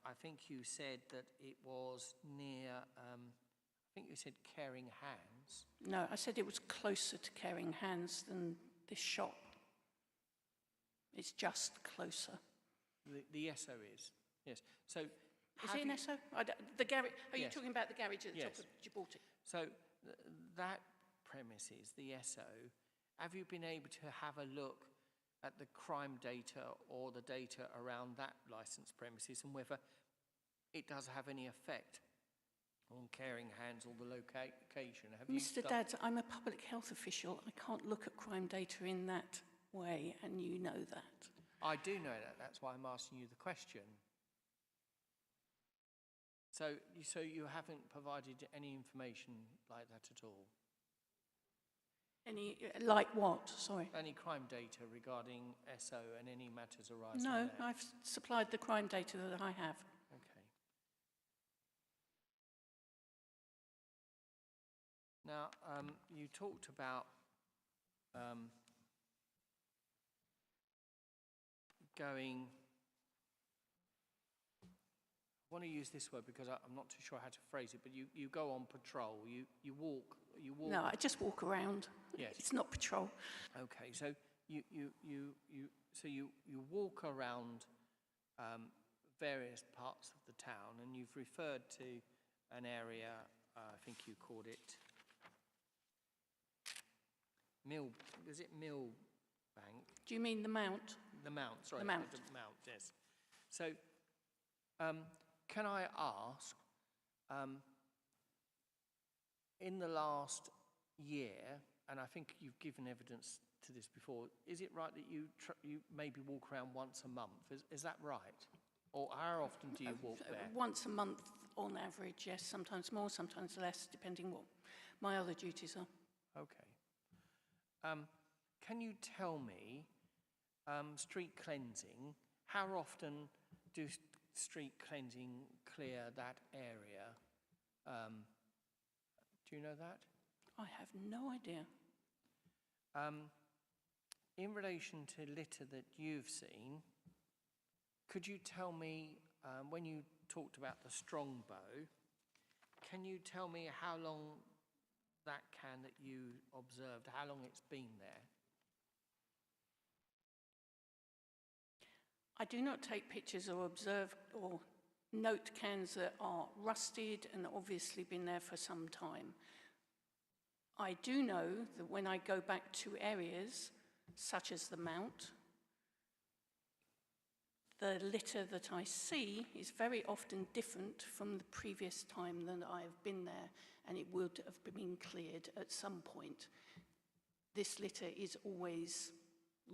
S6: I think you said that it was near, I think you said Caring Hands.
S9: No, I said it was closer to Caring Hands than this shop. It's just closer.
S6: The Esso is, yes. So,
S9: is it an Esso? The garage. Are you talking about the garage at the top of Gibraltar?
S6: So that premises, the Esso, have you been able to have a look at the crime data or the data around that licensed premises and whether it does have any effect on Caring Hands or the location? Have you
S9: Mr. Dadds, I'm a public health official. I can't look at crime data in that way, and you know that.
S6: I do know that. That's why I'm asking you the question. So you haven't provided any information like that at all?
S9: Any, like what? Sorry.
S6: Any crime data regarding SO and any matters arising
S9: No,
S6: there?
S9: I've supplied the crime data that I have.
S6: Okay. Now, you talked about going, I want to use this word because I'm not too sure how to phrase it, but you go on patrol, you walk.
S9: No, I just walk around.
S6: Yes.
S9: It's not patrol.
S6: Okay, so you walk around various parts of the town, and you've referred to an area, I think you called it is it Millbank?
S9: Do you mean the Mount?
S6: The Mount, sorry.
S9: The Mount.
S6: The Mount, yes. So, can I ask, in the last year, and I think you've given evidence to this before, is it right that you maybe walk around once a month? Is that right? Or how often do you walk there?
S9: Once a month on average, yes. Sometimes more, sometimes less, depending what my other duties are.
S6: Okay. Can you tell me, street cleansing, how often do street cleansing clear that area? Do you know that?
S9: I have no idea.
S6: In relation to litter that you've seen, could you tell me, when you talked about the Strongbow, can you tell me how long that can that you observed, how long it's been there?
S9: I do not take pictures or observe or note cans that are rusted and obviously been there for some time. I do know that when I go back to areas such as the Mount, the litter that I see is very often different from the previous time that I have been there, and it would have been cleared at some point. This litter is always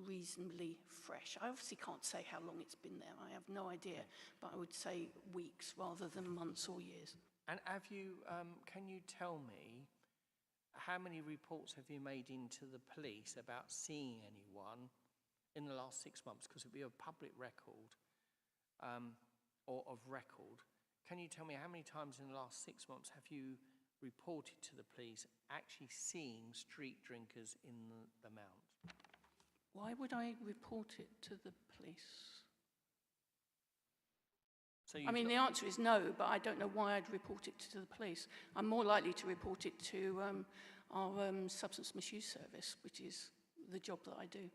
S9: reasonably fresh. I obviously can't say how long it's been there. I have no idea, but I would say weeks rather than months or years.
S6: And have you, can you tell me how many reports have you made into the police about seeing anyone in the last 6 months? Because it would be a public record, or of record. Can you tell me how many times in the last 6 months have you reported to the police actually seeing street drinkers in the Mount?
S9: Why would I report it to the police?
S6: So
S9: I mean, the answer is no, but I don't know why I'd report it to the police. I'm more likely to report it to our substance misuse service, which is the job that I do.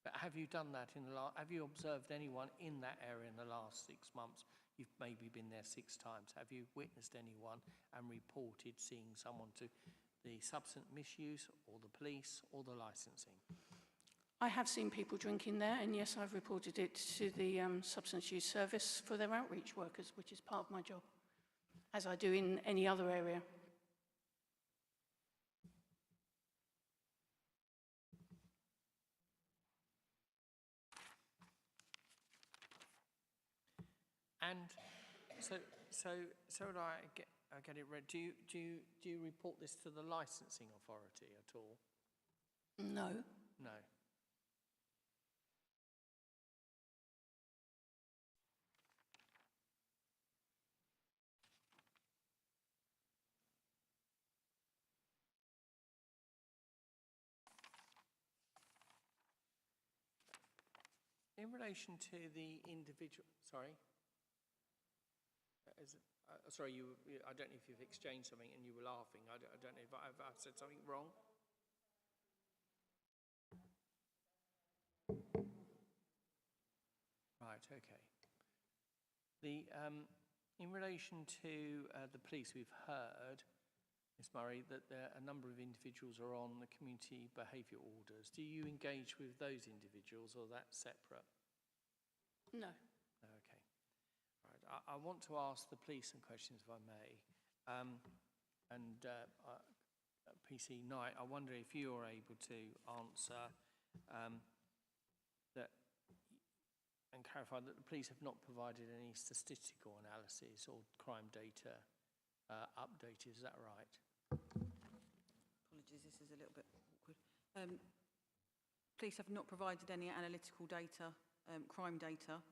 S6: But have you done that in the last, have you observed anyone in that area in the last 6 months? You've maybe been there 6 times. Have you witnessed anyone and reported seeing someone to the substance misuse or the police or the licensing?
S9: I have seen people drinking there, and yes, I've reported it to the substance use service for their outreach workers, which is part of my job. as I do in any other area.
S6: And so that I get it read, do you report this to the licensing authority at all?
S9: No.
S6: No. In relation to the individual, sorry? Sorry, I don't know if you've exchanged something and you were laughing. I don't know if I've said something wrong. Right, okay. In relation to the police, we've heard, Ms Murray, that a number of individuals are on the community behaviour orders. Do you engage with those individuals, or that's separate?
S9: No.
S6: Okay. Right. I want to ask the police some questions, if I may. PC Knight, I wonder if you're able to answer that and clarify that the police have not provided any statistical analysis or crime data update. Is that right?
S12: Apologies, this is a little bit awkward. Police have not provided any analytical data, crime data.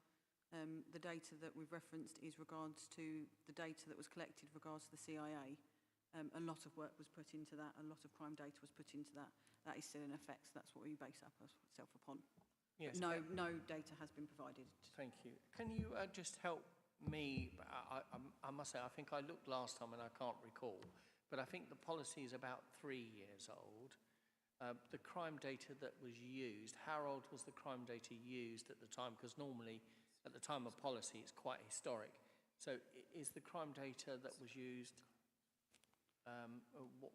S12: The data that we've referenced is regards to the data that was collected regards to the CIA. A lot of work was put into that, a lot of crime data was put into that. That is still in effect, so that's what we base ourselves upon. Yes, no data has been provided.
S6: Thank you. Can you just help me? I must say, I think I looked last time and I can't recall, but I think the policy is about 3 years old. The crime data that was used, how old was the crime data used at the time? Because normally, at the time of policy, it's quite historic. So is the crime data that was used,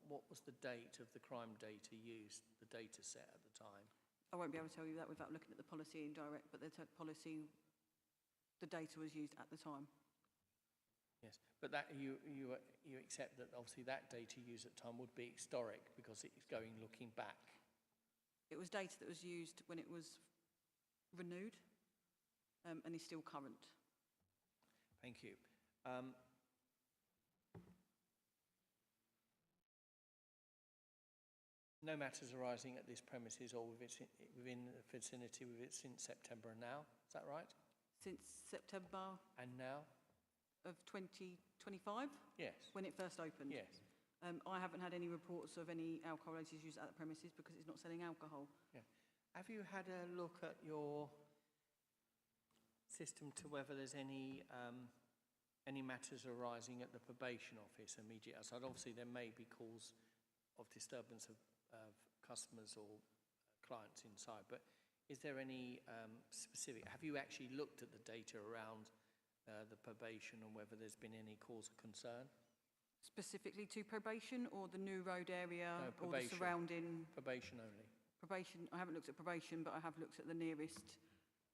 S6: what was the date of the crime data used, the data set at the time?
S12: I won't be able to tell you that without looking at the policy in direct, but the policy, the data was used at the time.
S6: Yes, but that you accept that obviously that data used at the time would be historic because it's looking back.
S12: It was data that was used when it was renewed and is still current.
S6: Thank you. No matters arising at this premises or within the vicinity with it since September and now, is that right?
S12: Since September.
S6: And now?
S12: Of 2025?
S6: Yes.
S12: When it first opened?
S6: Yes.
S12: I haven't had any reports of any alcohol-related use at the premises because it's not selling alcohol.
S6: Yeah. Have you had a look at your system to whether there's any matters arising at the probation office immediately outside? Obviously, there may be calls of disturbance of customers or clients inside, but is there any specific, have you actually looked at the data around the probation and whether there's been any cause of concern?
S12: Specifically to probation or the New Road area?
S6: No, probation.
S12: Or the surrounding?
S6: Probation only.
S12: Probation, I haven't looked at probation, but I have looked at the nearest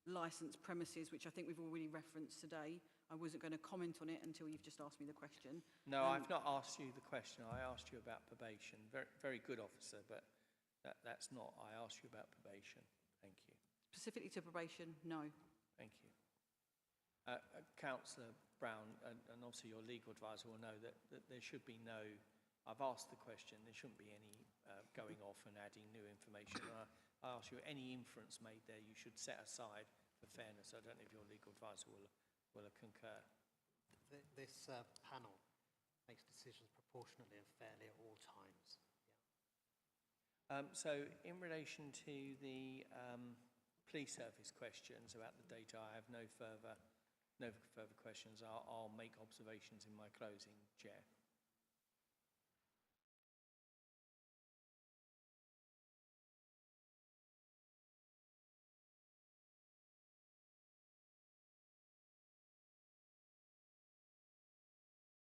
S12: licensed premises, which I think we've already referenced today. I wasn't going to comment on it until you've just asked me the question.
S6: No, I've not asked you the question. I asked you about probation. Very, very good officer, but that's not. I asked you about probation. Thank you.
S12: Specifically to probation, no.
S6: Thank you. Councillor Brown, and obviously your legal advisor will know that there should be no, I've asked the question, there shouldn't be any going off and adding new information. I ask you, any inference made there you should set aside for fairness. I don't know if your legal advisor will concur.
S7: This panel makes decisions proportionately and fairly at all times. Yeah.
S6: So in relation to the police service questions about the data, I have no further questions. I'll make observations in my closing, Chair.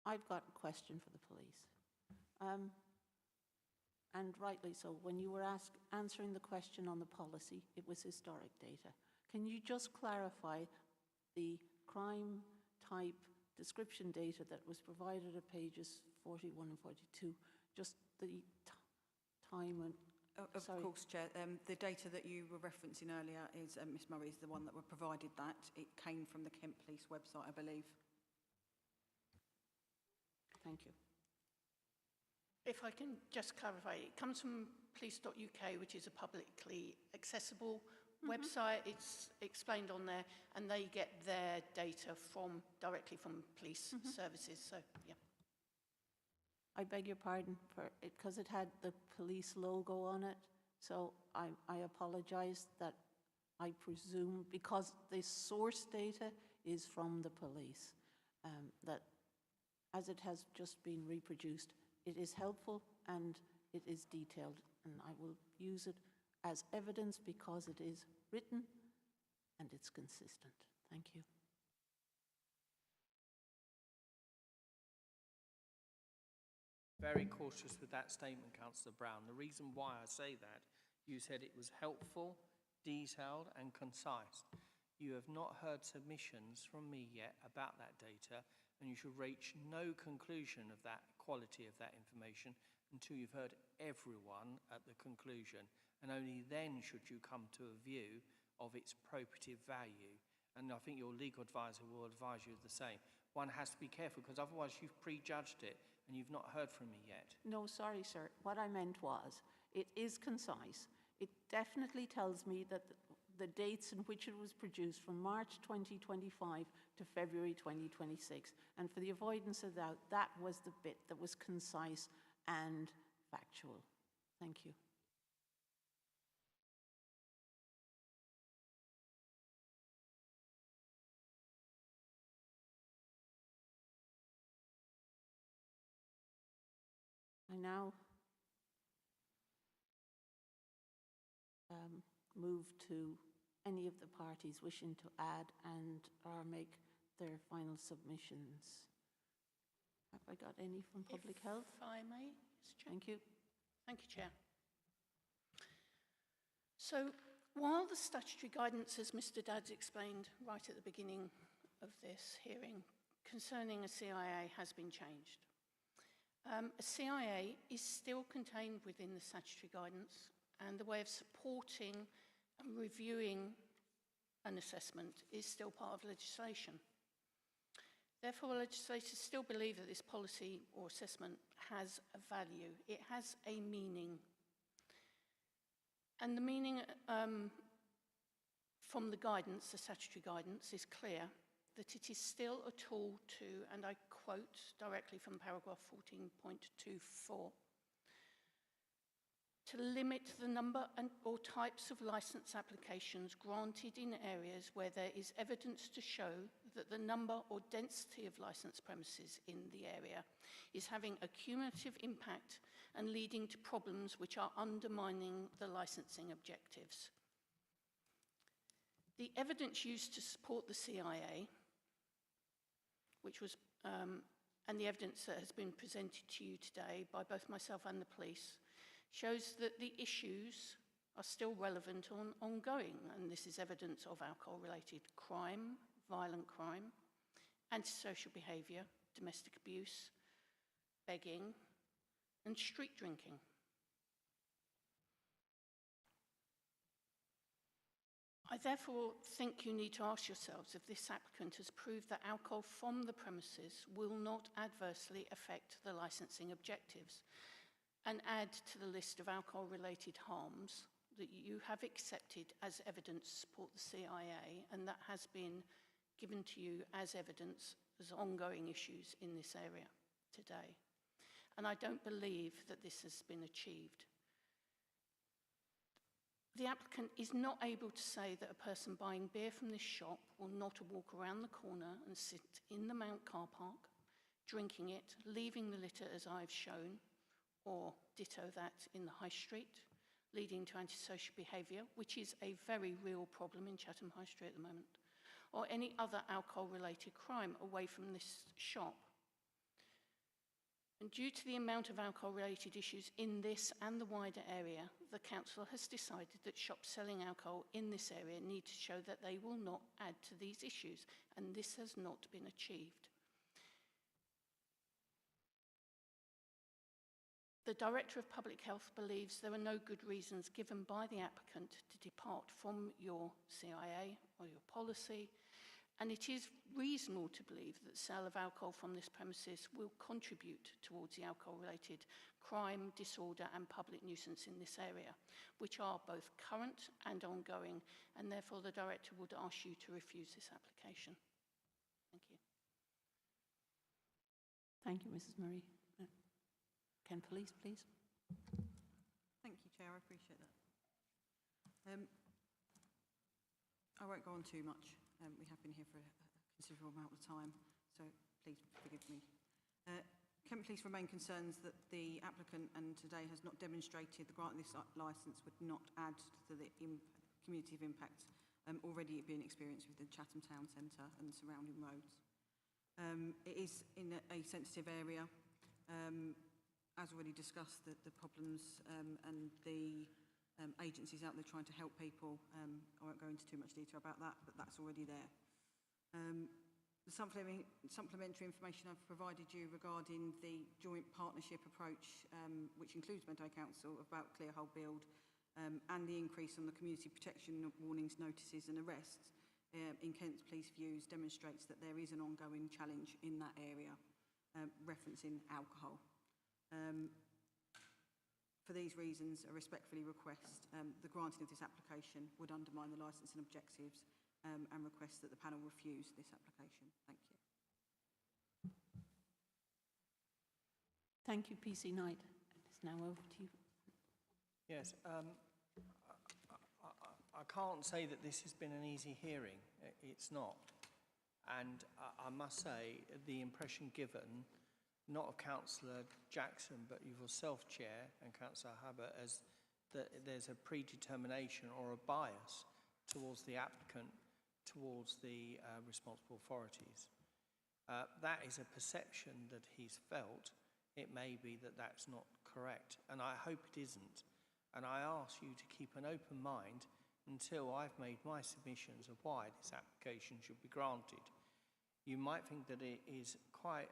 S2: I've got a question for the police. And rightly so, when you were answering the question on the policy, it was historic data. Can you just clarify the crime type description data that was provided at pages 41 and 42, just the time and...
S12: Of course, Chair. The data that you were referencing earlier is, Ms Murray, is the one that were provided that. It came from the Kent Police website, I believe.
S2: Thank you.
S9: If I can just clarify, it comes from police.uk, which is a publicly accessible website. It's explained on there, and they get their data directly from police services. So, yeah.
S2: I beg your pardon for it, because it had the police logo on it. So I apologize that I presume, because the source data is from the police, that as it has just been reproduced, it is helpful and it is detailed, and I will use it as evidence because it is written and it's consistent. Thank you.
S6: Very cautious with that statement, Councillor Brown. The reason why I say that, you said it was helpful, detailed and concise. You have not heard submissions from me yet about that data, and you should reach no conclusion of that quality of that information until you've heard everyone at the conclusion, and only then should you come to a view of its probative value. And I think your legal advisor will advise you the same. One has to be careful, because otherwise you've prejudged it and you've not heard from me yet.
S2: No, sorry, sir. What I meant was, it is concise. It definitely tells me that the dates in which it was produced from March 2025 to February 2026. And for the avoidance of doubt, that was the bit that was concise and factual. Thank you. I now move to any of the parties wishing to add and or make their final submissions. Have I got any from Public Health?
S9: If I may, Mr. Chair.
S2: Thank you.
S9: Thank you, Chair. So, while the statutory guidance, as Mr. Dadds explained right at the beginning of this hearing, concerning a CIA has been changed, a CIA is still contained within the statutory guidance, and the way of supporting and reviewing an assessment is still part of legislation. Therefore, legislators still believe that this policy or assessment has a value. It has a meaning. And the meaning from the guidance, the statutory guidance, is clear, that it is still a tool to, and I quote directly from paragraph 14.24, to limit the number or types of licence applications granted in areas where there is evidence to show that the number or density of licensed premises in the area is having a cumulative impact and leading to problems which are undermining the licensing objectives. The evidence used to support the CIA, which was, and the evidence that has been presented to you today by both myself and the police, shows that the issues are still relevant and ongoing, and this is evidence of alcohol-related crime, violent crime, antisocial behaviour, domestic abuse, begging, and street drinking. I therefore think you need to ask yourselves if this applicant has proved that alcohol from the premises will not adversely affect the licensing objectives and add to the list of alcohol-related harms that you have accepted as evidence to support the CIA, and that has been given to you as evidence as ongoing issues in this area today. And I don't believe that this has been achieved. The applicant is not able to say that a person buying beer from this shop will not walk around the corner and sit in the Mount car park, drinking it, leaving the litter as I've shown, or ditto that in the high street, leading to antisocial behaviour, which is a very real problem in Chatham High Street at the moment, or any other alcohol-related crime away from this shop. And due to the amount of alcohol-related issues in this and the wider area, the council has decided that shops selling alcohol in this area need to show that they will not add to these issues, and this has not been achieved. The Director of Public Health believes there were no good reasons given by the applicant to depart from your CIA or your policy, and it is reasonable to believe that the sale of alcohol from this premises will contribute towards the alcohol-related crime, disorder and public nuisance in this area, which are both current and ongoing, and therefore the Director would ask you to refuse this application. Thank you.
S2: Thank you, Mrs. Murray. Can police, please?
S12: Thank you, Chair. I appreciate that. I won't go on too much. We have been here for a considerable amount of time, so please forgive me. Kent Police remain concerned that the applicant and today has not demonstrated the grant of this licence would not add to the community of impact already being experienced with the Chatham Town Centre and surrounding roads. It is in a sensitive area. As already discussed, the problems and the agencies out there trying to help people. I won't go into too much detail about that, but that's already there. The supplementary information I've provided you regarding the joint partnership approach, which includes Medway Council, about clear hold build, and the increase on the community protection warnings, notices and arrests, in Kent's police views, demonstrates that there is an ongoing challenge in that area, referencing alcohol. For these reasons, I respectfully request the granting of this application would undermine the licensing objectives and request that the panel refuse this application. Thank you.
S2: Thank you, PC Knight. It's now over to you.
S6: Yes, I can't say that this has been an easy hearing. It's not. And I must say, the impression given, not of Councillor Jackson, but yourself, Chair, and Councillor Hubbard, as that there's a predetermination or a bias towards the applicant, towards the responsible authorities. That is a perception that he's felt. It may be that that's not correct, and I hope it isn't. And I ask you to keep an open mind until I've made my submissions of why this application should be granted. You might think that it is quite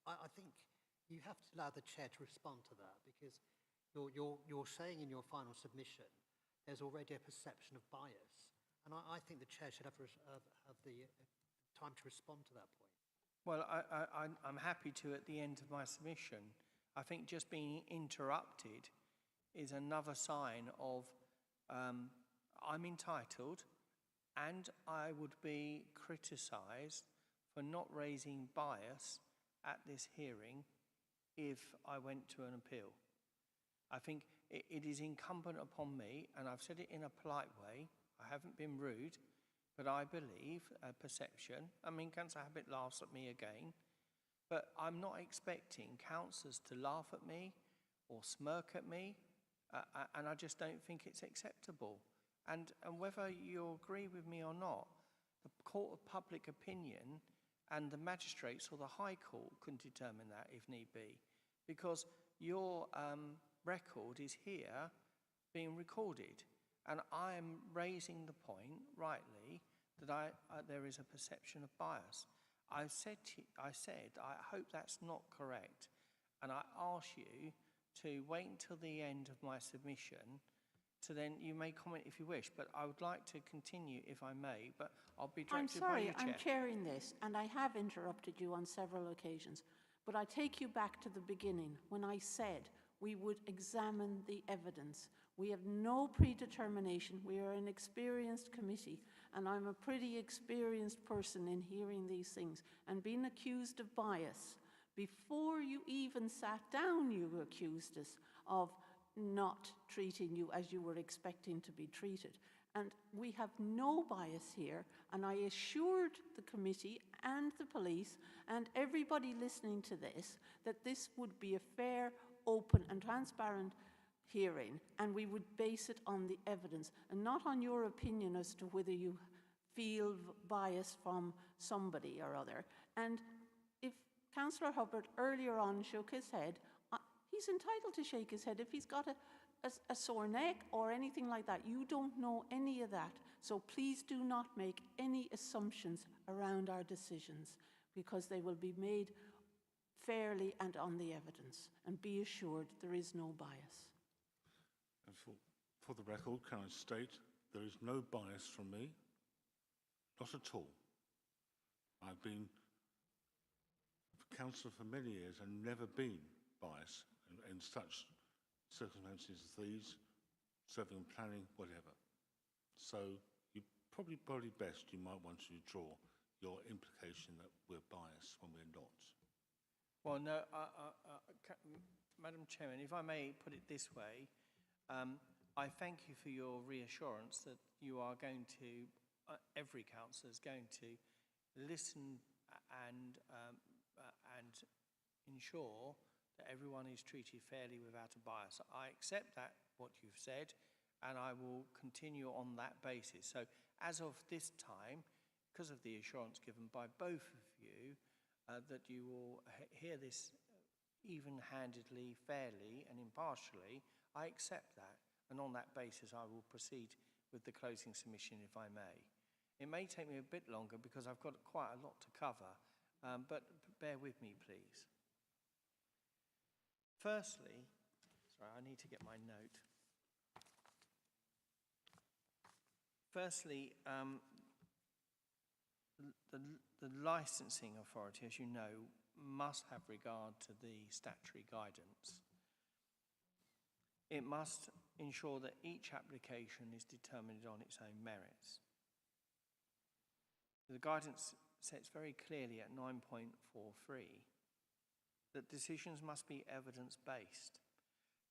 S7: I think you have to allow the chair to respond to that, because you're saying in your final submission there's already a perception of bias, and I think the chair should have the time to respond to that point.
S6: Well, I'm happy to at the end of my submission. I think just being interrupted is another sign of I'm entitled, and I would be criticised for not raising bias at this hearing if I went to an appeal. I think it is incumbent upon me, and I've said it in a polite way, I haven't been rude, but I believe a perception. I mean, Councillor Abbott laughs at me again, but I'm not expecting councillors to laugh at me or smirk at me, and I just don't think it's acceptable. And whether you agree with me or not, the Court of Public Opinion and the magistrates or the High Court can determine that if need be, because your record is here being recorded. And I am raising the point, rightly, that there is a perception of bias. I said I hope that's not correct. And I ask you to wait until the end of my submission, so then you may comment if you wish. But I would like to continue, if I may, but I'll be directed by you, Chair.
S2: I'm chairing this, and I have interrupted you on several occasions. But I take you back to the beginning, when I said we would examine the evidence. We have no predetermination. We are an experienced committee, and I'm a pretty experienced person in hearing these things. And being accused of bias, before you even sat down, you accused us of not treating you as you were expecting to be treated. And we have no bias here, and I assured the committee and the police and everybody listening to this that this would be a fair, open and transparent hearing, and we would base it on the evidence and not on your opinion as to whether you feel bias from somebody or other. And if Councillor Hubbard earlier on shook his head, he's entitled to shake his head if he's got a sore neck or anything like that. You don't know any of that. So please do not make any assumptions around our decisions, because they will be made fairly and on the evidence. And be assured there is no bias.
S3: And for the record, can I state there is no bias from me? Not at all. I've been councillor for many years and never been biased in such circumstances as these, serving and planning, whatever. So you probably best you might want to draw your implication that we're biased when we're not.
S6: Well, no, Madam Chairman, if I may put it this way, I thank you for your reassurance that you are going to, every councillor is going to listen and ensure that everyone is treated fairly without a bias. I accept that, what you've said, and I will continue on that basis. So as of this time, because of the assurance given by both of you, that you will hear this even-handedly, fairly and impartially, I accept that. And on that basis, I will proceed with the closing submission, if I may. It may take me a bit longer because I've got quite a lot to cover, but bear with me, please. Firstly, sorry, I need to get my note. Firstly, the licensing authority, as you know, must have regard to the statutory guidance. It must ensure that each application is determined on its own merits. The guidance sets very clearly at 9.43 that decisions must be evidence-based,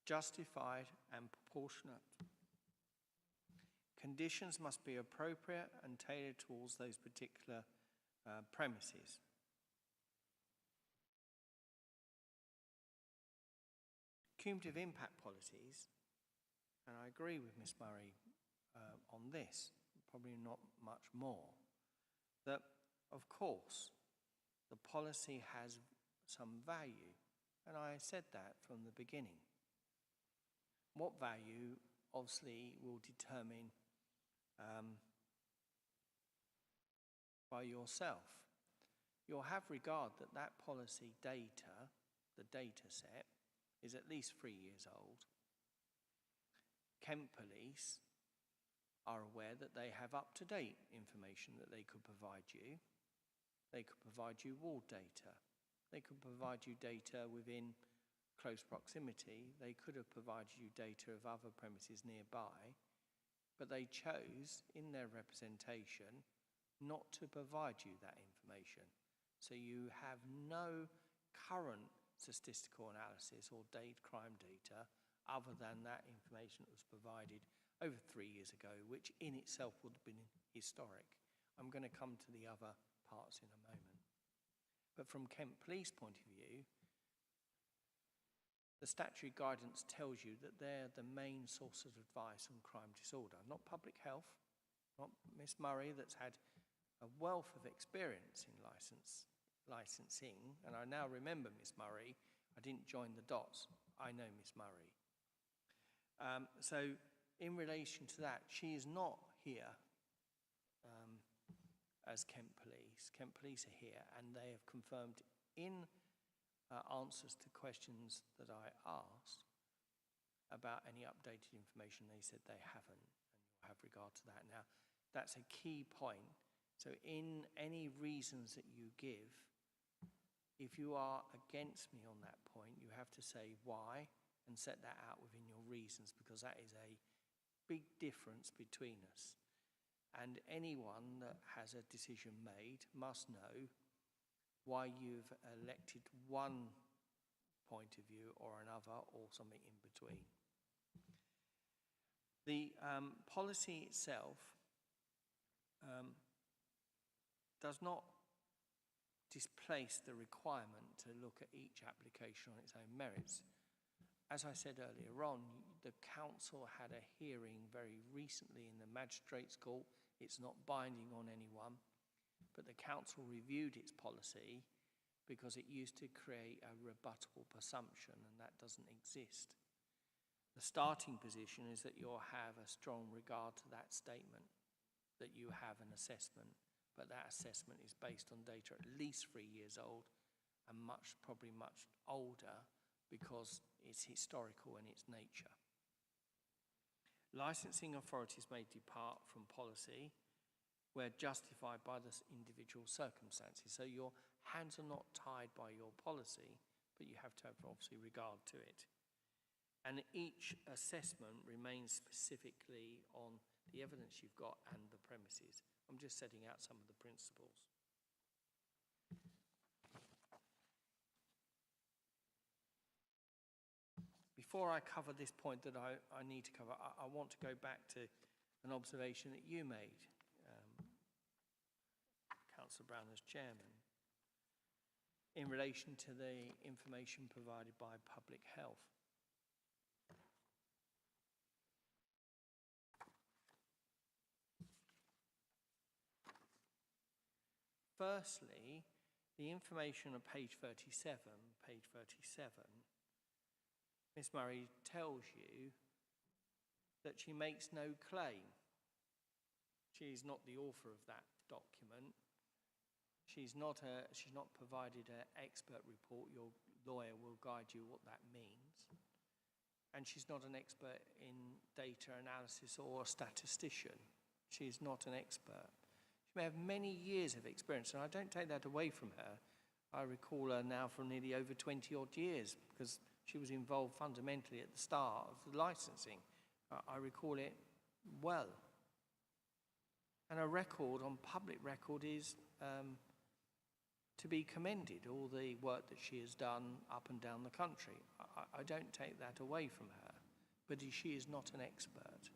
S6: justified and proportionate. Conditions must be appropriate and tailored towards those particular premises. Cumulative impact policies, and I agree with Ms Murray on this, probably not much more, that of course the policy has some value, and I said that from the beginning. What value obviously will determine by yourself. You'll have regard that that policy data, the data set, is at least 3 years old. Kent Police are aware that they have up-to-date information that they could provide you. They could provide you ward data. They could provide you data within close proximity. They could have provided you data of other premises nearby, but they chose in their representation not to provide you that information. So you have no current statistical analysis or crime data other than that information that was provided over 3 years ago, which in itself would have been historic. I'm going to come to the other parts in a moment. But from Kent Police point of view, the statutory guidance tells you that they're the main source of advice on crime disorder, not public health, not Miss Murray that's had a wealth of experience in licensing, and I now remember Miss Murray. I didn't join the dots. I know Miss Murray. So in relation to that, she is not here as Kent Police. Kent Police are here, and they have confirmed in answers to questions that I asked about any updated information. They said they haven't, and you'll have regard to that. Now, that's a key point. So in any reasons that you give, if you are against me on that point, you have to say why and set that out within your reasons, because that is a big difference between us. And anyone that has a decision made must know why you've elected one point of view or another, or something in between. The policy itself does not displace the requirement to look at each application on its own merits. As I said earlier on, the council had a hearing very recently in the Magistrates' Court. It's not binding on anyone, but the council reviewed its policy because it used to create a rebuttable presumption, and that doesn't exist. The starting position is that you'll have a strong regard to that statement, that you have an assessment, but that assessment is based on data at least 3 years old and probably much older because it's historical in its nature. Licensing authorities may depart from policy where justified by the individual circumstances. So your hands are not tied by your policy, but you have to have obviously regard to it. And each assessment remains specifically on the evidence you've got and the premises. I'm just setting out some of the principles. Before I cover this point that I need to cover, I want to go back to an observation that you made, Councillor Brown as chairman, in relation to the information provided by public health. Firstly, the information on page 37, Ms. Murray tells you that she makes no claim. She is not the author of that document. She's not provided an expert report. Your lawyer will guide you what that means. And she's not an expert in data analysis or a statistician. She is not an expert. She may have many years of experience, and I don't take that away from her. I recall her now for nearly over 20 odd years because she was involved fundamentally at the start of the licensing. I recall it well. And her record on public record is to be commended, all the work that she has done up and down the country. I don't take that away from her, but she is not an expert.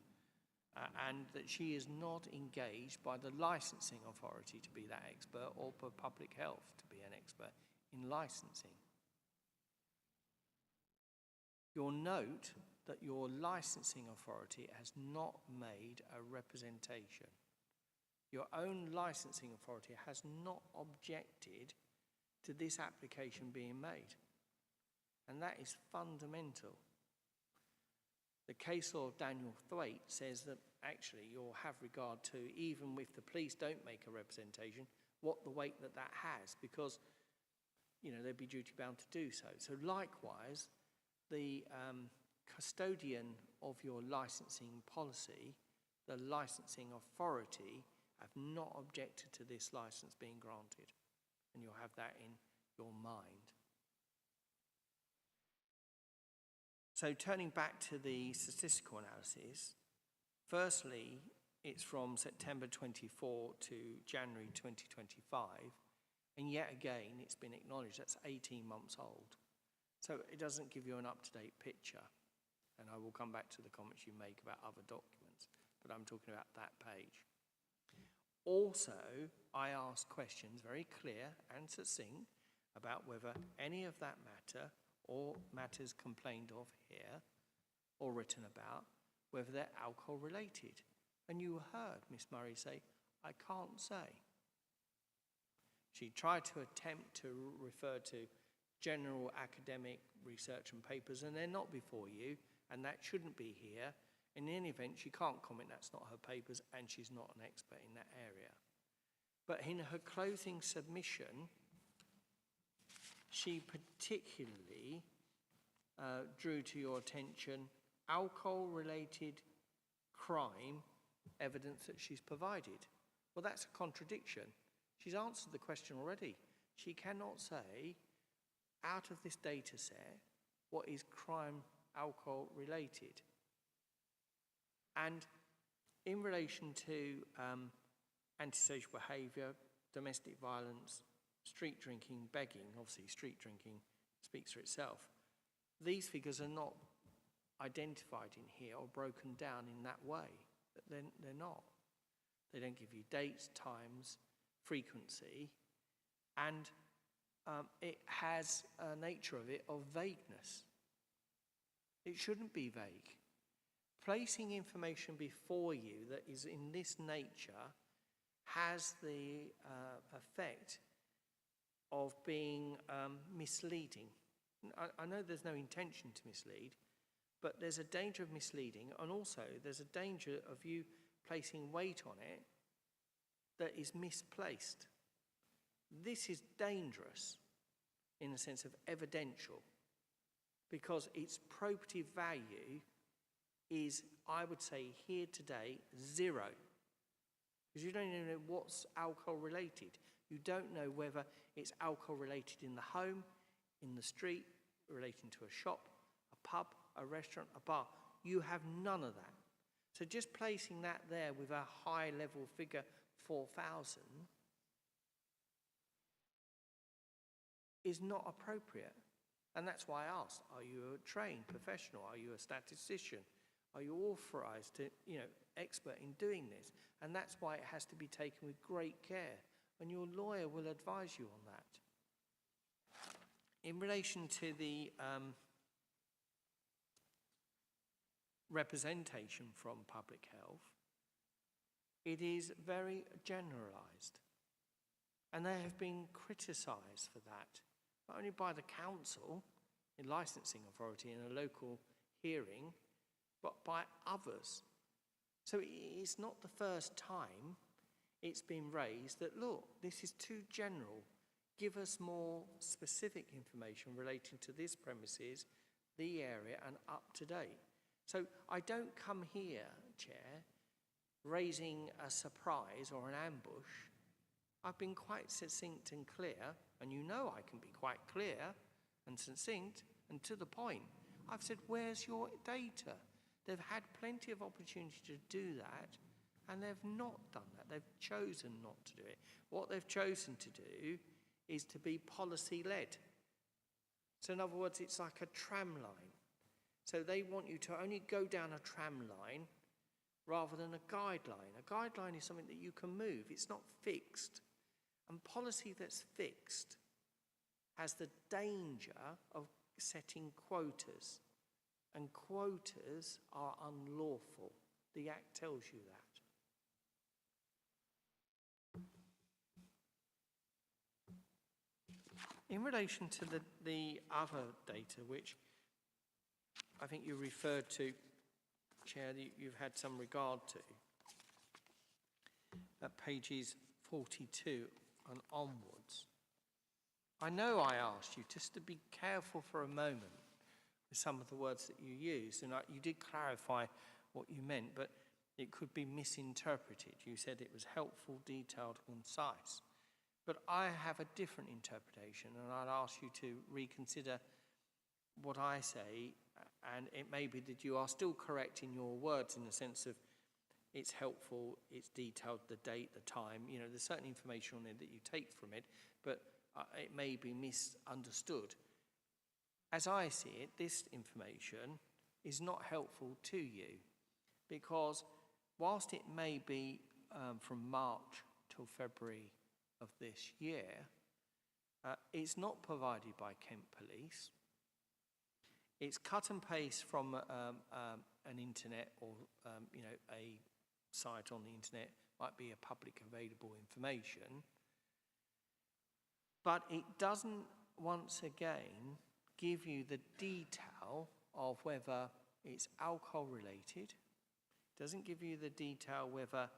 S6: And that she is not engaged by the licensing authority to be that expert or by public health to be an expert in licensing. You'll note that your licensing authority has not made a representation. Your own licensing authority has not objected to this application being made. And that is fundamental. The case law of Daniel Thwaite says that actually you'll have regard to, even if the police don't make a representation, what the weight that has, because they'd be duty bound to do so. So likewise, the custodian of your licensing policy, the licensing authority, have not objected to this license being granted. And you'll have that in your mind. So turning back to the statistical analysis, firstly, it's from September 24 to January 2025. And yet again, it's been acknowledged that's 18 months old. So it doesn't give you an up-to-date picture. And I will come back to the comments you make about other documents, but I'm talking about that page. Also, I asked questions very clear and succinct about whether any of that matter or matters complained of here or written about, whether they're alcohol related. And you heard Miss Murray say, I can't say. She tried to attempt to refer to general academic research and papers, and they're not before you, and that shouldn't be here. In any event, she can't comment, that's not her papers, and she's not an expert in that area. But in her closing submission, she particularly drew to your attention alcohol-related crime evidence that she's provided. Well, that's a contradiction. She's answered the question already. She cannot say, out of this data set, what is crime alcohol-related. And in relation to antisocial behaviour, domestic violence, street drinking, begging, obviously street drinking speaks for itself, these figures are not identified in here or broken down in that way. They're not. They don't give you dates, times, frequency, and it has a nature of it of vagueness. It shouldn't be vague. Placing information before you that is in this nature has the effect of being misleading. I know there's no intention to mislead, but there's a danger of misleading, and also there's a danger of you placing weight on it that is misplaced. This is dangerous in the sense of evidential, because its probative value is, I would say, here today, 0. Because you don't even know what's alcohol related. You don't know whether it's alcohol related in the home, in the street, relating to a shop, a pub, a restaurant, a bar. You have none of that. So just placing that there with a high level figure, 4,000, is not appropriate. And that's why I asked, are you a trained professional? Are you a statistician? Are you authorised to, expert in doing this? And that's why it has to be taken with great care. And your lawyer will advise you on that. In relation to the representation from public health, it is very generalised. And they have been criticised for that, not only by the council, the licensing authority in a local hearing, but by others. So it's not the first time it's been raised that, look, this is too general. Give us more specific information relating to this premises, the area, and up to date. So I don't come here, Chair, raising a surprise or an ambush. I've been quite succinct and clear, and you know I can be quite clear and succinct and to the point. I've said, where's your data? They've had plenty of opportunity to do that, and they've not done that. They've chosen not to do it. What they've chosen to do is to be policy-led. So in other words, it's like a tram line. So they want you to only go down a tram line rather than a guideline. A guideline is something that you can move. It's not fixed. And policy that's fixed has the danger of setting quotas. And quotas are unlawful. The Act tells you that. In relation to the other data, which I think you referred to, Chair, that you've had some regard to, at pages 42 and onwards, I know I asked you just to be careful for a moment with some of the words that you used, and you did clarify what you meant, but it could be misinterpreted. You said it was helpful, detailed, concise. But I have a different interpretation, and I'd ask you to reconsider what I say, and it may be that you are still correct in your words in the sense of it's helpful, it's detailed, the date, the time, there's certain information on there that you take from it, but it may be misunderstood. As I see it, this information is not helpful to you, because whilst it may be from March till February of this year, it's not provided by Kent Police. It's cut and paste from an internet or a site on the internet, might be a public available information, but it doesn't once again give you the detail of whether it's alcohol related, doesn't give you the detail whether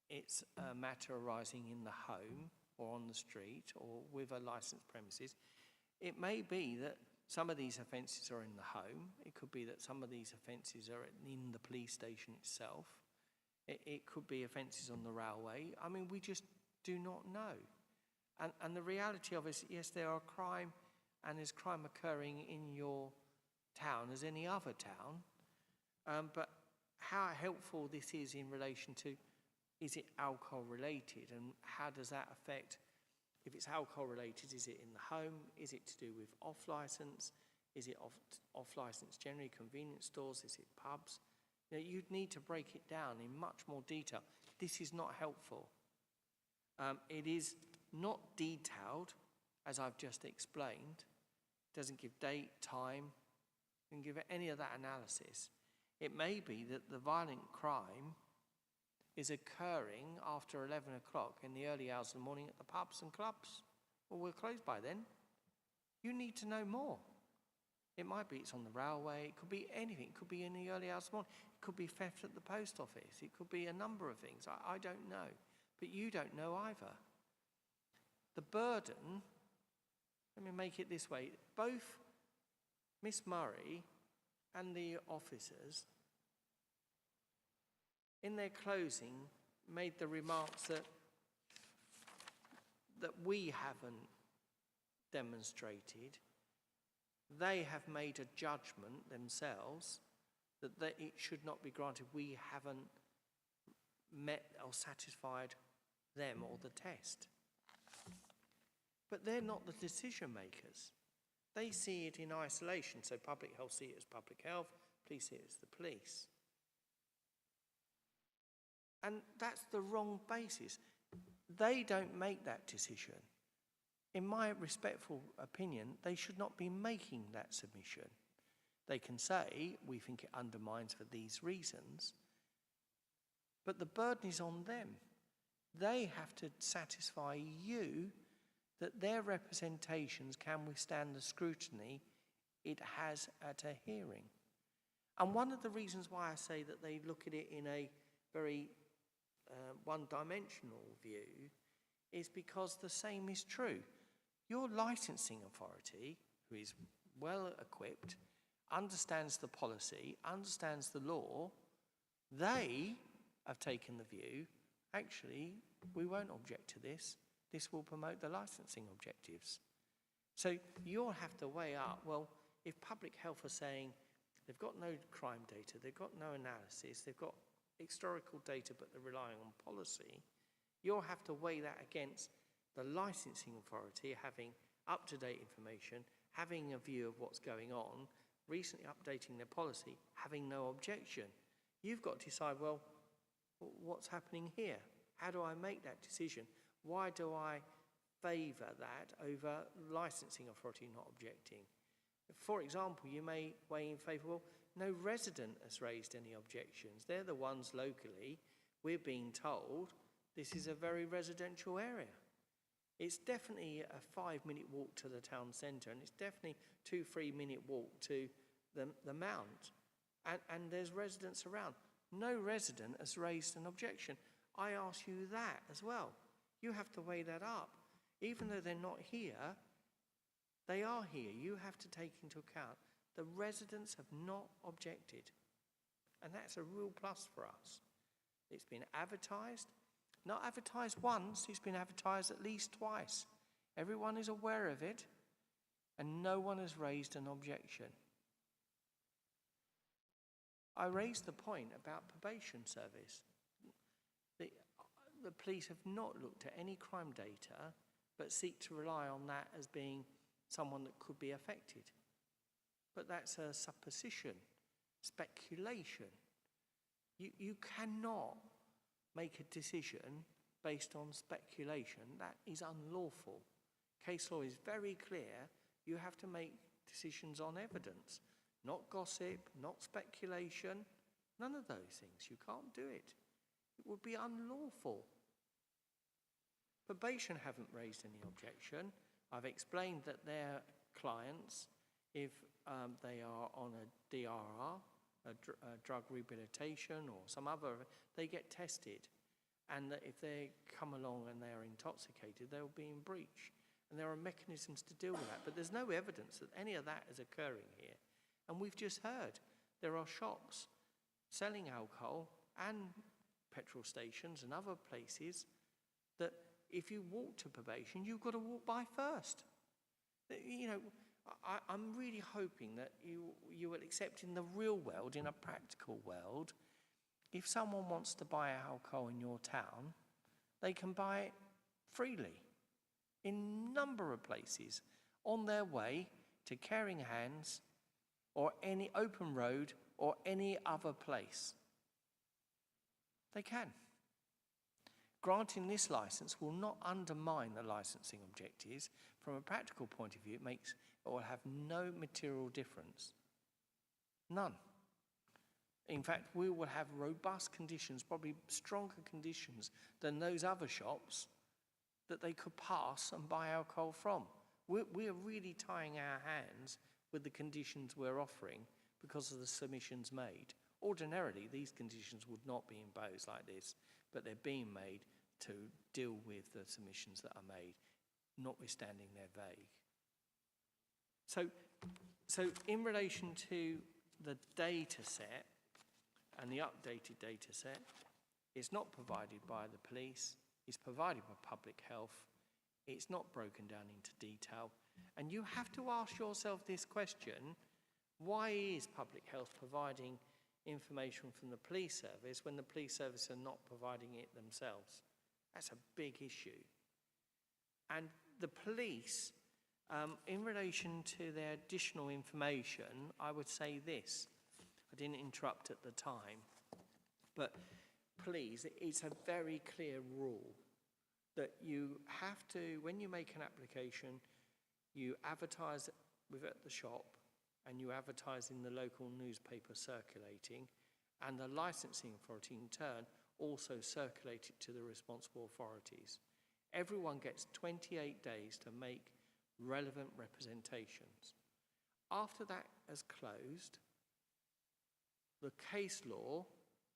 S6: it's a matter arising in the home or on the street or with a licensed premises. It may be that some of these offences are in the home. It could be that some of these offences are in the police station itself. It could be offences on the railway. I mean, we just do not know. And the reality of it is, yes, there are crime, and there's crime occurring in your town as any other town. But how helpful this is in relation to, is it alcohol related, and how does that affect, if it's alcohol related, is it in the home, is it to do with off licence, is it off licence generally, convenience stores, is it pubs? You'd need to break it down in much more detail. This is not helpful. It is not detailed, as I've just explained. It doesn't give date, time, doesn't give any of that analysis. It may be that the violent crime is occurring after 11 o'clock in the early hours of the morning at the pubs and clubs. Well, we're closed by then. You need to know more. It might be it's on the railway, it could be anything, it could be in the early hours of the morning, it could be theft at the post office, it could be a number of things. I don't know, but you don't know either. The burden, let me make it this way, both Miss Murray and the officers, in their closing, made the remarks that we haven't demonstrated. They have made a judgment themselves that it should not be granted. We haven't met or satisfied them or the test. But they're not the decision makers. They see it in isolation. So public health see it as public health, police see it as the police. And that's the wrong basis. They don't make that decision. In my respectful opinion, they should not be making that submission. They can say, we think it undermines for these reasons, but the burden is on them. They have to satisfy you that their representations can withstand the scrutiny it has at a hearing. And one of the reasons why I say that they look at it in a very one-dimensional view is because the same is true. Your licensing authority, who is well equipped, understands the policy, understands the law, they have taken the view, actually, we won't object to this. This will promote the licensing objectives. So you'll have to weigh up, well, if public health are saying they've got no crime data, they've got no analysis, they've got historical data, but they're relying on policy, you'll have to weigh that against the licensing authority having up-to-date information, having a view of what's going on, recently updating their policy, having no objection. You've got to decide, well, what's happening here? How do I make that decision? Why do I favour that over licensing authority not objecting? For example, you may weigh in favour, well, no resident has raised any objections. They're the ones locally. We're being told this is a very residential area. It's definitely a 5-minute walk to the town centre, and it's definitely 2-3-minute walk to the Mount. And there's residents around. No resident has raised an objection. I ask you that as well. You have to weigh that up. Even though they're not here, they are here. You have to take into account the residents have not objected. And that's a real plus for us. It's been advertised. Not advertised once, it's been advertised at least twice. Everyone is aware of it, and no one has raised an objection. I raised the point about probation service. The police have not looked at any crime data, but seek to rely on that as being someone that could be affected. But that's a supposition, speculation. You cannot make a decision based on speculation. That is unlawful. Case law is very clear. You have to make decisions on evidence, not gossip, not speculation, none of those things. You can't do it. It would be unlawful. Probation haven't raised any objection. I've explained that their clients, if they are on a DRR, a drug rehabilitation or some other, they get tested. And that if they come along and they are intoxicated, they'll be in breach. And there are mechanisms to deal with that. But there's no evidence that any of that is occurring here. And we've just heard there are shops selling alcohol and petrol stations and other places that if you walk to probation, you've got to walk by first. You know, I'm really hoping that you will accept in the real world, in a practical world, if someone wants to buy alcohol in your town, they can buy it freely in a number of places on their way to Caring Hands or any open road or any other place. They can. Granting this license will not undermine the licensing objectives. From a practical point of view, it will have no material difference. None. In fact, we will have robust conditions, probably stronger conditions than those other shops that they could pass and buy alcohol from. We are really tying our hands with the conditions we're offering because of the submissions made. Ordinarily, these conditions would not be imposed like this, but they're being made to deal with the submissions that are made, notwithstanding they're vague. So in relation to the data set and the updated data set, it's not provided by the police, it's provided by public health, it's not broken down into detail. And you have to ask yourself this question: why is public health providing information from the police service when the police service are not providing it themselves? That's a big issue. And the police, in relation to their additional information, I would say this. I didn't interrupt at the time, but please, it's a very clear rule that you have to, when you make an application, you advertise at the shop and you advertise in the local newspaper circulating, and the licensing authority in turn also circulate it to the responsible authorities. Everyone gets 28 days to make relevant representations. After that has closed, the case law, I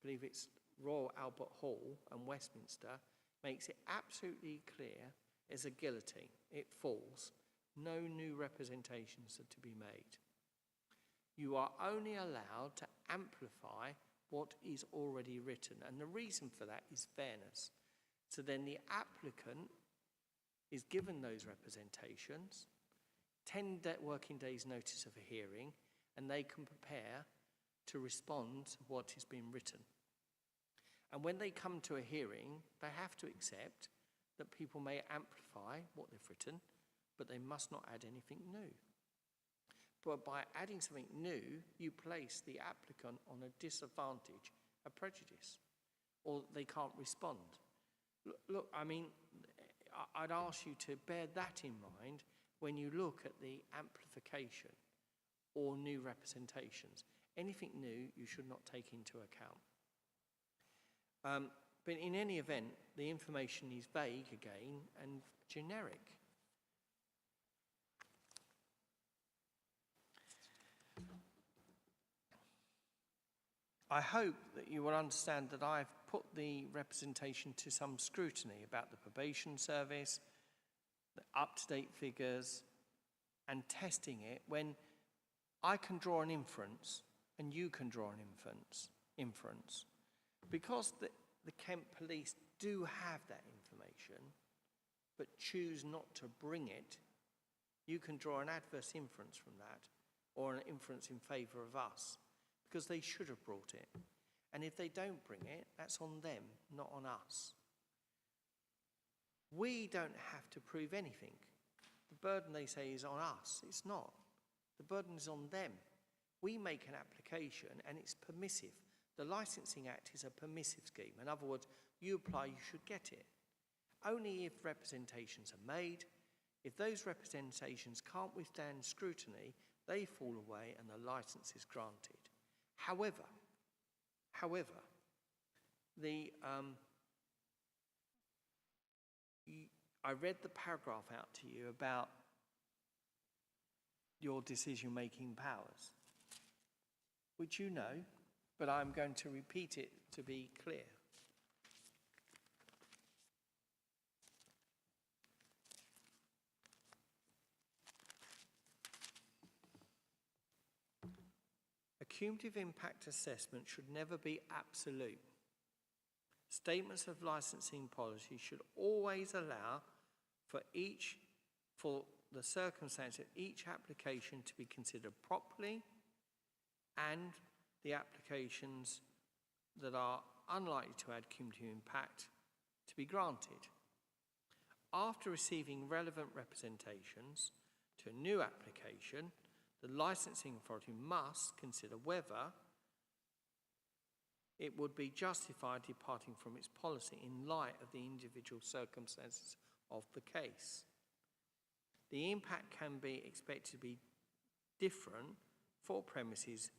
S6: believe it's Royal Albert Hall and Westminster, makes it absolutely clear as a guillotine. It falls. No new representations are to be made. You are only allowed to amplify what is already written, and the reason for that is fairness. So then the applicant is given those representations, 10 working days notice of a hearing, and they can prepare to respond to what has been written. And when they come to a hearing, they have to accept that people may amplify what they've written, but they must not add anything new. But by adding something new, you place the applicant on a disadvantage, a prejudice, or they can't respond. Look, I mean, I'd ask you to bear that in mind when you look at the amplification or new representations. Anything new you should not take into account. But in any event, the information is vague again and generic. I hope that you will understand that I've put the representation to some scrutiny about the probation service, the up-to-date figures, and testing it when I can draw an inference and you can draw an inference. Because the Kent Police do have that information, but choose not to bring it, you can draw an adverse inference from that, or an inference in favour of us, because they should have brought it. And if they don't bring it, that's on them, not on us. We don't have to prove anything. The burden, they say, is on us. It's not. The burden is on them. We make an application and it's permissive. The Licensing Act is a permissive scheme. In other words, you apply, you should get it. Only if representations are made. If those representations can't withstand scrutiny, they fall away and the licence is granted. However, I read the paragraph out to you about your decision-making powers, which you know, but I'm going to repeat it to be clear. A cumulative impact assessment should never be absolute. Statements of licensing policy should always allow for the circumstance of each application to be considered properly, and the applications that are unlikely to add cumulative impact to be granted. After receiving relevant representations to a new application, the licensing authority must consider whether it would be justified departing from its policy in light of the individual circumstances of the case. The impact can be expected to be different for premises,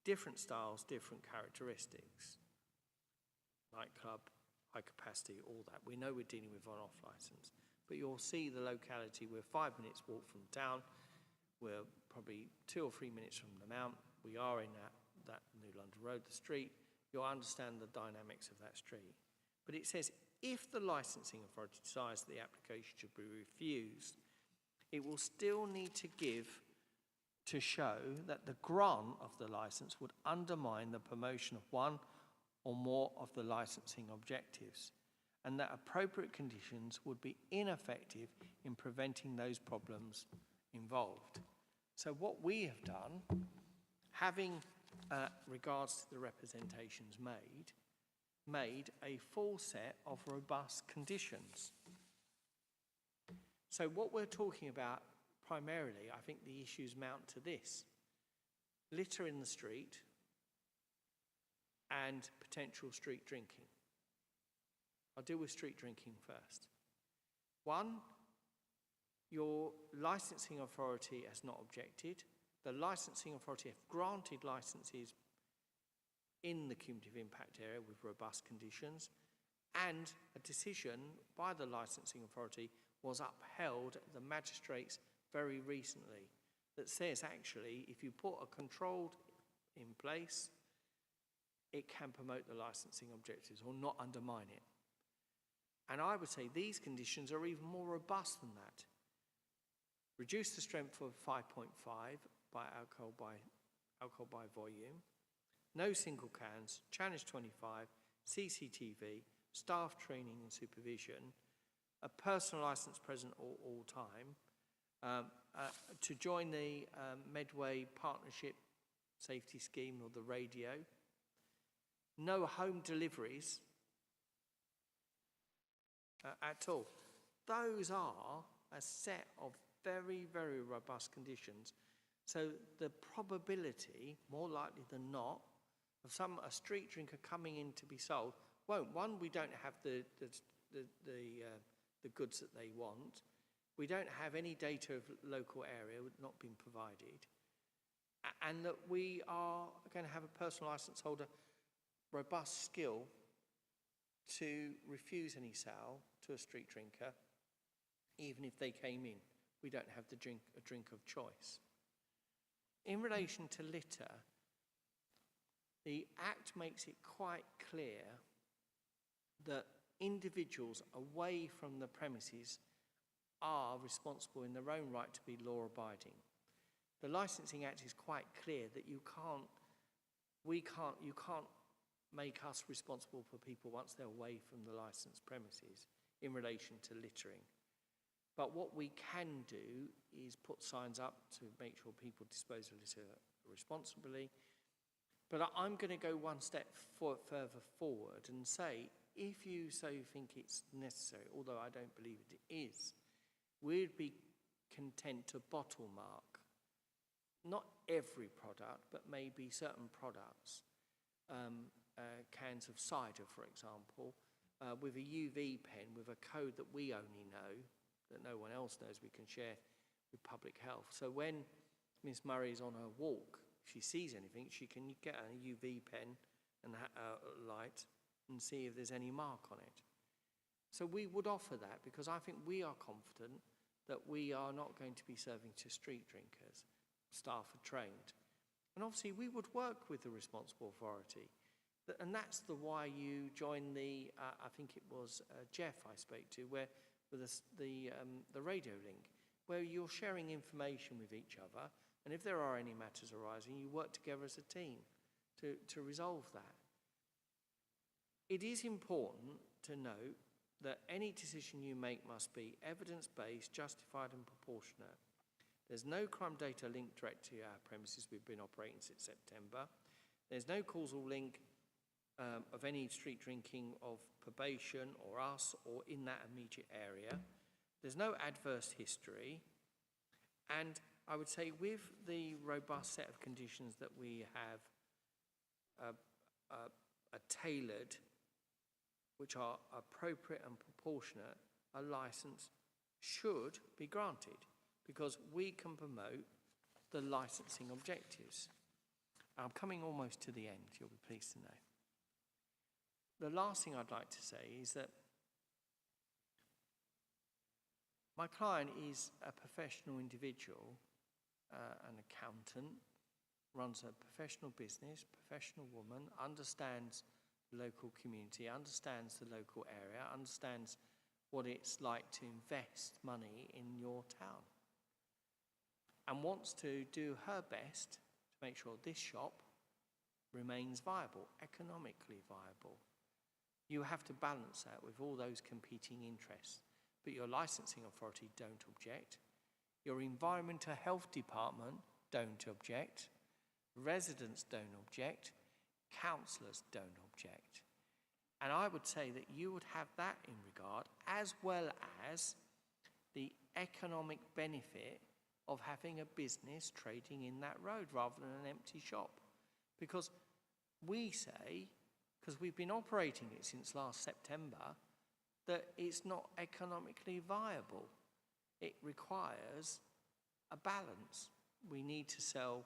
S6: different styles, different characteristics. Nightclub, high capacity, all that. We know we're dealing with on-off license, but you'll see the locality. We're 5 minutes walk from town. We're probably 2 or 3 minutes from the Mount. We are in that New London Road, the street. You'll understand the dynamics of that street. But it says, if the licensing authority decides the application should be refused, it will still need to show that the grant of the license would undermine the promotion of one or more of the licensing objectives, and that appropriate conditions would be ineffective in preventing those problems involved. So what we have done, having regards to the representations made a full set of robust conditions. So what we're talking about primarily, I think the issues mount to this: litter in the street and potential street drinking. I'll deal with street drinking first. One, your licensing authority has not objected. The licensing authority have granted licenses in the cumulative impact area with robust conditions, and a decision by the licensing authority was upheld at the magistrates very recently that says actually if you put a controlled in place, it can promote the licensing objectives or not undermine it. And I would say these conditions are even more robust than that. Reduce the strength of 5.5 by alcohol by volume, no single cans, challenge 25, CCTV, staff training and supervision, a personal license present all time, to join the Medway partnership safety scheme or the radio, no home deliveries at all. Those are a set of very, very robust conditions. So the probability, more likely than not, of a street drinker coming in to be sold won't. One, we don't have the goods that they want. We don't have any data of local area not been provided, and that we are going to have a personal license holder robust skill to refuse any sale to a street drinker, even if they came in. We don't have a drink of choice. In relation to litter, the Act makes it quite clear that individuals away from the premises are responsible in their own right to be law-abiding. The Licensing Act is quite clear that you can't make us responsible for people once they're away from the licensed premises in relation to littering. But what we can do is put signs up to make sure people dispose of litter responsibly. But I'm going to go one step further forward and say, if you so think it's necessary, although I don't believe it is, we'd be content to bottle mark, not every product, but maybe certain products, cans of cider, for example, with a UV pen, with a code that we only know, that no one else knows, we can share with public health. So when Miss Murray's on her walk, if she sees anything, she can get a UV pen and light and see if there's any mark on it. So we would offer that because I think we are confident that we are not going to be serving to street drinkers. Staff are trained. And obviously we would work with the responsible authority. And that's why you joined the, I think it was Jeff I spoke to, where with the radio link, where you're sharing information with each other, and if there are any matters arising, you work together as a team to resolve that. It is important to note that any decision you make must be evidence-based, justified and proportionate. There's no crime data linked direct to our premises. We've been operating since September. There's no causal link of any street drinking of probation or us or in that immediate area. There's no adverse history. And I would say with the robust set of conditions that we have tailored, which are appropriate and proportionate, a license should be granted because we can promote the licensing objectives. I'm coming almost to the end, you'll be pleased to know. The last thing I'd like to say is that my client is a professional individual an accountant, runs a professional business, professional woman, understands the local community, understands the local area, understands what it's like to invest money in your town, and wants to do her best to make sure this shop remains viable, economically viable. You have to balance that with all those competing interests. But your licensing authority don't object. Your environmental health department don't object. Residents don't object. Councillors don't object. And I would say that you would have that in regard, as well as the economic benefit of having a business trading in that road rather than an empty shop. Because we say, because we've been operating it since last September, that it's not economically viable. It requires a balance. We need to sell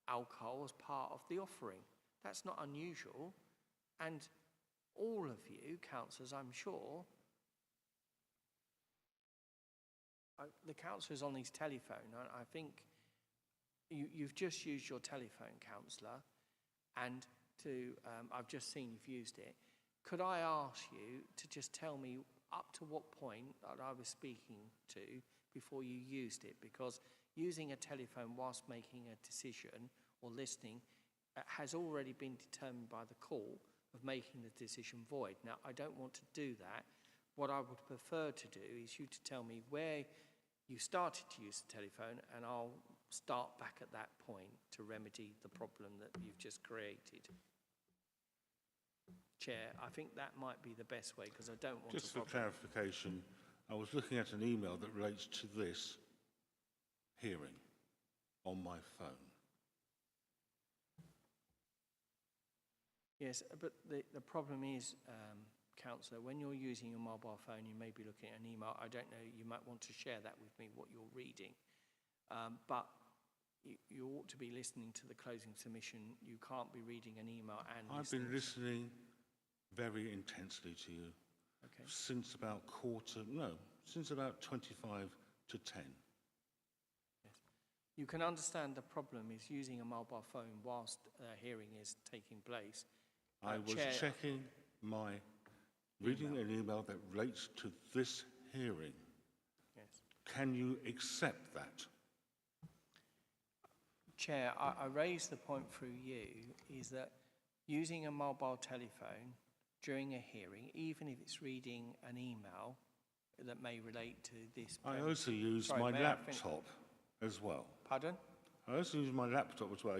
S6: alcohol as part of the offering. That's not unusual. And all of you, councillors, I'm sure, the councillors on his telephone, I think you've just used your telephone, councillor, and I've just seen you've used it. Could I ask you to just tell me up to what point that I was speaking to before you used it? Because using a telephone whilst making a decision or listening has already been determined by the call of making the decision void. Now, I don't want to do that. What I would prefer to do is you to tell me where you started to use the telephone, and I'll start back at that point to remedy the problem that you've just created. Chair, I think that might be the best way, because I don't want
S3: Just for clarification, I was looking at an email that relates to this hearing on my phone.
S6: Yes, but the problem is, councillor, when you're using your mobile phone, you may be looking at an email. I don't know, you might want to share that with me, what you're reading. But you ought to be listening to the closing submission. You can't be reading an email and
S3: I've been listening very intensely to you since about since about 25 to 10.
S6: Yes. You can understand the problem is using a mobile phone whilst a hearing is taking place.
S3: I was checking reading an email that relates to this hearing.
S6: Yes.
S3: Can you accept that?
S6: Chair, I raised the point through you, is that using a mobile telephone during a hearing, even if it's reading an email that may relate to this...
S3: I also use my laptop as well.
S6: Pardon?
S3: I also use my laptop as well.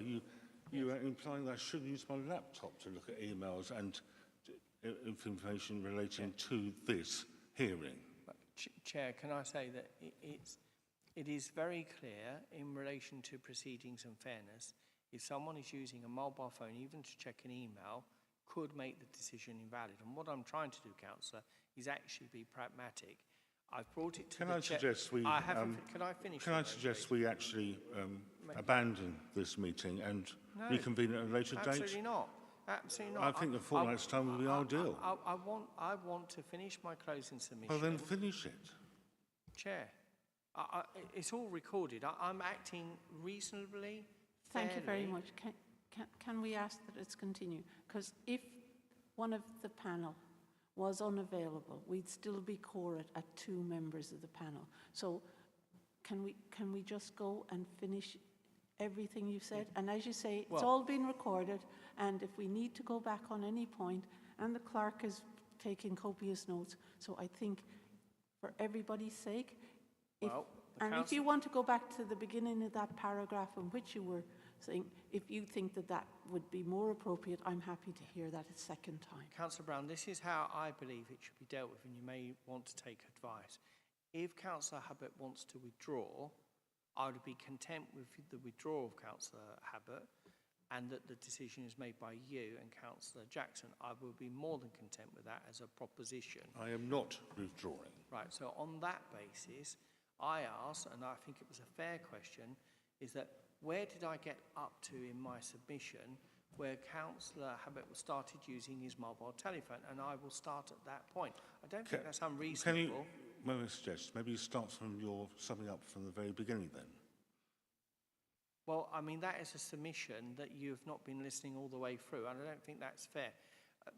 S3: You are implying that I shouldn't use my laptop to look at emails and information relating to this hearing.
S6: Chair, can I say that it is very clear in relation to proceedings and fairness, if someone is using a mobile phone, even to check an email, could make the decision invalid. And what I'm trying to do, councillor, is actually be pragmatic. I've brought it to
S3: Can I suggest we...
S6: can I finish?
S3: Can I suggest we actually abandon this meeting and reconvene at a later date?
S6: Absolutely not. Absolutely not.
S3: I think a fortnight's time would be ideal.
S6: I want to finish my closing submission.
S3: Well, then finish it.
S6: Chair, it's all recorded. I'm acting reasonably, fairly.
S2: Thank you very much. Can we ask that it's continued? Because if one of the panel was unavailable, we'd still be quorate at 2 members of the panel. So can we just go and finish everything you've said? Yeah. And as you say, it's all been recorded, and if we need to go back on any point, and the clerk is taking copious notes, so I think for everybody's sake, if you want to go back to the beginning of that paragraph in which you were saying, if you think that that would be more appropriate, I'm happy to hear that a second time.
S6: Councillor Brown, this is how I believe it should be dealt with, and you may want to take advice. If Councillor Hubbard wants to withdraw, I would be content with the withdrawal of Councillor Hubbard, and that the decision is made by you and Councillor Jackson. I will be more than content with that as a proposition.
S3: I am not withdrawing.
S6: Right, so on that basis, I asked, and I think it was a fair question, is that where did I get up to in my submission where Councillor Hubbard started using his mobile telephone, and I will start at that point. I don't think that's unreasonable.
S3: May I suggest, maybe you start from your summing up from the very beginning then?
S6: Well, I mean, that is a submission that you have not been listening all the way through, and I don't think that's fair.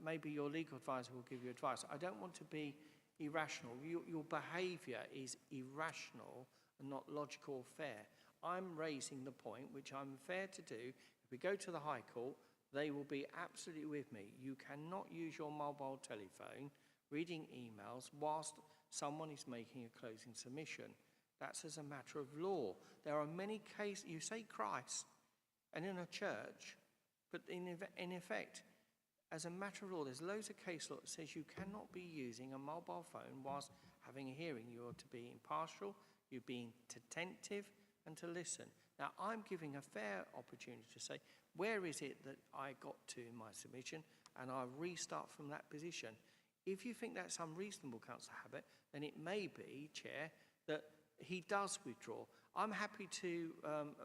S6: Maybe your legal advisor will give you advice. I don't want to be irrational. Your behaviour is irrational and not logical or fair. I'm raising the point, which I'm fair to do. If we go to the High Court, they will be absolutely with me. You cannot use your mobile telephone reading emails whilst someone is making a closing submission. That's as a matter of law. There are many cases, you say Christ, and in a church, but in effect, as a matter of law, there's loads of case law that says you cannot be using a mobile phone whilst having a hearing. You are to be impartial, you're being attentive, and to listen. Now, I'm giving a fair opportunity to say, where is it that I got to in my submission, and I'll restart from that position. If you think that's unreasonable, Councillor Habit, then it may be, Chair, that he does withdraw. I'm happy to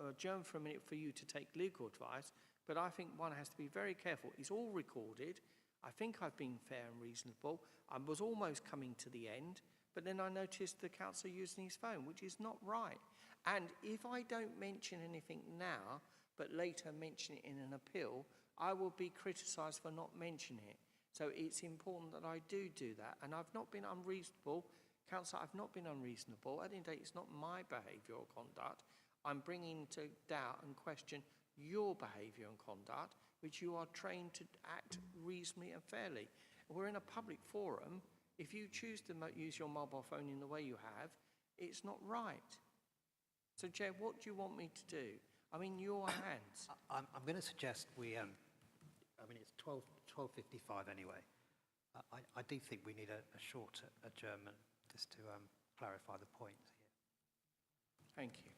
S6: adjourn for a minute for you to take legal advice, but I think one has to be very careful. It's all recorded. I think I've been fair and reasonable. I was almost coming to the end, but then I noticed the councillor using his phone, which is not right. And if I don't mention anything now, but later mention it in an appeal, I will be criticised for not mentioning it. So it's important that I do that. And I've not been unreasonable. Councillor, I've not been unreasonable. At the end of the day, it's not my behaviour or conduct. I'm bringing to doubt and question your behaviour and conduct, which you are trained to act reasonably and fairly. We're in a public forum. If you choose to use your mobile phone in the way you have, it's not right. So, Chair, what do you want me to do? I'm in your hands.
S7: I'm going to suggest we, I mean, it's 12:55 anyway. I do think we need a short adjournment just to clarify the points here.
S6: Thank you.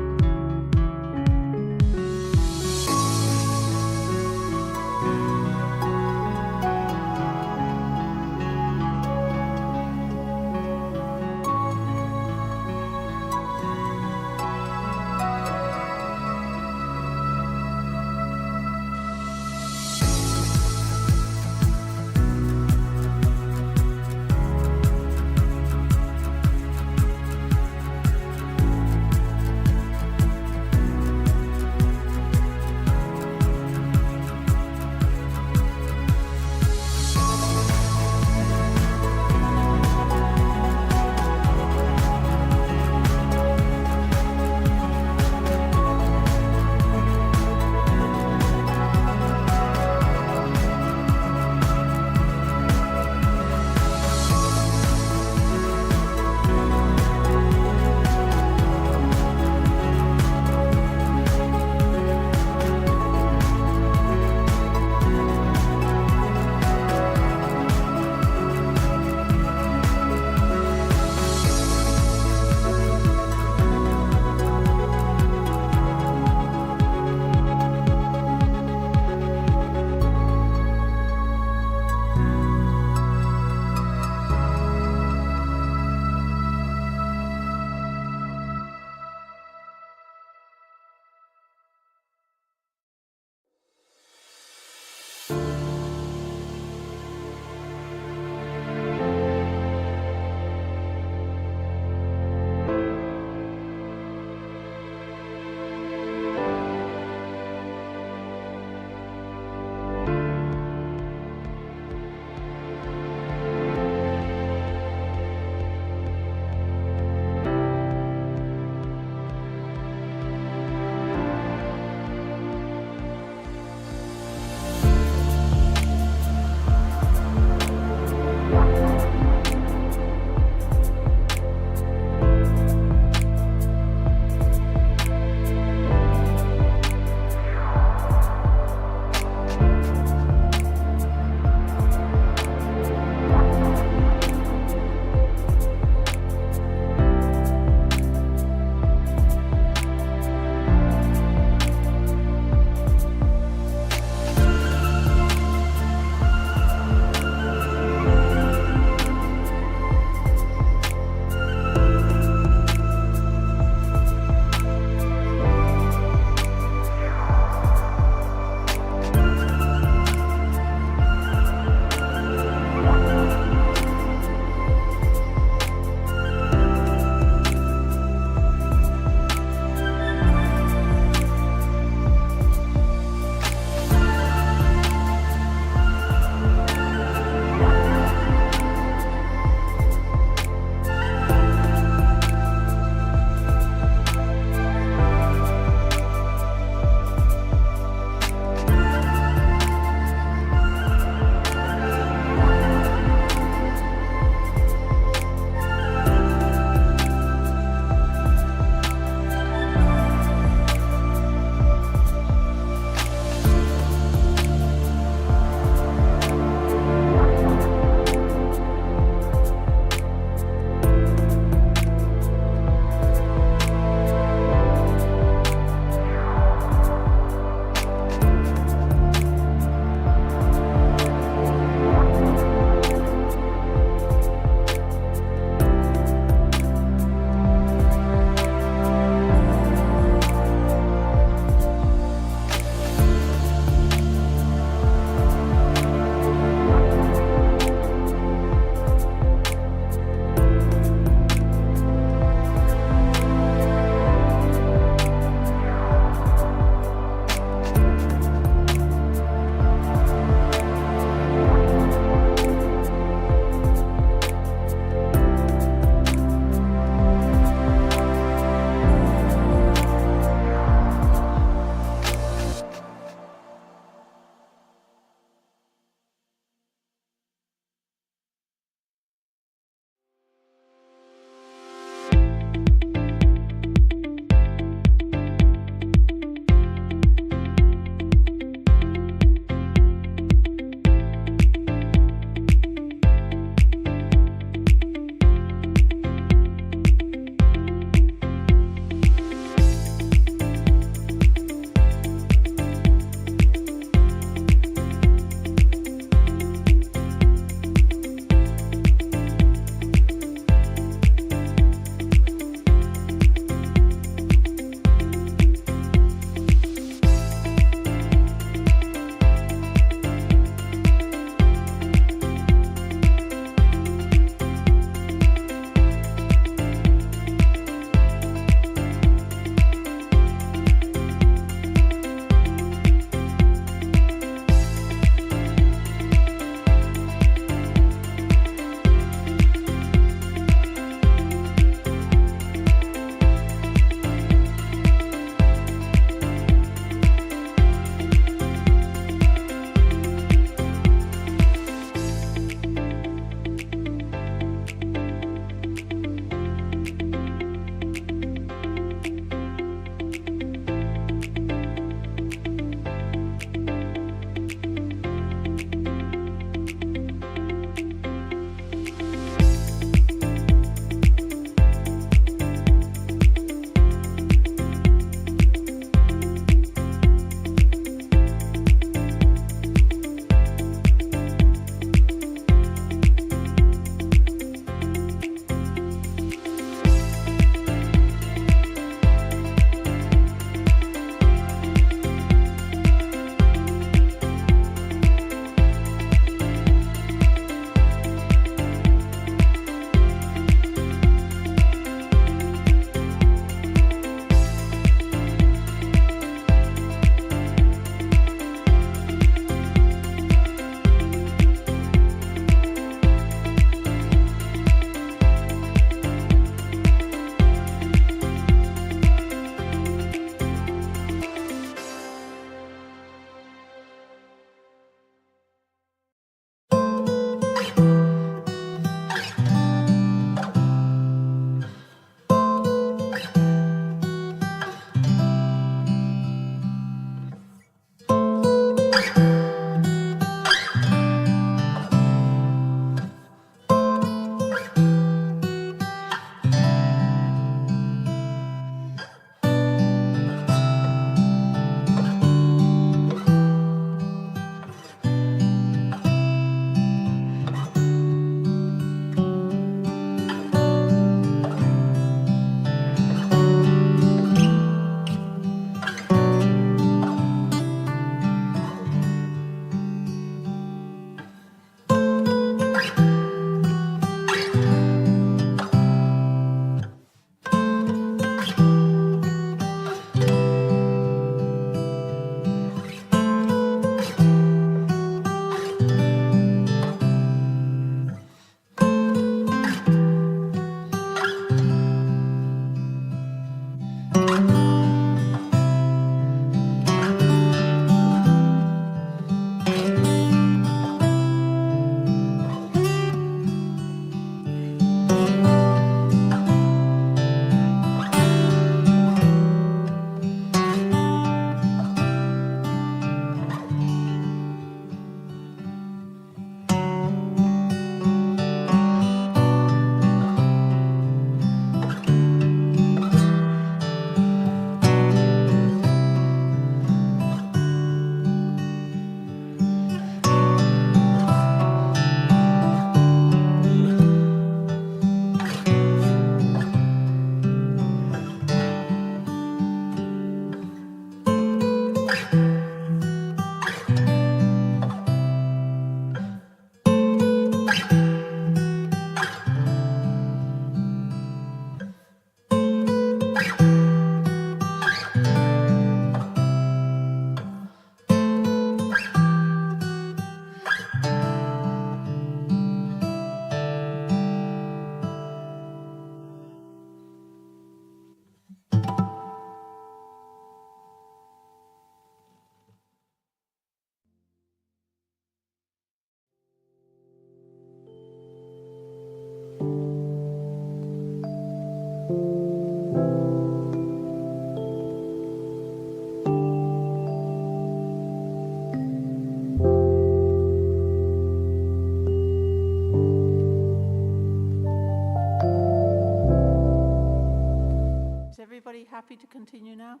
S2: everybody happy to continue now?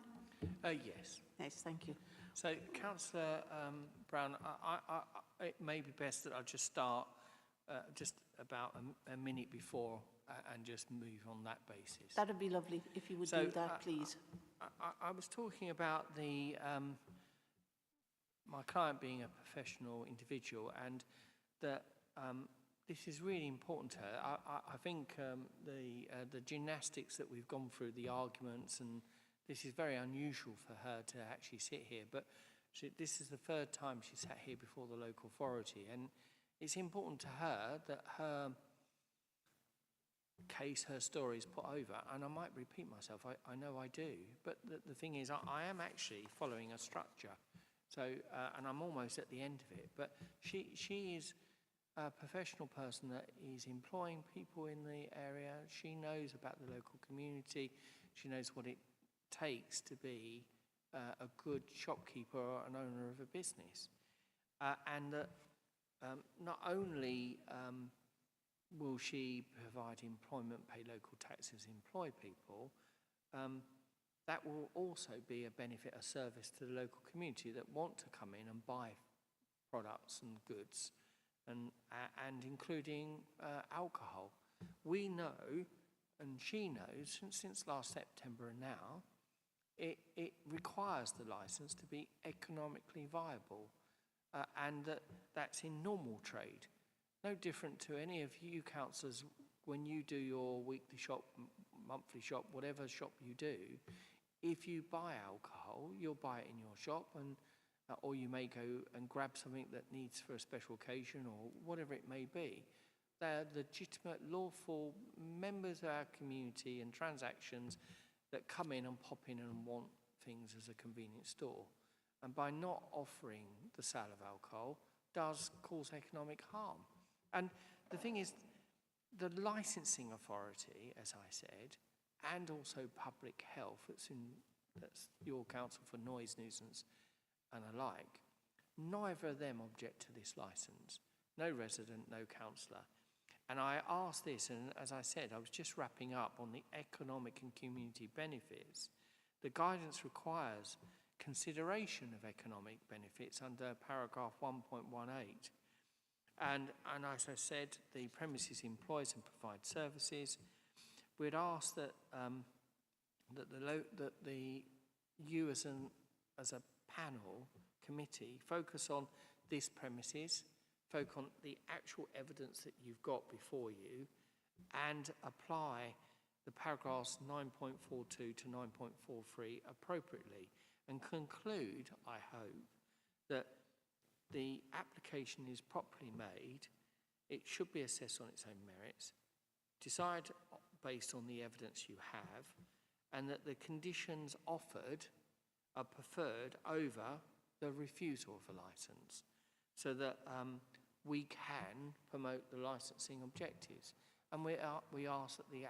S6: Yes.
S2: Yes, thank you.
S6: So, Councillor Brown, it may be best that I just start just about a minute before and just move on that basis.
S2: That would be lovely if you would do that, please.
S6: I was talking about the my client being a professional individual, and that this is really important to her. I think the gymnastics that we've gone through, the arguments, and this is very unusual for her to actually sit here, but this is the third time she sat here before the local authority, and it's important to her that her case, her story is put over. And I might repeat myself, I know I do, but the thing is, I am actually following a structure. So, and I'm almost at the end of it, but she is a professional person that is employing people in the area. She knows about the local community. She knows what it takes to be a good shopkeeper or an owner of a business. And that not only will she provide employment, pay local taxes, employ people, that will also be a benefit, a service to the local community that want to come in and buy products and goods, and including alcohol. We know, and she knows, since last September and now, it requires the licence to be economically viable, and that's in normal trade. No different to any of you councillors when you do your weekly shop, monthly shop, whatever shop you do. If you buy alcohol, you'll buy it in your shop, and or you may go and grab something that needs for a special occasion or whatever it may be. They're legitimate, lawful members of our community and transactions that come in and pop in and want things as a convenience store. And by not offering the sale of alcohol does cause economic harm. And the thing is, the licensing authority, as I said, and also public health, that's your council for noise, nuisance and alike, neither of them object to this licence. No resident, no councillor. And I asked this, and as I said, I was just wrapping up on the economic and community benefits. The guidance requires consideration of economic benefits under paragraph 1.18. And as I said, the premises employs and provides services. We'd ask that you as a panel committee focus on this premises, focus on the actual evidence that you've got before you, and apply the paragraphs 9.42 to 9.43 appropriately, and conclude, I hope, that the application is properly made, it should be assessed on its own merits, decide based on the evidence you have, and that the conditions offered are preferred over the refusal of a licence, so that we can promote the licensing objectives. And we ask that the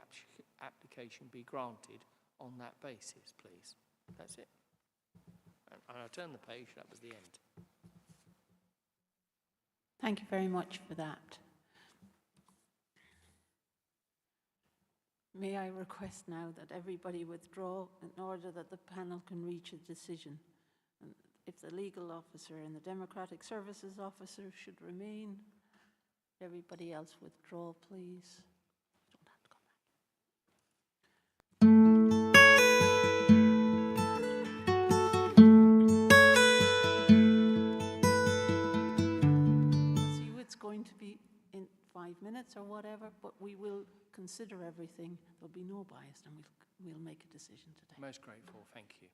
S6: application be granted on that basis, please. That's it. And I turn the page, that was the end.
S2: Thank you very much for that. May I request now that everybody withdraw in order that the panel can reach a decision. And if the legal officer and the Democratic Services officer should remain, everybody else withdraw, please. You don't have to come back. See, it's going to be in 5 minutes or whatever, but we will consider everything. There'll be no bias, and we'll make a decision today.
S6: Most grateful, thank you.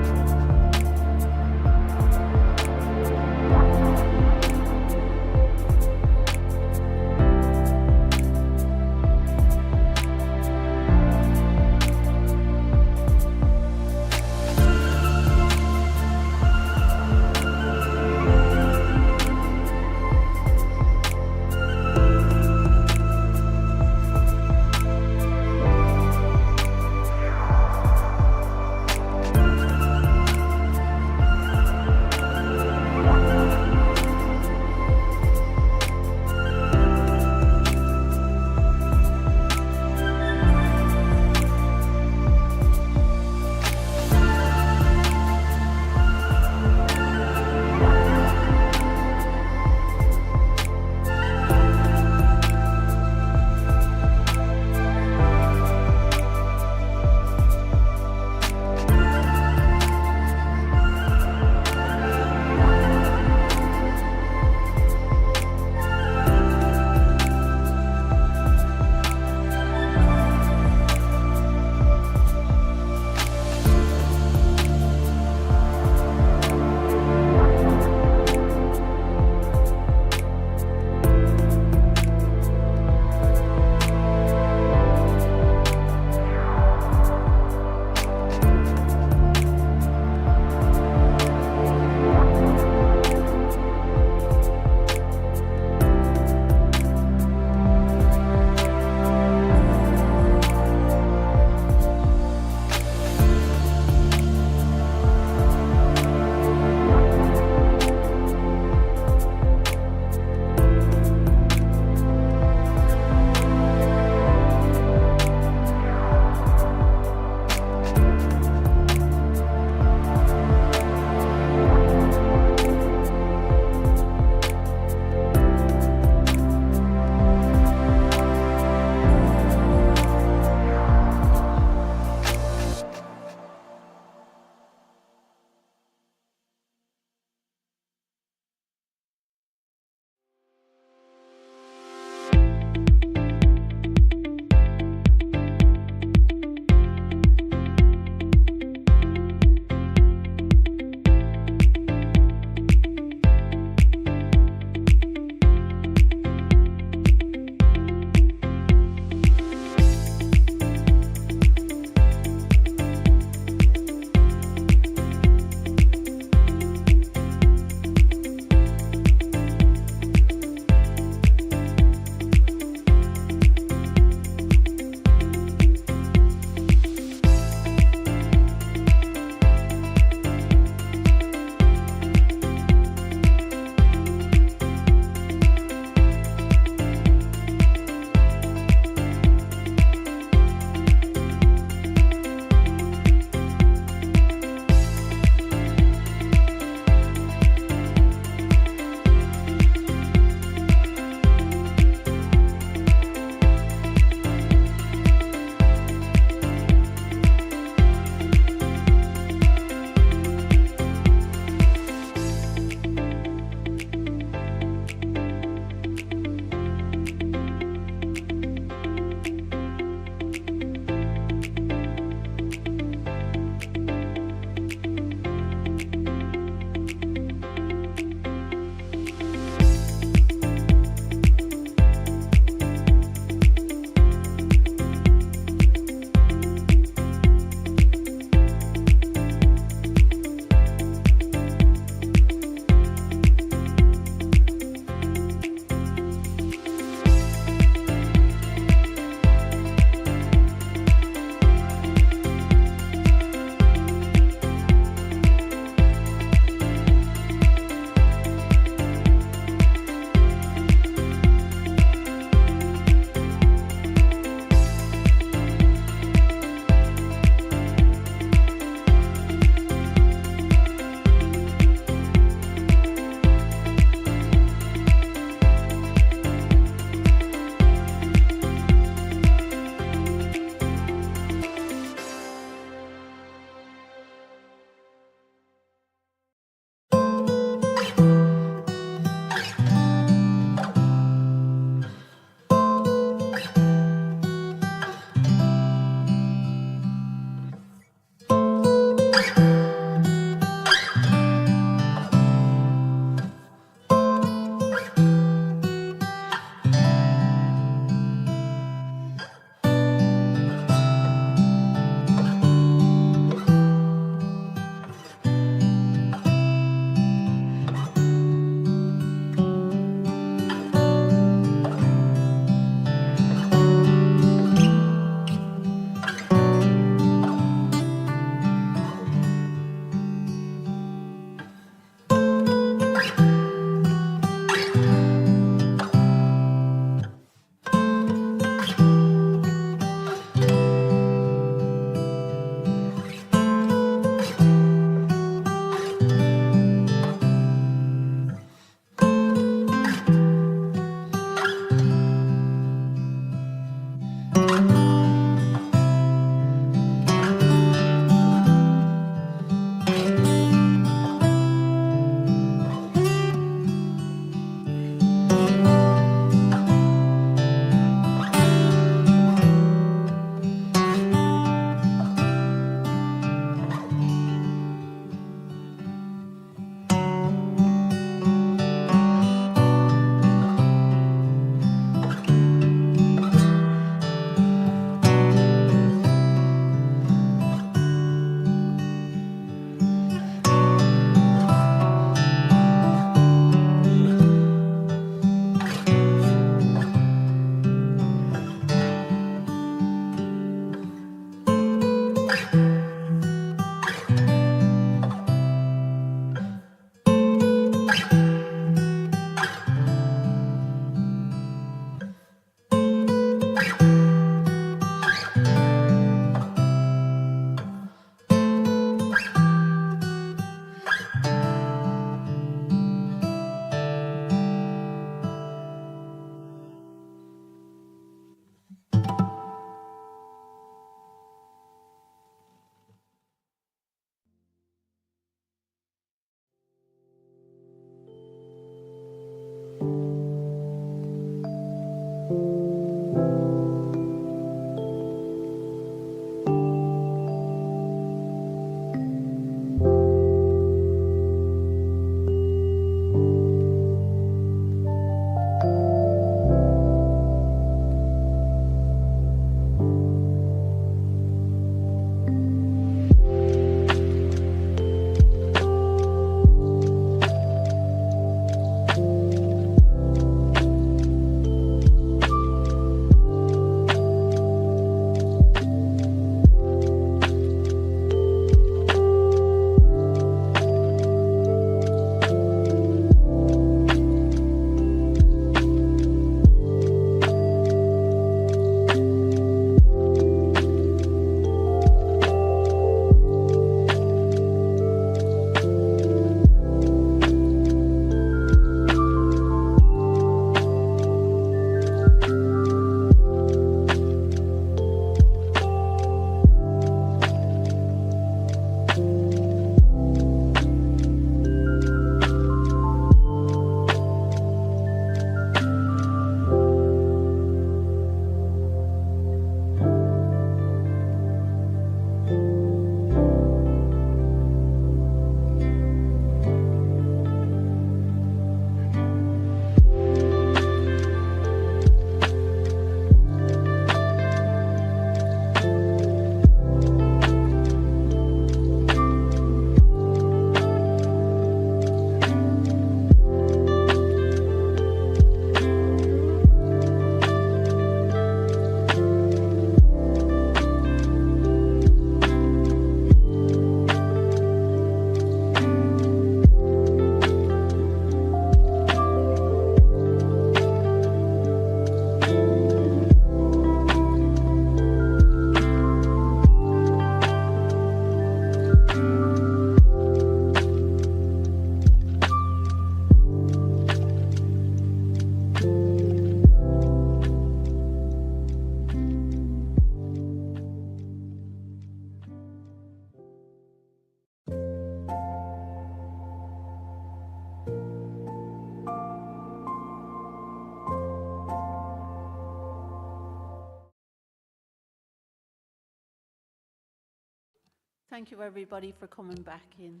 S2: Thank you, everybody, for coming back in.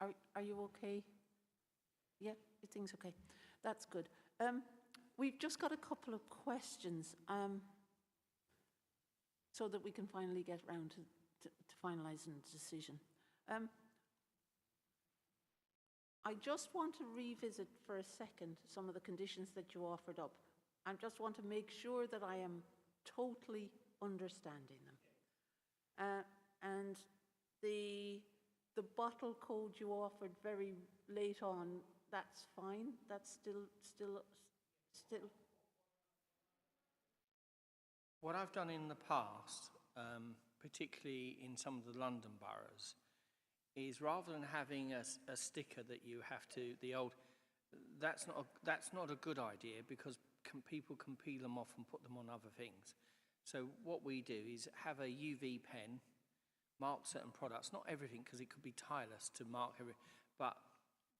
S2: Are you okay? Yeah, everything's okay. That's good. We've just got a couple of questions so that we can finally get round to finalising the decision. I just want to revisit for a second some of the conditions that you offered up. I just want to make sure that I am totally understanding them. And the bottle code you offered very late on, that's fine. That's still.
S6: What I've done in the past, particularly in some of the London boroughs, is rather than having a sticker that you have to, that's not a good idea, because people can peel them off and put them on other things. So what we do is have a UV pen, mark certain products, not everything, because it could be tireless to mark everything, but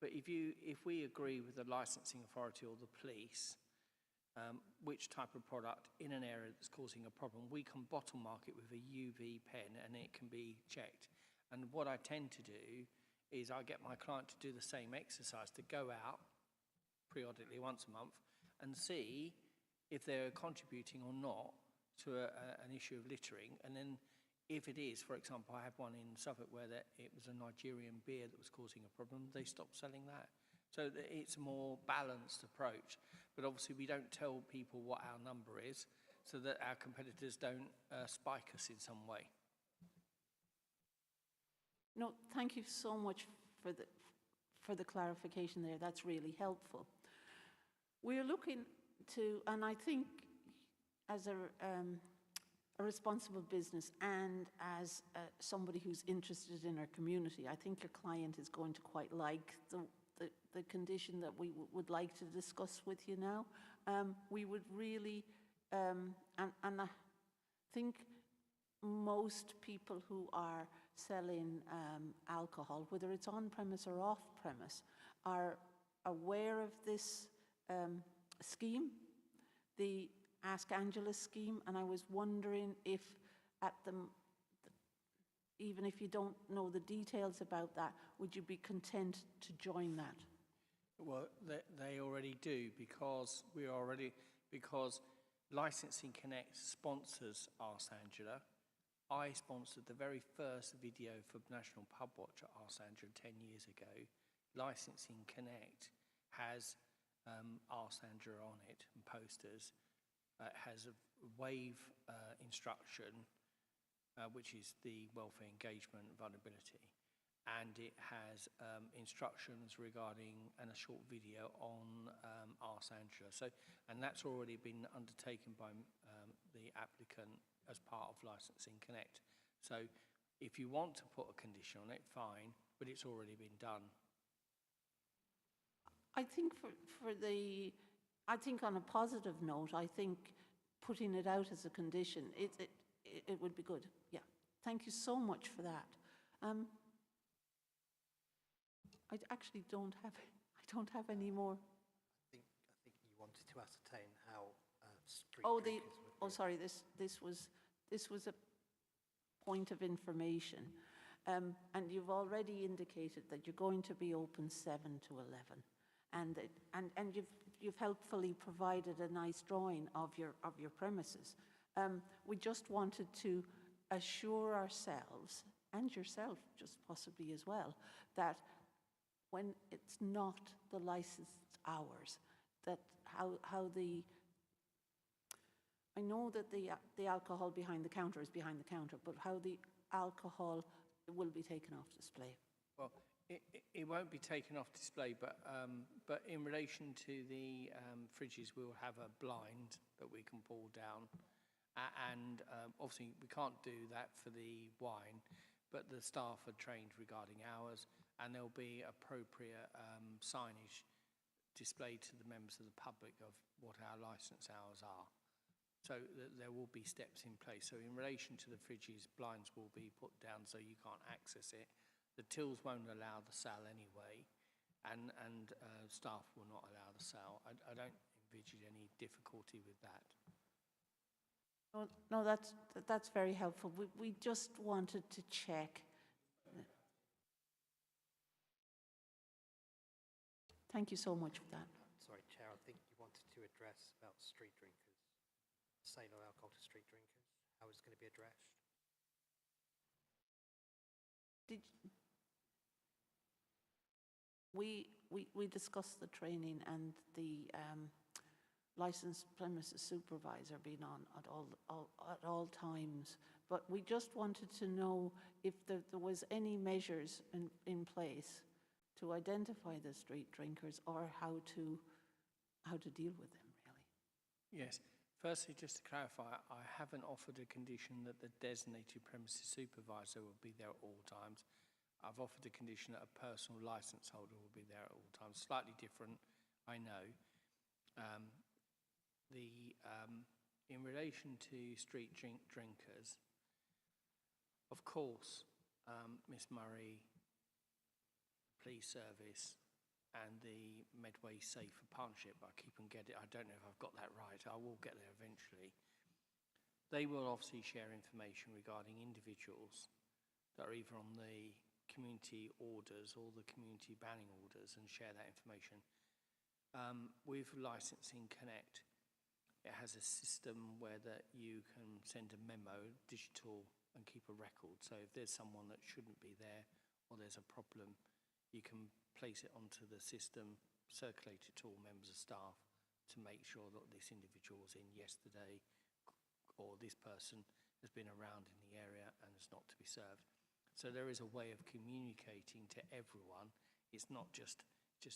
S6: if we agree with the licensing authority or the police, which type of product in an area that's causing a problem, we can bottle mark it with a UV pen and it can be checked. And what I tend to do is I get my client to do the same exercise, to go out periodically once a month and see if they're contributing or not to an issue of littering. And then if it is, for example, I had one in Suffolk where it was a Nigerian beer that was causing a problem, they stopped selling that. So it's a more balanced approach. But obviously we don't tell people what our number is so that our competitors don't spike us in some way.
S2: No, thank you so much for the clarification there. That's really helpful. We're looking to, and I think as a responsible business and as somebody who's interested in our community, I think your client is going to quite like the condition that we would like to discuss with you now. We would really, and I think most people who are selling alcohol, whether it's on premise or off premise, are aware of this scheme, the Ask Angela scheme, and I was wondering if even if you don't know the details about that, would you be content to join that?
S6: Well, they already do, because because Licensing Connect sponsors Ask Angela. I sponsored the very first video for National Pub Watch at Ask Angela 10 years ago. Licensing Connect has Ask Angela on it and posters. It has a wave instruction, which is the welfare engagement vulnerability. And it has instructions regarding and a short video on Ask Angela. So, and that's already been undertaken by the applicant as part of Licensing Connect. So if you want to put a condition on it, fine, but it's already been done.
S2: I think I think on a positive note, I think putting it out as a condition, it would be good. Yeah. Thank you so much for that. I actually don't have any more.
S7: I think you wanted to ascertain how street drinkers would be.
S2: Sorry, this was a point of information. And you've already indicated that you're going to be open 7 to 11. And you've helpfully provided a nice drawing of your premises. We just wanted to assure ourselves, and yourself just possibly as well, that when it's not the licensed hours, that I know that the alcohol behind the counter is behind the counter, but how the alcohol will be taken off display.
S6: Well, it won't be taken off display, but in relation to the fridges, we'll have a blind that we can pull down. And obviously, we can't do that for the wine, but the staff are trained regarding hours, and there'll be appropriate signage displayed to the members of the public of what our licence hours are. So there will be steps in place. So in relation to the fridges, blinds will be put down so you can't access it. The tills won't allow the sale anyway, and staff will not allow the sale. I don't envisage any difficulty with that.
S2: No, that's very helpful. We just wanted to check. Thank you so much for that.
S7: Sorry, Chair, I think you wanted to address about street drinkers, sale of alcohol to street drinkers, how it's going to be addressed.
S2: We discussed the training and the licensed premises supervisor being on at all times, but we just wanted to know if there was any measures in place to identify the street drinkers or how to deal with them, really.
S6: Yes. Firstly, just to clarify, I haven't offered a condition that the designated premises supervisor will be there at all times. I've offered a condition that a personal licence holder will be there at all times. Slightly different, I know. In relation to street drinkers, of course, Miss Murray, Police Service, and the Medway Safer Partnership, I keep on getting it, I don't know if I've got that right, I will get there eventually. They will obviously share information regarding individuals that are either on the community orders or the community banning orders and share that information. With Licensing Connect, it has a system where that you can send a memo, digital, and keep a record. So if there's someone that shouldn't be there or there's a problem, you can place it onto the system, circulate it to all members of staff to make sure that this individual was in yesterday or this person has been around in the area and is not to be served. So there is a way of communicating to everyone. It's not just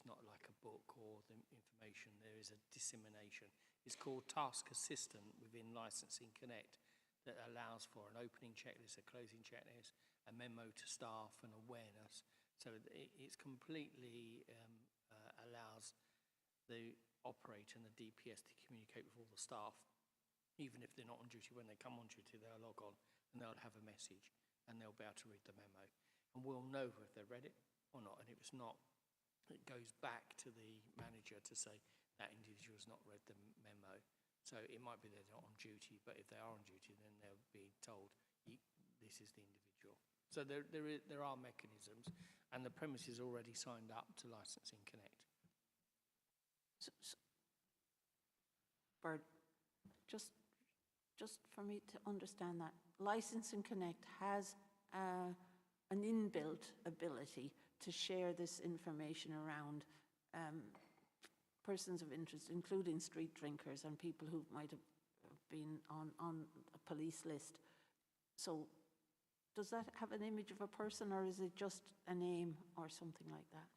S6: not like a book or the information. There is a dissemination. It's called Task Assistant within Licensing Connect that allows for an opening checklist, a closing checklist, a memo to staff, and awareness. So it's completely allows the operator and the DPS to communicate with all the staff, even if they're not on duty. When they come on duty, they'll log on and they'll have a message and they'll be able to read the memo. And we'll know if they've read it or not. And if it's not, it goes back to the manager to say that individual's not read the memo. So it might be they're not on duty, but if they are on duty, then they'll be told, this is the individual. So there are mechanisms, and the premise is already signed up to Licensing Connect.
S2: Bert, just for me to understand that, Licensing Connect has an inbuilt ability to share this information around persons of interest, including street drinkers and people who might have been on a police list. So does that have an image of a person, or is it just a name or something like that?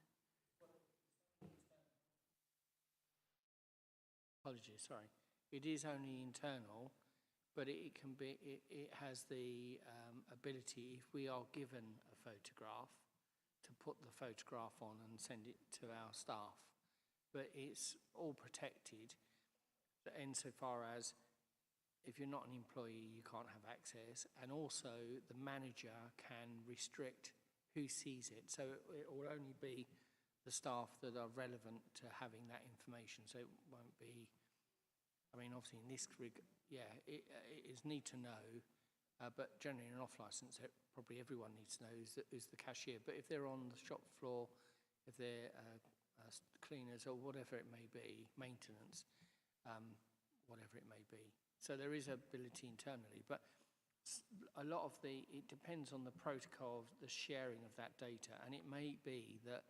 S6: Apologies, sorry. It is only internal, but it can be. It has the ability, if we are given a photograph, to put the photograph on and send it to our staff. But it's all protected insofar as if you're not an employee, you can't have access, and also the manager can restrict who sees it. So it will only be the staff that are relevant to having that information. So it won't be, I mean, obviously in this rig, yeah, it is need to know, but generally in an off license, probably everyone needs to know who's the cashier. But if they're on the shop floor, if they're cleaners or whatever it may be, maintenance, whatever it may be. So there is ability internally, but a lot of it depends on the protocol of the sharing of that data. And it may be that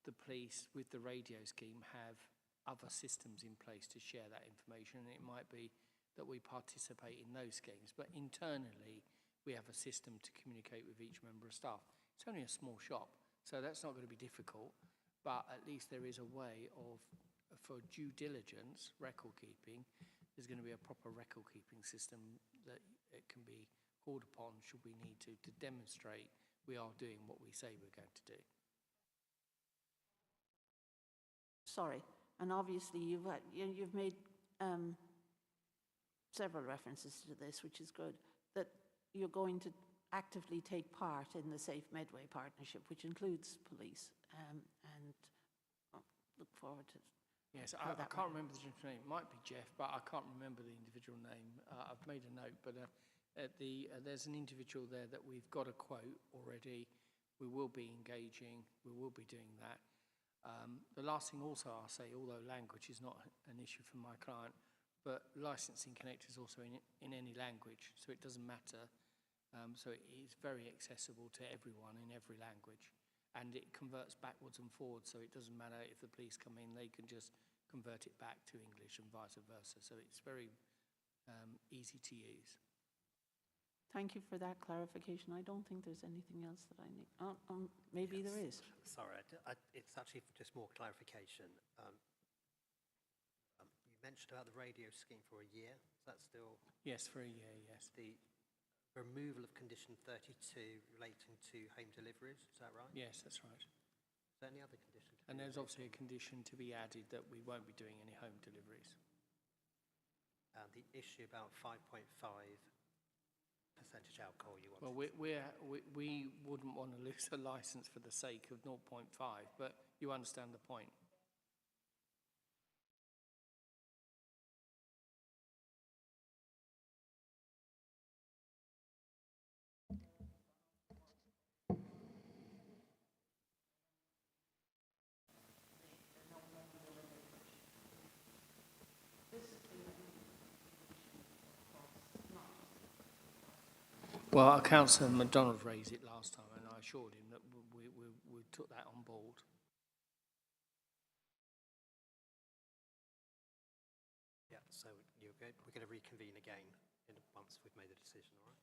S6: the police with the radio scheme have other systems in place to share that information. And it might be that we participate in those schemes, but internally we have a system to communicate with each member of staff. It's only a small shop, so that's not going to be difficult, but at least there is a way of, for due diligence, record keeping, there's going to be a proper record keeping system that it can be called upon should we need to demonstrate we are doing what we say we're going to do.
S2: Sorry, and obviously you've made several references to this, which is good, that you're going to actively take part in the Safe Medway partnership, which includes police, and look forward to
S6: Yes,
S2: how
S6: I
S2: that
S6: can't
S2: went.
S6: remember the gentleman's name. It might be Jeff, but I can't remember the individual name. I've made a note, but there's an individual there that we've got a quote already. We will be engaging. We will be doing that. The last thing also I'll say, although language is not an issue for my client, but licensing connect is also in any language, so it doesn't matter. So it is very accessible to everyone in every language. And it converts backwards and forwards, so it doesn't matter if the police come in, they can just convert it back to English and vice versa. So it's very easy to use.
S2: Thank you for that clarification. I don't think there's anything else that I need. Maybe
S7: Yes.
S2: there is.
S7: Sorry, it's actually just more clarification. You mentioned about the radio scheme for a year. Is that still?
S6: Yes, for a year, yes.
S7: The removal of condition 32 relating to home deliveries, is that right?
S6: Yes, that's right.
S7: Is there any other condition?
S6: And there's obviously a condition to be added that we won't be doing any home deliveries.
S7: The issue about 5.5% alcohol you want.
S6: Well, we wouldn't want to lose a licence for the sake of 0.5, but you understand the point. Well, Councillor MacDonald raised it last time, and I assured him that we took that on board.
S7: Yeah, so we're going to reconvene again once we've made the decision, all right?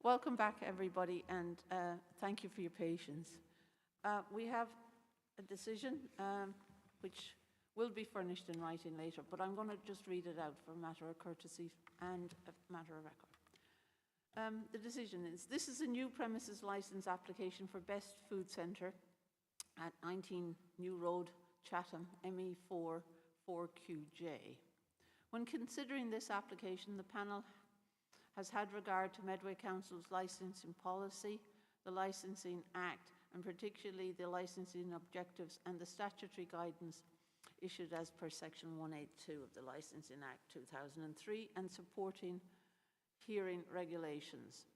S2: Welcome back, everybody, and thank you for your patience. We have a decision which will be furnished in writing later, but I'm going to just read it out for a matter of courtesy and a matter of record. The decision is, this is a new premises licence application for Best Food Centre at 19 New Road, Chatham, ME4 4QJ. When considering this application, the panel has had regard to Medway Council's licensing policy, the Licensing Act, and particularly the licensing objectives and the statutory guidance issued as per Section 182 of the Licensing Act 2003 and supporting hearing regulations.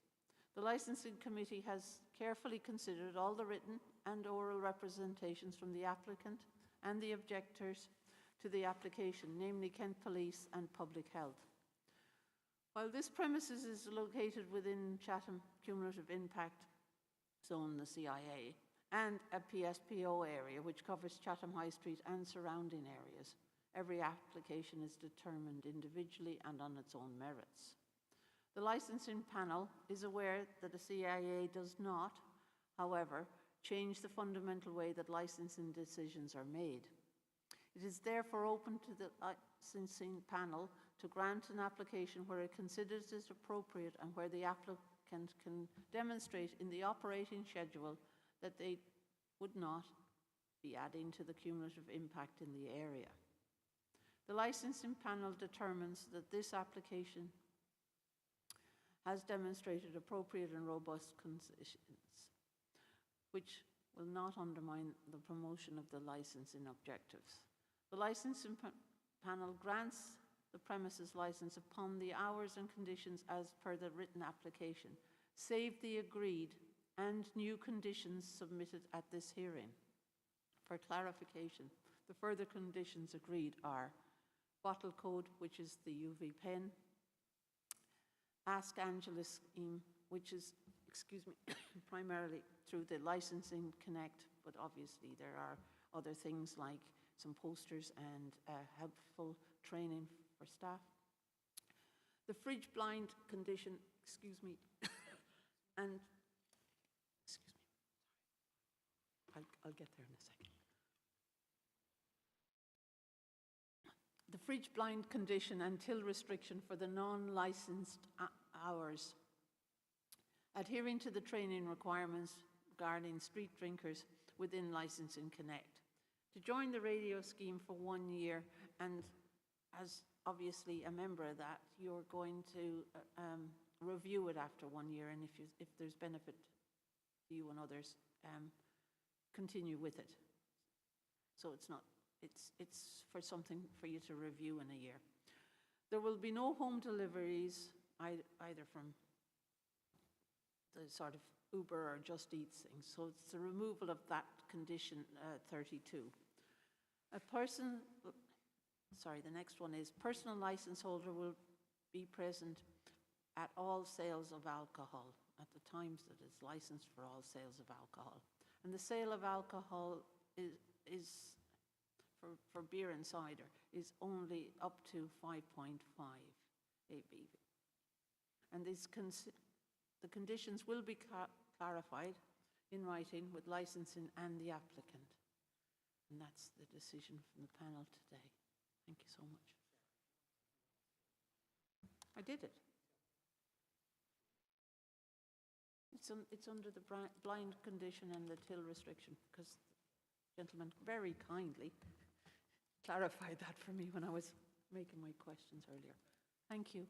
S2: The Licensing Committee has carefully considered all the written and oral representations from the applicant and the objectors to the application, namely Kent Police and Public Health. While this premises is located within Chatham Cumulative Impact Zone, the CIA, and a PSPO area which covers Chatham High Street and surrounding areas, every application is determined individually and on its own merits. The licensing panel is aware that the CIA does not, however, change the fundamental way that licensing decisions are made. It is therefore open to the licensing panel to grant an application where it considers it appropriate and where the applicant can demonstrate in the operating schedule that they would not be adding to the cumulative impact in the area. The licensing panel determines that this application has demonstrated appropriate and robust conditions, which will not undermine the promotion of the licensing objectives. The licensing panel grants the premises license upon the hours and conditions as per the written application, save the agreed and new conditions submitted at this hearing. For clarification, the further conditions agreed are bottle code, which is the UV pen, Ask Angela scheme, which is, primarily through the Licensing Connect, but obviously there are other things like some posters and helpful training for staff. The fridge blind condition, and, I'll get there in a second. The fridge blind condition and till restriction for the non-licensed hours. Adhering to the training requirements regarding street drinkers within Licensing Connect. To join the radio scheme for 1 year, and as obviously a member of that, you're going to review it after 1 year, and if there's benefit to you and others, continue with it. So it's for something for you to review in a year. There will be no home deliveries, either from the sort of Uber or Just Eat things. So it's the removal of that condition 32. The next one is personal license holder will be present at all sales of alcohol at the times that it's licensed for all sales of alcohol. And the sale of alcohol is for beer and cider is only up to 5.5 ABV. And the conditions will be clarified in writing with licensing and the applicant. And that's the decision from the panel today. Thank you so much. I did it. It's under the blind condition and the till restriction, because the gentleman very kindly clarified that for me when I was making my questions earlier. Thank you.